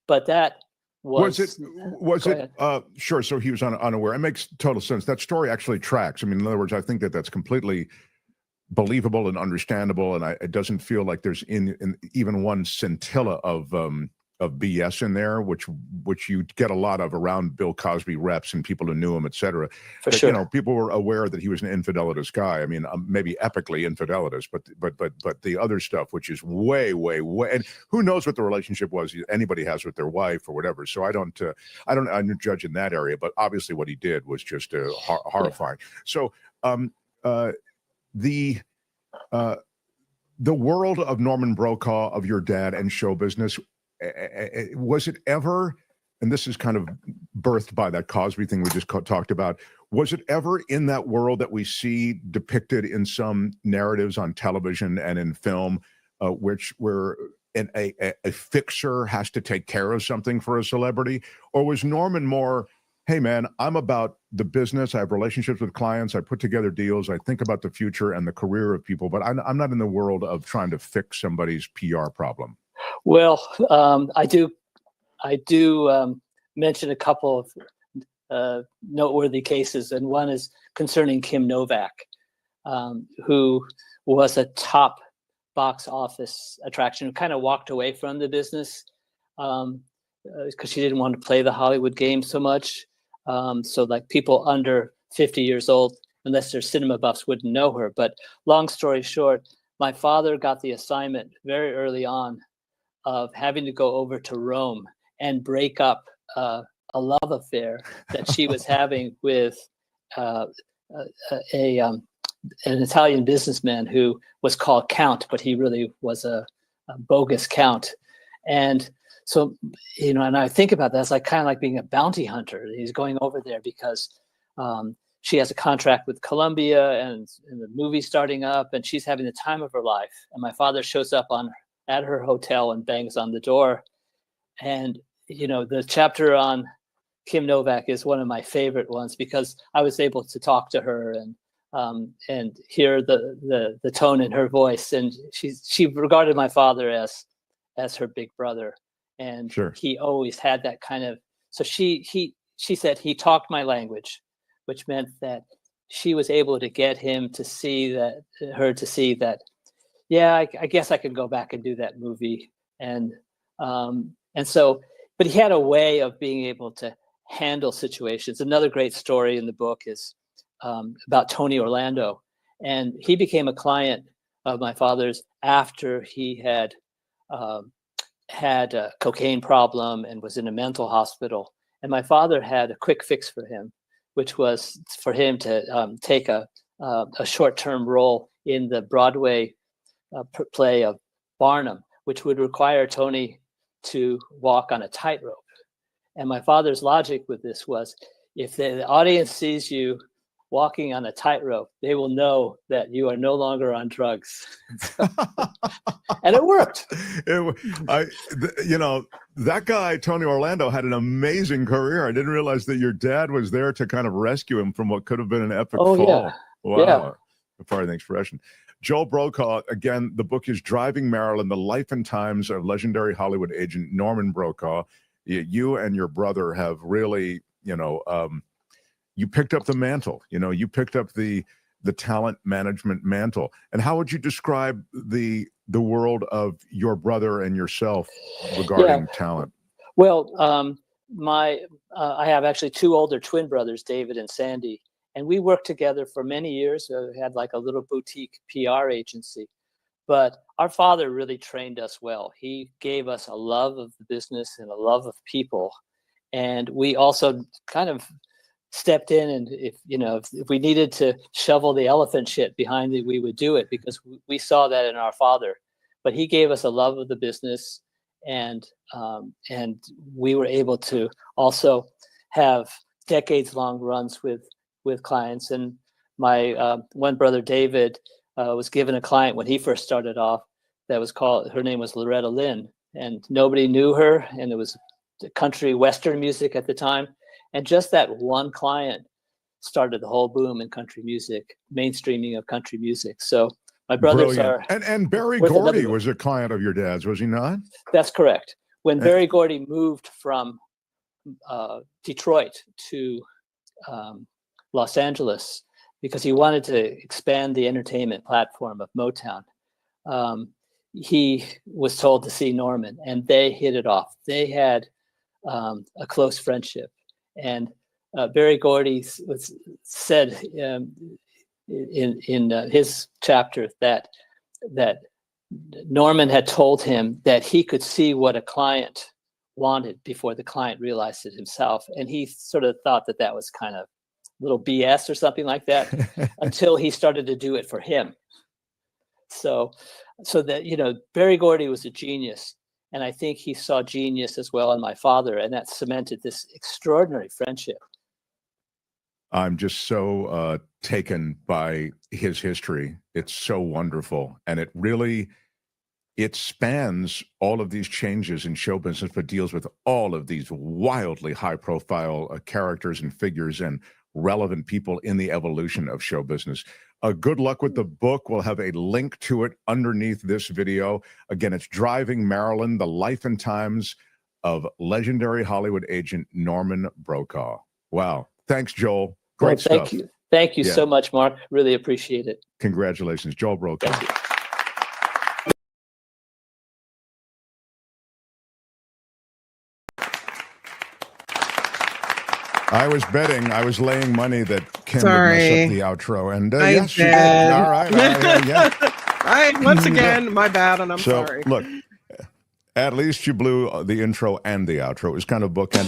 But that was it sure, so he was unaware. It makes total sense. That story actually tracks. I mean, in other words, I think that's completely believable and understandable, and it doesn't feel like there's in even one scintilla of BS in there, which you get a lot of around Bill Cosby reps and people who knew him, et cetera. Sure. People were aware that he was an infidelitous guy. I mean, maybe epically infidelitous, but the other stuff, which is way, and who knows what the relationship was anybody has with their wife or whatever. So I'm not judging that area, but obviously what he did was just horrifying. Yeah. So the world of Norman Brokaw, of your dad and show business, was it ever, and this is kind of birthed by that Cosby thing we just talked about, was it ever in that world that we see depicted in some narratives on television and in film, where a fixer has to take care of something for a celebrity? Or was Norman more, hey man, I'm about the business, I have relationships with clients, I put together deals, I think about the future and the career of people, but I'm not in the world of trying to fix somebody's PR problem? Well, I do mention a couple of noteworthy cases, and one is concerning Kim Novak, who was a top box office attraction, who kind of walked away from the business because she didn't want to play the Hollywood game so much. So like people under 50 years old, unless they're cinema buffs, wouldn't know her. But long story short, my father got the assignment very early on of having to go over to Rome and break up a love affair that she was having with an Italian businessman who was called Count, but he really was a bogus Count. And so, and I think about that, it's like kind of like being a bounty hunter. He's going over there because she has a contract with Columbia and the movie's starting up, and she's having the time of her life. And my father shows up at her hotel and bangs on the door. And, the chapter on Kim Novak is one of my favorite ones because I was able to talk to her and hear the tone in her voice. And she regarded my father as her big brother. And sure. He always had that kind of, so she said he talked my language, which meant that she was able to get him to see that, yeah, I guess I can go back and do that movie. And so, but he had a way of being able to handle situations. Another great story in the book is about Tony Orlando. And he became a client of my father's after he had a cocaine problem and was in a mental hospital. And my father had a quick fix for him, which was for him to take a short-term role in the Broadway play of Barnum, which would require Tony to walk on a tightrope. And my father's logic with this was, if the audience sees you walking on a tightrope, they will know that you are no longer on drugs. And it worked. That guy, Tony Orlando, had an amazing career. I didn't realize that your dad was there to kind of rescue him from what could have been an epic fall. Yeah. Wow. Yeah. Pardon the expression. Joel Brokaw, again, the book is Driving Marilyn, The Life and Times of Legendary Hollywood Agent Norman Brokaw. You and your brother have really, you picked up the mantle. You picked up the talent management mantle. And how would you describe the world of your brother and yourself regarding talent? Well, I have actually two older twin brothers, David and Sandy, and we worked together for many years. We had like a little boutique PR agency, but our father really trained us well. He gave us a love of the business and a love of people. And we also kind of stepped in, and if we needed to shovel the elephant shit behind it, we would do it, because we saw that in our father. But he gave us a love of the business, and we were able to also have decades-long runs with clients. And my one brother David was given a client when he first started off her name was Loretta Lynn, and nobody knew her, and it was country western music at the time. And just that one client started the whole boom in country music, mainstreaming of country music. So my brothers are... And Berry Gordy was a client of your dad's, was he not? That's correct. When Berry Gordy moved from Detroit to Los Angeles, because he wanted to expand the entertainment platform of Motown, he was told to see Norman, and they hit it off. They had a close friendship. And Berry Gordy said in his chapter that Norman had told him that he could see what a client wanted before the client realized it himself. And he sort of thought that was kind of a little BS or something like that until he started to do it for him. So that, Berry Gordy was a genius. And I think he saw genius as well in my father, and that cemented this extraordinary friendship. I'm just so taken by his history. It's so wonderful. And it spans all of these changes in show business, but deals with all of these wildly high-profile characters and figures and relevant people in the evolution of show business. Good luck with the book. We'll have a link to it underneath this video. Again, it's Driving Marilyn, The Life and Times of Legendary Hollywood Agent Norman Brokaw. Wow. Thanks, Joel. Great stuff. Thank you. Thank you so much, Mark. Really appreciate it. Congratulations, Joel Brokaw. Thank you. I was laying money that Kim would mess up the outro, and yes, she did. All right, yeah. All right, once again, my bad, and I'm sorry. Look, at least you blew the intro and the outro. It was kind of bookend.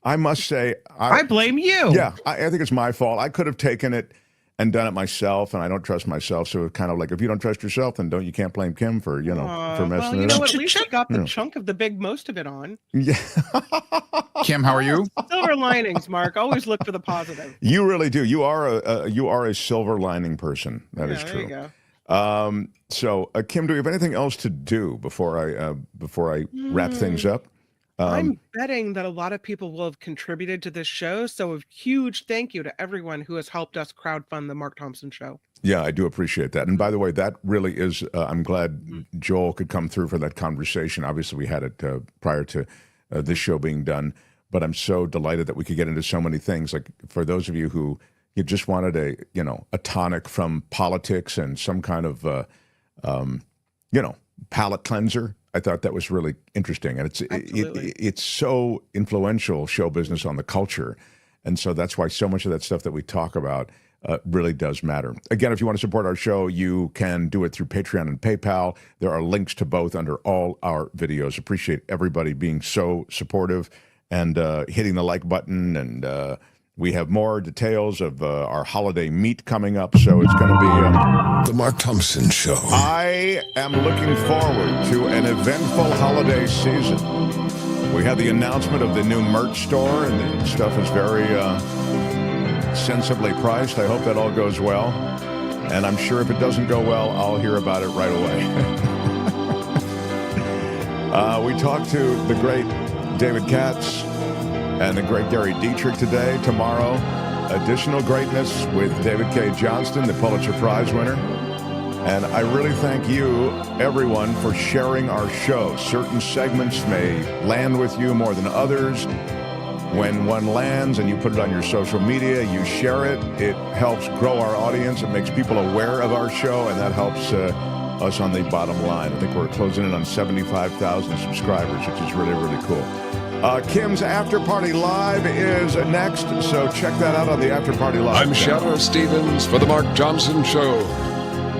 I must say, I blame you. Yeah, I think it's my fault. I could have taken it and done it myself, and I don't trust myself. So it's kind of like, if you don't trust yourself, then you can't blame Kim for for messing it up. At least I got the chunk of the most of it on. Yeah. Kim, how are you? Silver linings, Mark. Always look for the positive. You really do. You are a silver lining person. That is true. There you go. So, Kim, do we have anything else to do before I wrap things up? I'm betting that a lot of people will have contributed to this show. So a huge thank you to everyone who has helped us crowdfund the Mark Thompson Show. Yeah, I do appreciate that. And by the way, that really is, I'm glad Joel could come through for that conversation. Obviously, we had it prior to this show being done. But I'm so delighted that we could get into so many things. Like, for those of you who you just wanted a tonic from politics and some kind of, palate cleanser, I thought that was really interesting, and it's so influential, show business, on the culture, and so that's why so much of that stuff that we talk about really does matter. Again, if you want to support our show, you can do it through Patreon and PayPal. There are links to both under all our videos. Appreciate everybody being so supportive and hitting the like button, and we have more details of our holiday meet coming up, so it's going to be... The Mark Thompson Show. I am looking forward to an eventful holiday season. We had the announcement of the new merch store, and the stuff is very sensibly priced. I hope that all goes well, and I'm sure if it doesn't go well, I'll hear about it right away. We talked to the great David Katz and the great Gary Dietrich today. Tomorrow, additional greatness with David K. Johnston, the Pulitzer Prize winner. And I really thank you, everyone, for sharing our show. Certain segments may land with you more than others. When one lands and you put it on your social media, you share it, it helps grow our audience. It makes people aware of our show, and that helps us on the bottom line. I think we're closing in on 75,000 subscribers, which is really, really cool. Kim's After Party Live is next, so check that out on the After Party Live. I'm Shadow Stevens for the Mark Thompson Show.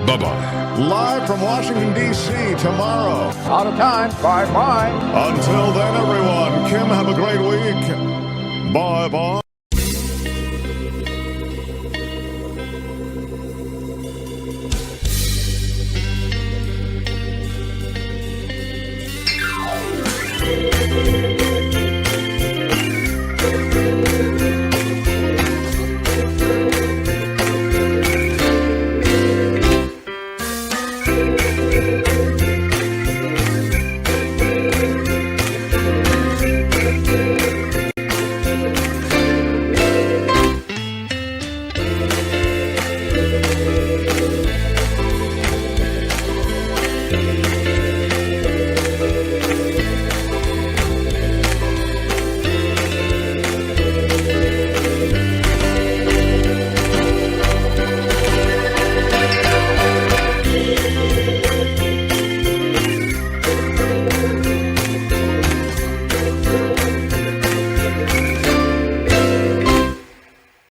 Bye-bye. Live from Washington, D.C. tomorrow. Out of time. Bye-bye. Until then, everyone, Kim, have a great week. Bye-bye.